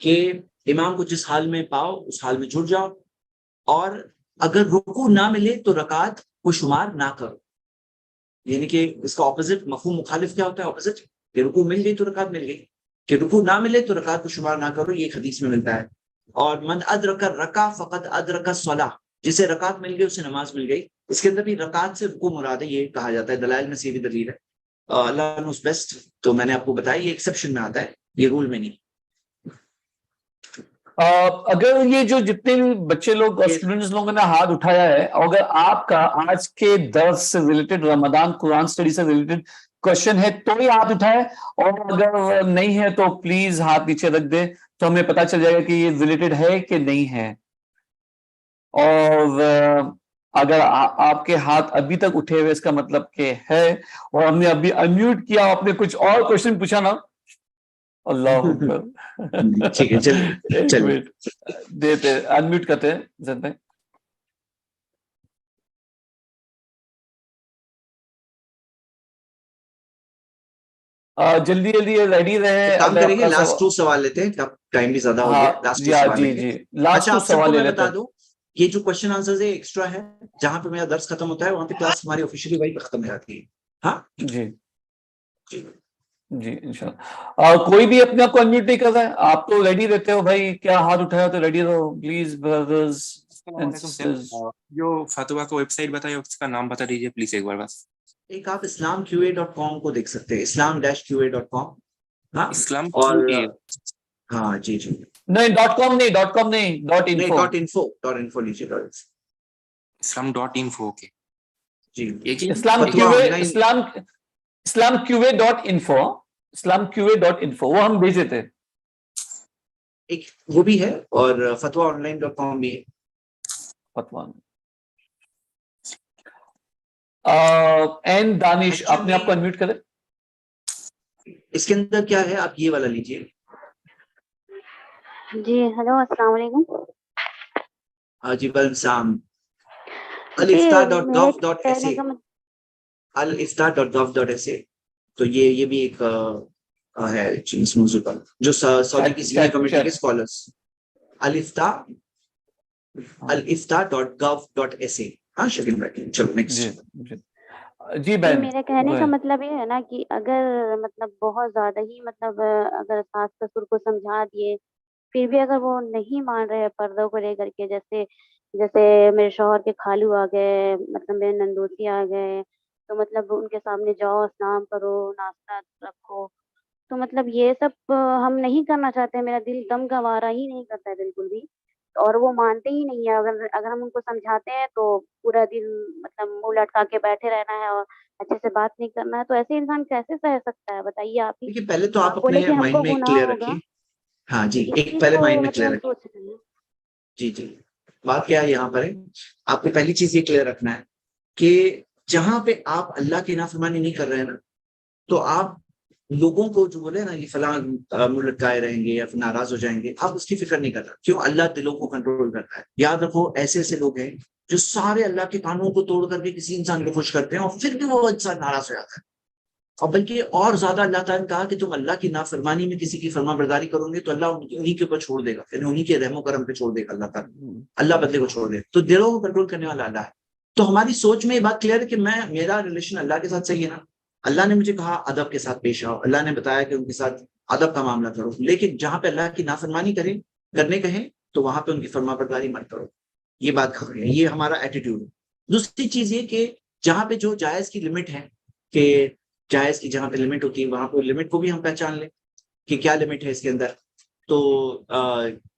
کہ امام کو جس حال میں پاؤ اس حال میں جڑ جاؤ، اور اگر رکوع نہ ملے تو رکعت کو شمار نہ کرو. یعنی کہ اس کا اپوزٹ، مفہوم مخالف کیا ہوتا ہے؟ اپوزٹ، کہ رکوع مل گئی تو رکعت مل گئی، کہ رکوع نہ ملے تو رکعت کو شمار نہ کرو، یہ ایک حدیث میں ملتا ہے. اور من ادرک الرکعہ فقد ادرک الصلاۃ، جسے رکعت مل گئی اسے نماز مل گئی. اس کے اندر بھی رکعت سے رکوع مراد ہے، یہ کہا جاتا ہے، دلائل میں سے بھی دلیل ہے. اللہ نوز بیسٹ. تو میں نے آپ کو بتایا یہ ایکسیپشن میں آتا ہے، یہ رول میں نہیں. اگر یہ جو جتنے بھی بچے لوگ اور اسٹوڈنٹس لوگوں نے ہاتھ اٹھایا ہے، اگر آپ کا آج کے درس سے ریلیٹڈ، رمضان قرآن اسٹڈی سے ریلیٹڈ کوشچن ہے تو ہی ہاتھ اٹھائے، اور اگر نہیں ہے تو پلیز ہاتھ نیچے رکھ دے، تو ہمیں پتا چل جائے گا کہ یہ ریلیٹڈ ہے کہ نہیں ہے. اور اگر آپ کے ہاتھ ابھی تک اٹھے ہوئے اس کا مطلب کہ ہے، اور ہم نے ابھی انمیوٹ کیا، آپ نے کچھ اور کوشچن پوچھا نا، اللہ اکبر. ٹھیک ہے، چلیے ایک منٹ دیتے، انمیوٹ کرتے ہیں زید بھائی. جلدی جلدی ریڈی رہے. ایک کام اگر کریں آپ گے کا لاسٹ 2 سوال لیتے ہیں, اب ٹائم بھی زیادہ ہو گیا, لاسٹ 2 سوال جی لیں گے. جی لاسٹ اچھا 2 آپ سب سوال کو لے میں لیتے بتا ہیں. دوں, یہ جو کوشچن آنسر ہے ایکسٹرا ہے, جہاں پہ میرا درس ختم ہوتا ہے وہاں پہ کلاس ہماری آفیشیلی وہی پہ ختم ہو جاتی ہے. ہاں جی جی جی انشاءاللہ. کوئی بھی اپنے آپ کو انمیوٹ نہیں کر رہا ہے, آپ تو ریڈی رہتے ہو بھائی, کیا ہاتھ اٹھایا تو ریڈی رہو پلیز برادرز السلام اینڈ علیکم سسٹرز. سر. جو فتوا کا ویب سائٹ بتائیے اس کا نام بتا دیجیے پلیز ایک بار بس. ایک آپ islamqa.com کو دیکھ سکتے ہیں, islam-qa.com. ہاں اسلام اور QA. ہاں جی جی نہیں .com نہیں .com نہیں نہیں .info. .info لیجیے. islam.info. اوکے جی ایک ہی اسلام ایک ہی فتویٰ QA on line. Islam QA.info. Islam QA.info وہ ہم بھیجے تھے. ایک وہ بھی ہے, اور fatwaonline.com بھی ہے. فتوان اینڈ دانش اپنے آپ کو انمیوٹ کرے. اس کے اندر کیا ہے, آپ یہ والا لیجیے. جی ہیلو السلام علیکم. ہاں جی بلسام. جی میرے alifta.gov.sa. کہنے کا alifta.gov.sa. تو یہ بھی ایک ہے چیز موضوع پر, جو سعودی کی سینئر کمیٹی کے اسکالرس. alifta.gov.sa. ہاں شکل رکھیں. چلو نیکسٹ. جی بہن میرے کہنے کا مطلب یہ ہے نا کہ اگر مطلب بہت زیادہ ہی مطلب اگر ساس سسر کو سمجھا دیے پھر بھی اگر وہ نہیں مان رہے پردوں کو لے کر کے, جیسے میرے شوہر کے خالو آ گئے, مطلب میرے نندوسی آ گئے, تو مطلب ان کے سامنے جاؤ اسلام کرو ناشتہ رکھو, تو مطلب یہ سب ہم نہیں کرنا چاہتے. میرا دل دم گوارا ہی نہیں کرتا ہے بالکل بھی, اور وہ مانتے ہی نہیں ہے. اگر ہم ان کو سمجھاتے ہیں تو پورا دن مطلب منہ لٹکا کے بیٹھے رہنا ہے اور اچھے سے بات نہیں کرنا ہے. تو ایسے انسان کیسے سہ سکتا ہے بتائیے آپ ہی. دیکھیے پہلے تو آپ بولے اپنے کہ ہم مائنڈ کو میں گناہ کلیئر ہوگا, رکھیے. ہاں جی, تو اس ایک چیز پہلے کو مائنڈ میں مطلب کلیئر ہم رکھیے. سوچ رہے ہیں. جی جی, بات کیا ہے یہاں پر ہے, آپ کو پہلی چیز یہ کلیئر رکھنا ہے کہ جہاں پہ آپ اللہ کی نافرمانی نہیں کر رہے ہیں نا, تو آپ لوگوں کو جو بولے نا یہ فلاں منہ لٹکائے رہیں گے یا پھر ناراض ہو جائیں گے, آپ اس کی فکر نہیں کرنا. کیوں؟ اللہ دلوں کو کنٹرول کرتا ہے. یاد رکھو ایسے ایسے لوگ ہیں جو سارے اللہ کے قانون کو توڑ کر کے کسی انسان کو خوش کرتے ہیں, اور پھر بھی وہ انسان ناراض ہو جاتا ہے. اور بلکہ اور زیادہ اللہ تعالیٰ نے کہا کہ تم اللہ کی نافرمانی میں کسی کی فرما برداری کرو گے تو اللہ انہیں کے اوپر چھوڑ دے گا, یعنی انہیں کے رحم و کرم پہ چھوڑ دے گا اللہ تعالیٰ. اللہ بدلے کو چھوڑ دے. تو دلوں کو کنٹرول کرنے والا اللہ ہے. تو ہماری سوچ میں یہ بات کلیئر ہے کہ میرا ریلیشن اللہ کے ساتھ صحیح ہے نا. اللہ نے مجھے کہا ادب کے ساتھ پیش آؤ, اللہ نے بتایا کہ ان کے ساتھ ادب کا معاملہ کرو, لیکن جہاں پہ اللہ کی نافرمانی کرنے کہیں تو وہاں پہ ان کی فرما برداری مت کرو. یہ بات خبر ہے, یہ ہمارا ایٹیٹیوڈ ہے. دوسری چیز یہ کہ جہاں پہ جو جائز کی لمٹ ہے, کہ جائز کی جہاں پہ لمٹ ہوتی ہے وہاں پہ لمٹ کو بھی ہم پہچان لیں کہ کیا لمٹ ہے اس کے اندر. تو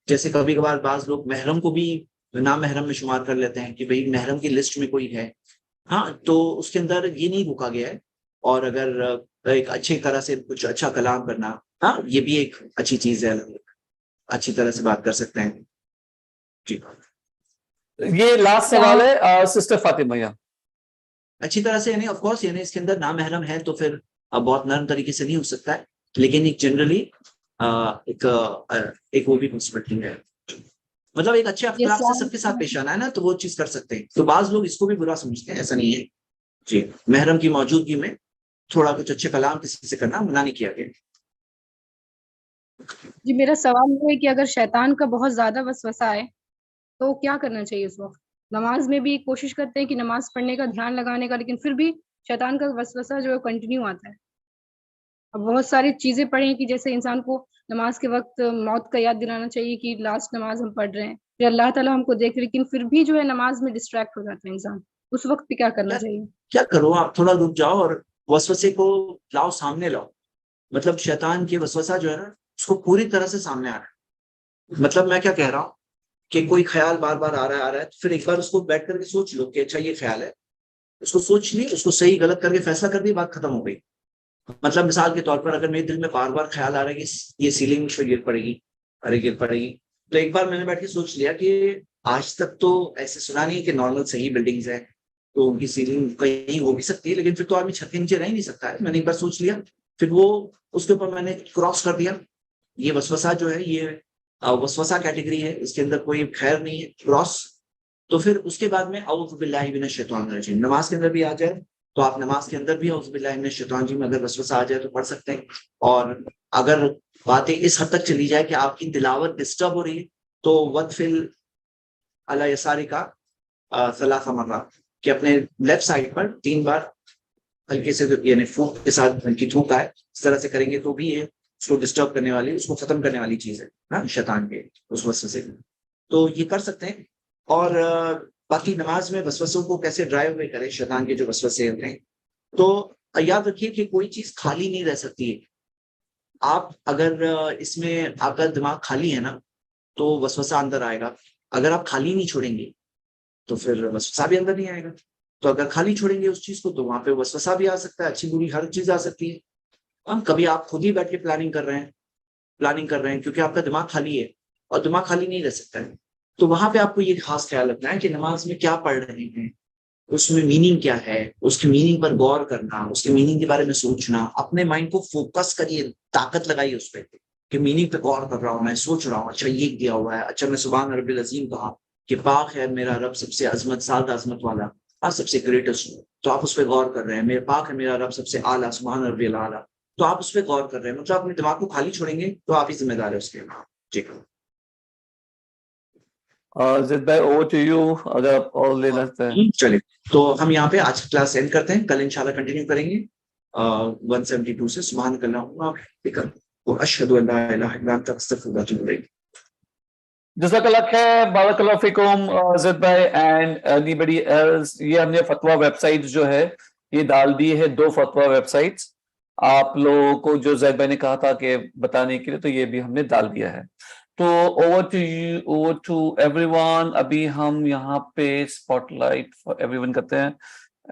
جیسے کبھی کبھار بعض لوگ محرم کو بھی نامحرم میں شمار کر لیتے ہیں کہ بھئی محرم کی لسٹ میں کوئی ہے. ہاں, تو اس کے اندر یہ نہیں روکا گیا ہے. اور اگر ایک اچھی طرح سے کچھ اچھا کلام کرنا, ہاں یہ بھی ایک اچھی چیز ہے, اچھی طرح سے بات کر سکتے ہیں. جی یہ لاسٹ سوال ہے سسٹر فاطمہ. اچھی طرح سے, یعنی آف کورس یعنی اس کے اندر نامحرم ہے تو پھر بہت نرم طریقے سے نہیں ہو سکتا ہے, لیکن ایک جنرلی ایک وہ بھی پاسبلٹی ہے. مطلب ایک اچھے اخلاق سے سب کے ساتھ پیش آنا ہے نا, تو وہ چیز کر سکتے ہیں. تو بعض لوگ اس کو بھی برا سمجھتے ہیں, ایسا نہیں ہے. جی, محرم کی موجودگی میں تھوڑا کچھ اچھے کلام کسی سے کرنا منع نہیں کیا گیا. جی میرا سوال یہ ہے کہ اگر شیطان کا بہت زیادہ وسوسہ ہے تو کیا کرنا چاہیے اس وقت؟ نماز میں بھی کوشش کرتے ہیں کہ نماز پڑھنے کا دھیان لگانے کا, لیکن پھر بھی شیطان کا وسوسہ جو ہے کنٹینیو آتا ہے. اب بہت ساری چیزیں پڑھیں کہ جیسے انسان کو نماز کے وقت موت کا یاد دلانا چاہیے کہ لاسٹ نماز ہم پڑھ رہے ہیں, پھر اللہ تعالیٰ ہم کو دیکھ, لیکن پھر بھی جو ہے نماز میں ڈسٹریکٹ ہو جاتا ہے انسان. اس وقت پہ کیا کرنا چاہیے؟ کیا کرو, آپ تھوڑا رک جاؤ اور وسوسے کو لاؤ, سامنے لاؤ. مطلب شیطان کے وسوسہ جو ہے نا اس کو پوری طرح سے سامنے آ رہا ہے. مطلب میں کیا کہہ رہا ہوں کہ کوئی خیال بار بار آ رہا ہے تو پھر ایک بار اس کو بیٹھ کر کے سوچ لو کہ اچھا یہ خیال ہے, اس کو سوچ لی, اس کو صحیح غلط کر کے فیصلہ کر دی, بات ختم ہو گئی. مطلب مثال کے طور پر اگر میرے دل میں بار بار خیال آ رہا ہے کہ یہ سیلنگ پہ گر پڑے گی, ارے گر پڑے گی, تو ایک بار میں نے بیٹھ کے سوچ لیا کہ آج تک تو ایسے سنا نہیں کہ نارمل صحیح بلڈنگز ہیں تو ان کی سیلنگ کہیں ہو بھی سکتی ہے, لیکن پھر تو آدمی چھت کے نیچے رہ ہی نہیں سکتا ہے. میں نے ایک بار سوچ لیا, پھر وہ اس کے اوپر میں نے کراس کر دیا. یہ وسوسہ جو ہے یہ وسوسہ کیٹیگری ہے, اس کے اندر کوئی خیر نہیں ہے, کراس. تو پھر اس کے بعد میں اعوذ باللہ من الشیطان الرجیم نماز کے اندر بھی آ جائے تو آپ نماز کے اندر بھی اعوذ باللہ من الشیطان الرجیم اگر وسوسہ آ جائے تو پڑھ سکتے ہیں. اور اگر باتیں اس حد تک چلی جائے کہ آپ کی تلاوت ڈسٹرب ہو رہی ہے تو وطفل علی یساری کا ثلاث مرات کہ اپنے لیفٹ سائڈ پر 3 بار ہلکے سے یعنی پھونک کے ساتھ ہلکی تھوک آئے اس طرح سے کریں گے تو بھی یہ اس کو ڈسٹرب کرنے والی اس کو ختم کرنے والی چیز ہے نا شیطان کے اس وسوسے سے. تو یہ کر سکتے ہیں. اور باقی نماز میں وسوسوں کو کیسے ڈرائیو اوے کریں شیطان کے جو وسوسے ہوتے ہیں. تو یاد رکھیے کہ کوئی چیز خالی نہیں رہ سکتی ہے. آپ اگر اس میں آپ کا دماغ خالی ہے نا تو وسوسہ اندر آئے گا. اگر آپ خالی نہیں چھوڑیں گے تو پھر وسوسہ بھی اندر نہیں آئے گا. تو اگر خالی چھوڑیں گے اس چیز کو تو وہاں پہ وسوسہ بھی آ سکتا ہے, اچھی بری ہر چیز آ سکتی ہے. ہم کبھی آپ خود ہی بیٹھ کے پلاننگ کر رہے ہیں کیونکہ آپ کا دماغ خالی ہے اور دماغ خالی نہیں رہ سکتا ہے. تو وہاں پہ آپ کو یہ خاص خیال رکھنا ہے کہ نماز میں کیا پڑھ رہے ہیں, اس میں میننگ کیا ہے, اس کی میننگ پر غور کرنا, اس کے میننگ کے بارے میں سوچنا, اپنے مائنڈ کو فوکس کریے, طاقت لگائیے اس پہ کہ میننگ پہ غور کر رہا ہوں, میں سوچ رہا ہوں اچھا یہ دیا ہوا ہے, اچھا میں سبحان رب العظیم کہا کہ پاک ہے میرا رب سب سے عظمت سعد عظمت والا اور سب سے گریٹسٹ ہوں. تو آپ اس پہ غور کر رہے ہیں, میرے پاک ہے میرا رب سب سے اعلیٰ سبحان ربی الاعلیٰ. تو آپ اس پہ غور کر رہے ہیں, مطلب اپنے دماغ کو خالی چھوڑیں گے تو آپ ہی ذمہ دار ہے اس کے. جی زید بھائی اوور ٹو یو اگر آپ اور لینا چاہیں. چلے تو ہم یہاں پہ آج کی کلاس اینڈ کرتے ہیں. کل انشاءاللہ کنٹینیو کریں گے 172 سے. سبحانک اللہم اشہد ان لا الہ الا انت استغفرک واتوب الیک. جزاک اللہ خیر, بارک اللہ فیکم زید بھائی اینڈ اینی بڈی ایلس. یہ ہم نے فتویٰ ویب سائٹ جو ہے یہ ڈال دی ہے, 2 فتویٰ ویب سائٹس آپ لوگوں کو جو زید بھائی نے کہا تھا کہ بتانے کے لیے, تو یہ بھی ہم نے ڈال دیا ہے. تو over to you, over to everyone. ابھی ہم یہاں پہ spotlight for everyone کرتے ہیں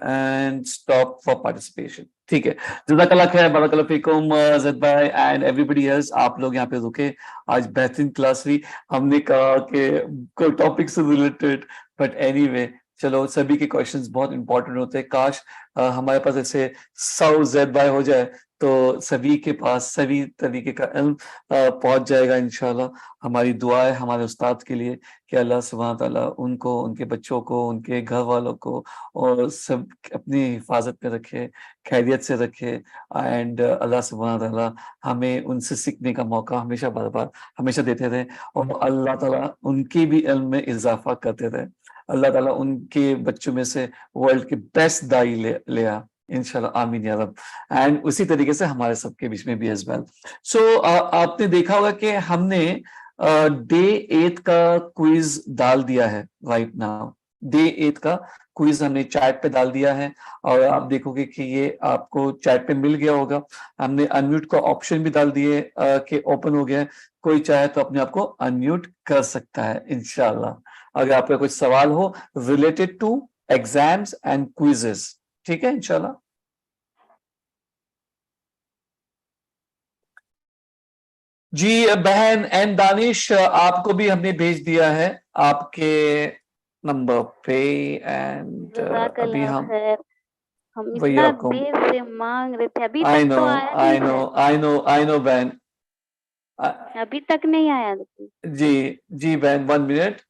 اینڈ اسٹاپ فار پارٹیسپیشن. ٹھیک ہے, جزاک اللہ خیر, بارک اللہ فیکم زید بھائی اینڈ ایوری بڈی ایلس. آپ لوگ یہاں پہ رکے, آج بہترین کلاس ہوئی. ہم نے کہا کہ کوئی ٹاپک سے ریلیٹڈ, بٹ اینی وے چلو سبھی کے کوشچنز بہت امپورٹنٹ ہوتے ہیں. کاش ہمارے پاس ایسے 100 زید بھائی ہو جائے تو سبھی کے پاس سبھی طریقے کا علم پہنچ جائے گا انشاءاللہ. ہماری دعا ہے ہمارے استاد کے لیے کہ اللہ سبحانہ تعالیٰ ان کو, ان کے بچوں کو, ان کے گھر والوں کو اور سب اپنی حفاظت میں رکھے, خیریت سے رکھے. اینڈ اللہ سبحانہ تعالیٰ ہمیں ان سے سیکھنے کا موقع ہمیشہ بار بار ہمیشہ دیتے رہے, اور اللہ تعالیٰ ان کے بھی علم میں اضافہ کرتے رہے. اللہ تعالیٰ ان کے بچوں میں سے ورلڈ کے بیسٹ دائی لے آ انشاءاللہ, آمین یا رب. اینڈ اسی طریقے سے ہمارے سب کے بیچ میں بھی ایز ویل. سو آپ نے دیکھا ہوگا کہ ہم نے ڈے 8 کا کوئز ڈال دیا ہے رائٹ ناؤ. ڈے 8 کا کوئز ہم نے چیٹ پہ ڈال دیا ہے, اور آپ دیکھو گے کہ یہ آپ کو چیٹ پہ مل گیا ہوگا. ہم نے انمیوٹ کا آپشن بھی ڈال دیے کہ اوپن ہو گیا ہے, کوئی چاہے تو اپنے آپ کو انمیوٹ کر سکتا ہے انشاءاللہ. اگر آپ کا کوئی سوال ہو related to exams and quizzes, ٹھیک ہے انشاءاللہ. جی بہن این دانش, آپ کو بھی ہم نے بھیج دیا ہے آپ کے نمبر پہ. اینڈ جزاک ابھی اللہ ہم خیر. ہم وہی اتنا آپ کو دیر سے مانگ رہے تھے, ابھی آئی تک نو تو آیا آئی نہیں نو ہے. بہن, ابھی تک نہیں آیا. جی جی بہن, 1 منٹ.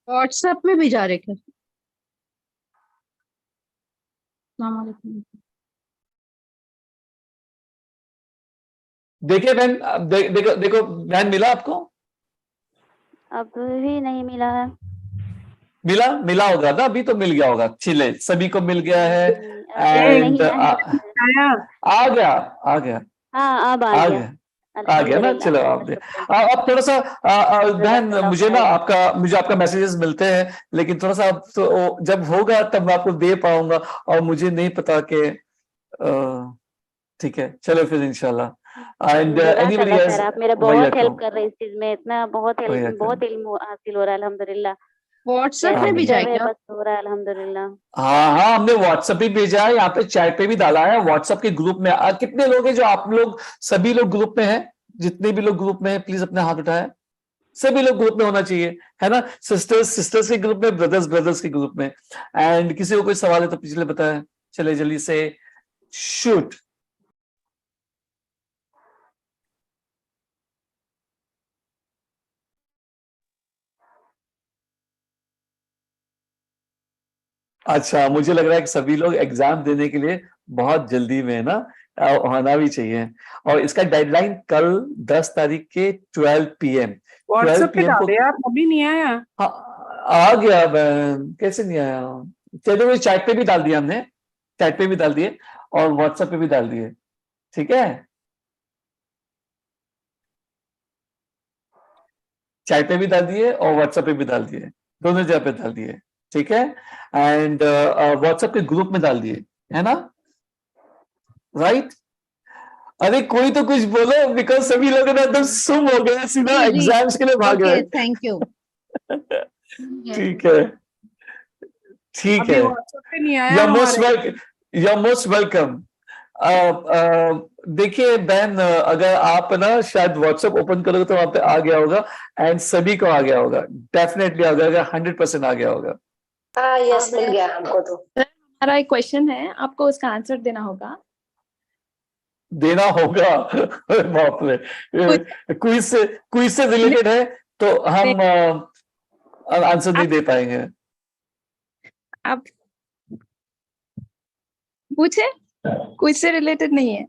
واٹس ایپ میں بھی جا رہے تھے. السلام علیکم. دیکھیے بہن, دیکھو بہن, ملا آپ کو؟ اب بھی نہیں ملا ہے. ملا ہوگا نا, ابھی تو مل گیا ہوگا. چلے سبھی کو مل گیا ہے. نہیں, ابھی اینڈ نہیں آیا. آ گیا ہاں اب آ گیا. آ گیا نا. الحمدللہ, چلو اللہ آپ کا شکر ہے. آپ تھوڑا سا بہن, جزاک اللہ مجھے نا خیر. مجھے آپ کا میسیجز ملتے ہیں, لیکن تھوڑا سا جب ہوگا تب میں آپ کو دے پاؤں گا, اور مجھے نہیں پتا کہ ٹھیک ہے. چلو پھر انشاءاللہ. اینڈ جزاک anybody اللہ else, خیر, آپ میرا وہی بہت ہیلپ رکھوں کر رہے اس چیز میں. اتنا بہت علم حاصل ہو رہا ہے الحمدللہ. واٹس ایپ میں بھی کیسے جائے ہے کیا؟ بس ہو رہا ہے الحمدللہ. ہاں ہم نے واٹس ایپ پہ بھیجا ہے, یہاں پہ چیٹ پہ بھی ڈالا ہے. واٹس ایپ کے گروپ میں کتنے لوگ ہیں جو آپ لوگ سبھی لوگ گروپ میں ہیں؟ جتنے بھی لوگ گروپ میں ہیں پلیز اپنے ہاتھ اٹھائیں. سبھی لوگ گروپ میں ہونا چاہیے, ہے نا. سسٹرز کے گروپ میں, بردرز کے گروپ میں. اینڈ کسی کو کوئی سوال ہے تو پچھلے بتائیں. چلے جلدی سے شوٹ. اچھا مجھے لگ رہا ہے کہ سبھی لوگ ایگزام دینے کے لیے بہت جلدی میں ہے نا، ہونا بھی چاہیے. اور اس کا ڈیڈ لائن کل 10 تاریخ کے 12 PM. واٹس 12 ایپ پہ PM کو ڈالے آپ، ابھی نہیں آیا. ہاں، آ گیا بہن، کیسے نہیں آیا؟ چلو چیٹ پہ بھی ڈال دیا ہم نے، چیٹ پہ بھی ڈال دیے اور واٹس ایپ پہ بھی ڈال دیے. ٹھیک ہے، چیٹ پہ بھی ڈال دیے اور واٹس ایپ پہ بھی ڈال دیے، دونوں جگہ پہ ڈال دیے. ٹھیک ہے، اینڈ واٹس ایپ کے گروپ میں ڈال دیے ہے نا، رائٹ؟ ارے کوئی تو کچھ بولو، بیکاز سبھی لوگ نا ایک دم سم ہو گئے، سیدھا ایگزامس کے لیے بھاگ اوکے گئے. Thank you. ٹھیک ہے، ٹھیک ابھی ہے. واٹس ایپ پہ نہیں آیا یو موسٹ ہمارے. Welcome, you most welcome. دیکھیے بہن، اگر آپ نا شاید واٹس ایپ اوپن کرو گے تو وہاں پہ آ گیا ہوگا، اینڈ سبھی کو آ گیا ہوگا، ڈیفینیٹلی آ گیا ہوگا، 100% آ گیا ہوگا. یس مل گیا ہم کو تو. ہمارا ایک کوشچن ہے، آپ کو اس کا آنسر دینا ہوگا. دینا ہوگا باپ رے، کوئز سے ریلیٹڈ ہے تو ہم آنسر نہیں دے پائیں گے. آپ پوچھے، کوئز سے ریلیٹڈ نہیں ہے.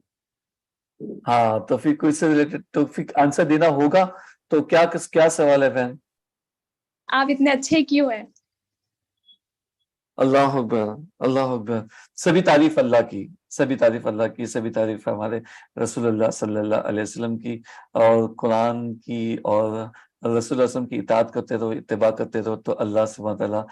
ہاں تو پھر کوئز سے ریلیٹڈ تو پھر آنسر دینا ہوگا. تو کیا سوال ہے بہن؟ آپ اتنے اچھے کیوں ہیں؟ اللہ اکبر، اللہ اکبر. سبھی تعریف اللہ کی، سبھی تعریف اللہ کی، سبھی تعریف ہمارے رسول اللہ صلی اللہ علیہ وسلم کی، اور قرآن کی، اور رسول اللہ علیہ وسلم کی اطاعت کرتے رہو، اتباع کرتے رہو تو اللہ سبحانہ تعالیٰ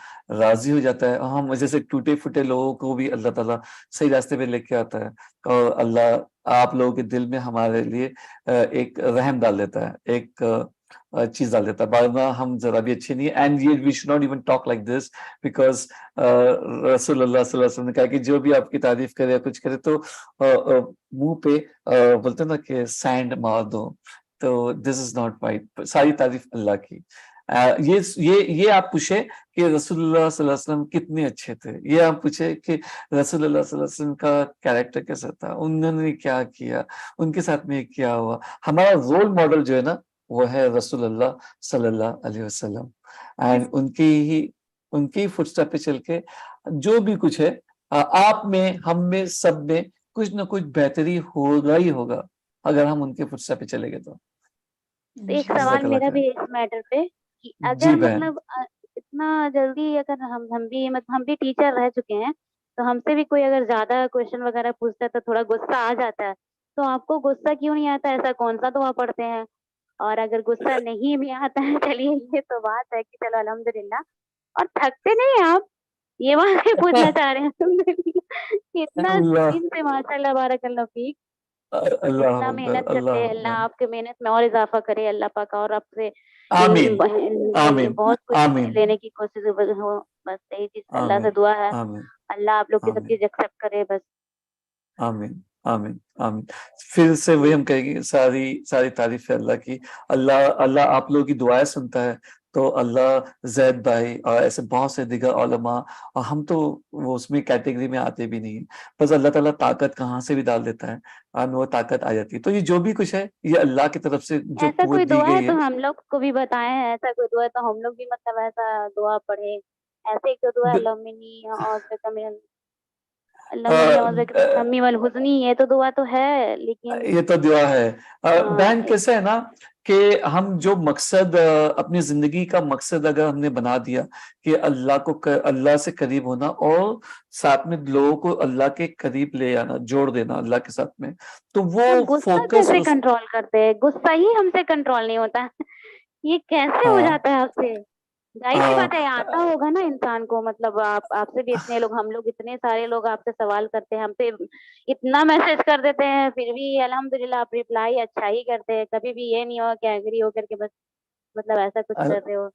راضی ہو جاتا ہے. اور ہم جیسے ٹوٹے پھوٹے لوگوں کو بھی اللہ تعالیٰ صحیح راستے پہ لے کے آتا ہے، اور اللہ آپ لوگوں کے دل میں ہمارے لیے ایک رحم ڈال دیتا ہے، ایک چیز ڈال دیتا ہے. ورنہ ہم ذرا بھی اچھے نہیں ہیں. And we should not even talk like this, because رسول اللہ صلی اللہ علیہ وسلم نے کہا کہ جو بھی آپ کی تعریف کرے یا کچھ کرے تو منہ پہ بولتے نا کہ سینڈ مار دو. تو دس از ناٹ رائٹ. ساری تعریف اللہ کی. یہ آپ پوچھے کہ رسول اللہ صلی اللہ علیہ وسلم کتنے اچھے تھے، یہ آپ پوچھے کہ رسول اللہ صلی اللہ علیہ وسلم کا کیریکٹر کیسا تھا، انہوں نے کیا کیا، ان کے ساتھ میں کیا ہوا. ہمارا رول ماڈل جو ہے نا وہ ہے رسول اللہ صلی اللہ علیہ وسلم. اینڈ ان کی فٹ اسٹیپ پہ چل کے جو بھی کچھ ہے آپ میں، ہم میں، سب میں کچھ نہ کچھ بہتری ہوگا ہی ہوگا اگر ہم ان کے فٹ اسٹیپ پہ چلے گئے. تو ایک سوال میرا بھی اس میٹر پہ کہ جی اگر بہن. مطلب اتنا جلدی اگر ہم بھی ٹیچر رہ چکے ہیں تو ہم سے بھی کوئی اگر زیادہ کوشچن وغیرہ پوچھتا ہے تو تھوڑا غصہ آ جاتا ہے. تو آپ کو غصہ کیوں نہیں آتا؟ ایسا کون سا دعا پڑھتے ہیں؟ اور اگر غصہ نہیں بھی آتا ہے، چلیے یہ تو بات ہے کہ چلو الحمدللہ، اور تھکتے نہیں آپ؟ یہ بات ہی پوچھنا چاہ رہے ہیں. الحمدللہ اتنا اللہ دن سے ماشاء اللہ بارک اللہ فیک، اللہ اتنا اکبر، محنت کرتے اللہ ہیں. اکبر. اللہ آپ کے محنت میں اور اضافہ کرے اللہ پاک، اور آپ سے آمین، آمین، بہت کچھ آمین، لینے کی کوشش ہو. بس یہی چیز اللہ سے آمین، دعا ہے، آمین، اللہ آپ لوگ کی سب آمین، چیز ایکسپٹ کرے بس. آمین، آمین، آمین. پھر سے وہی ہم کہیں گے، ساری تعریف ہے اللہ کی. اللہ آپ لوگوں کی دعائیں سنتا ہے. تو اللہ زید بھائی اور ایسے بہت سے دیگر علماء، اور ہم تو وہ اس میں کیٹیگری میں آتے بھی نہیں ہیں، بس اللہ تعالیٰ طاقت کہاں سے بھی ڈال دیتا ہے اور وہ طاقت آ جاتی ہے. تو یہ جو بھی کچھ ہے یہ اللہ کی طرف سے جو ایسا کوئی قوت دی دعا ہے گئی تو ہے. ہم لوگ کو بھی بتائے ہیں، ایسا کوئی دعا ہے تو ہم لوگ بھی مطلب ایسا دعا پڑھے. ایسے ایک تو دعا ہے لمنی اور لمنی اور ہمی والحزنی، یہ تو دعا تو ہے لیکن یہ تو دعا ہے. بہن ہاں کیسا ہے نا کہ ہم جو مقصد اپنی زندگی کا مقصد اگر ہم نے بنا دیا کہ اللہ سے قریب ہونا اور ساتھ میں لوگوں کو اللہ کے قریب لے آنا، جوڑ دینا اللہ کے ساتھ میں، تو وہ غصہ فوکس کیسے کنٹرول کرتے ہیں؟ غصہ ہی ہم سے کنٹرول نہیں ہوتا. یہ کیسے ہو جاتا ہے آپ سے؟ ظاہر سی بات ہے آتا ہوگا نا انسان کو. مطلب آپ سے بھی اتنے لوگ، ہم لوگ اتنے سارے لوگ آپ سے سوال کرتے ہیں، ہم سے اتنا میسج کر دیتے ہیں، پھر بھی الحمدللہ آپ ریپلائی اچھا ہی کرتے ہیں. کبھی بھی یہ نہیں ہو کہ ایگری ہو کر کے بس مطلب ایسا کچھ کر رہے ہو.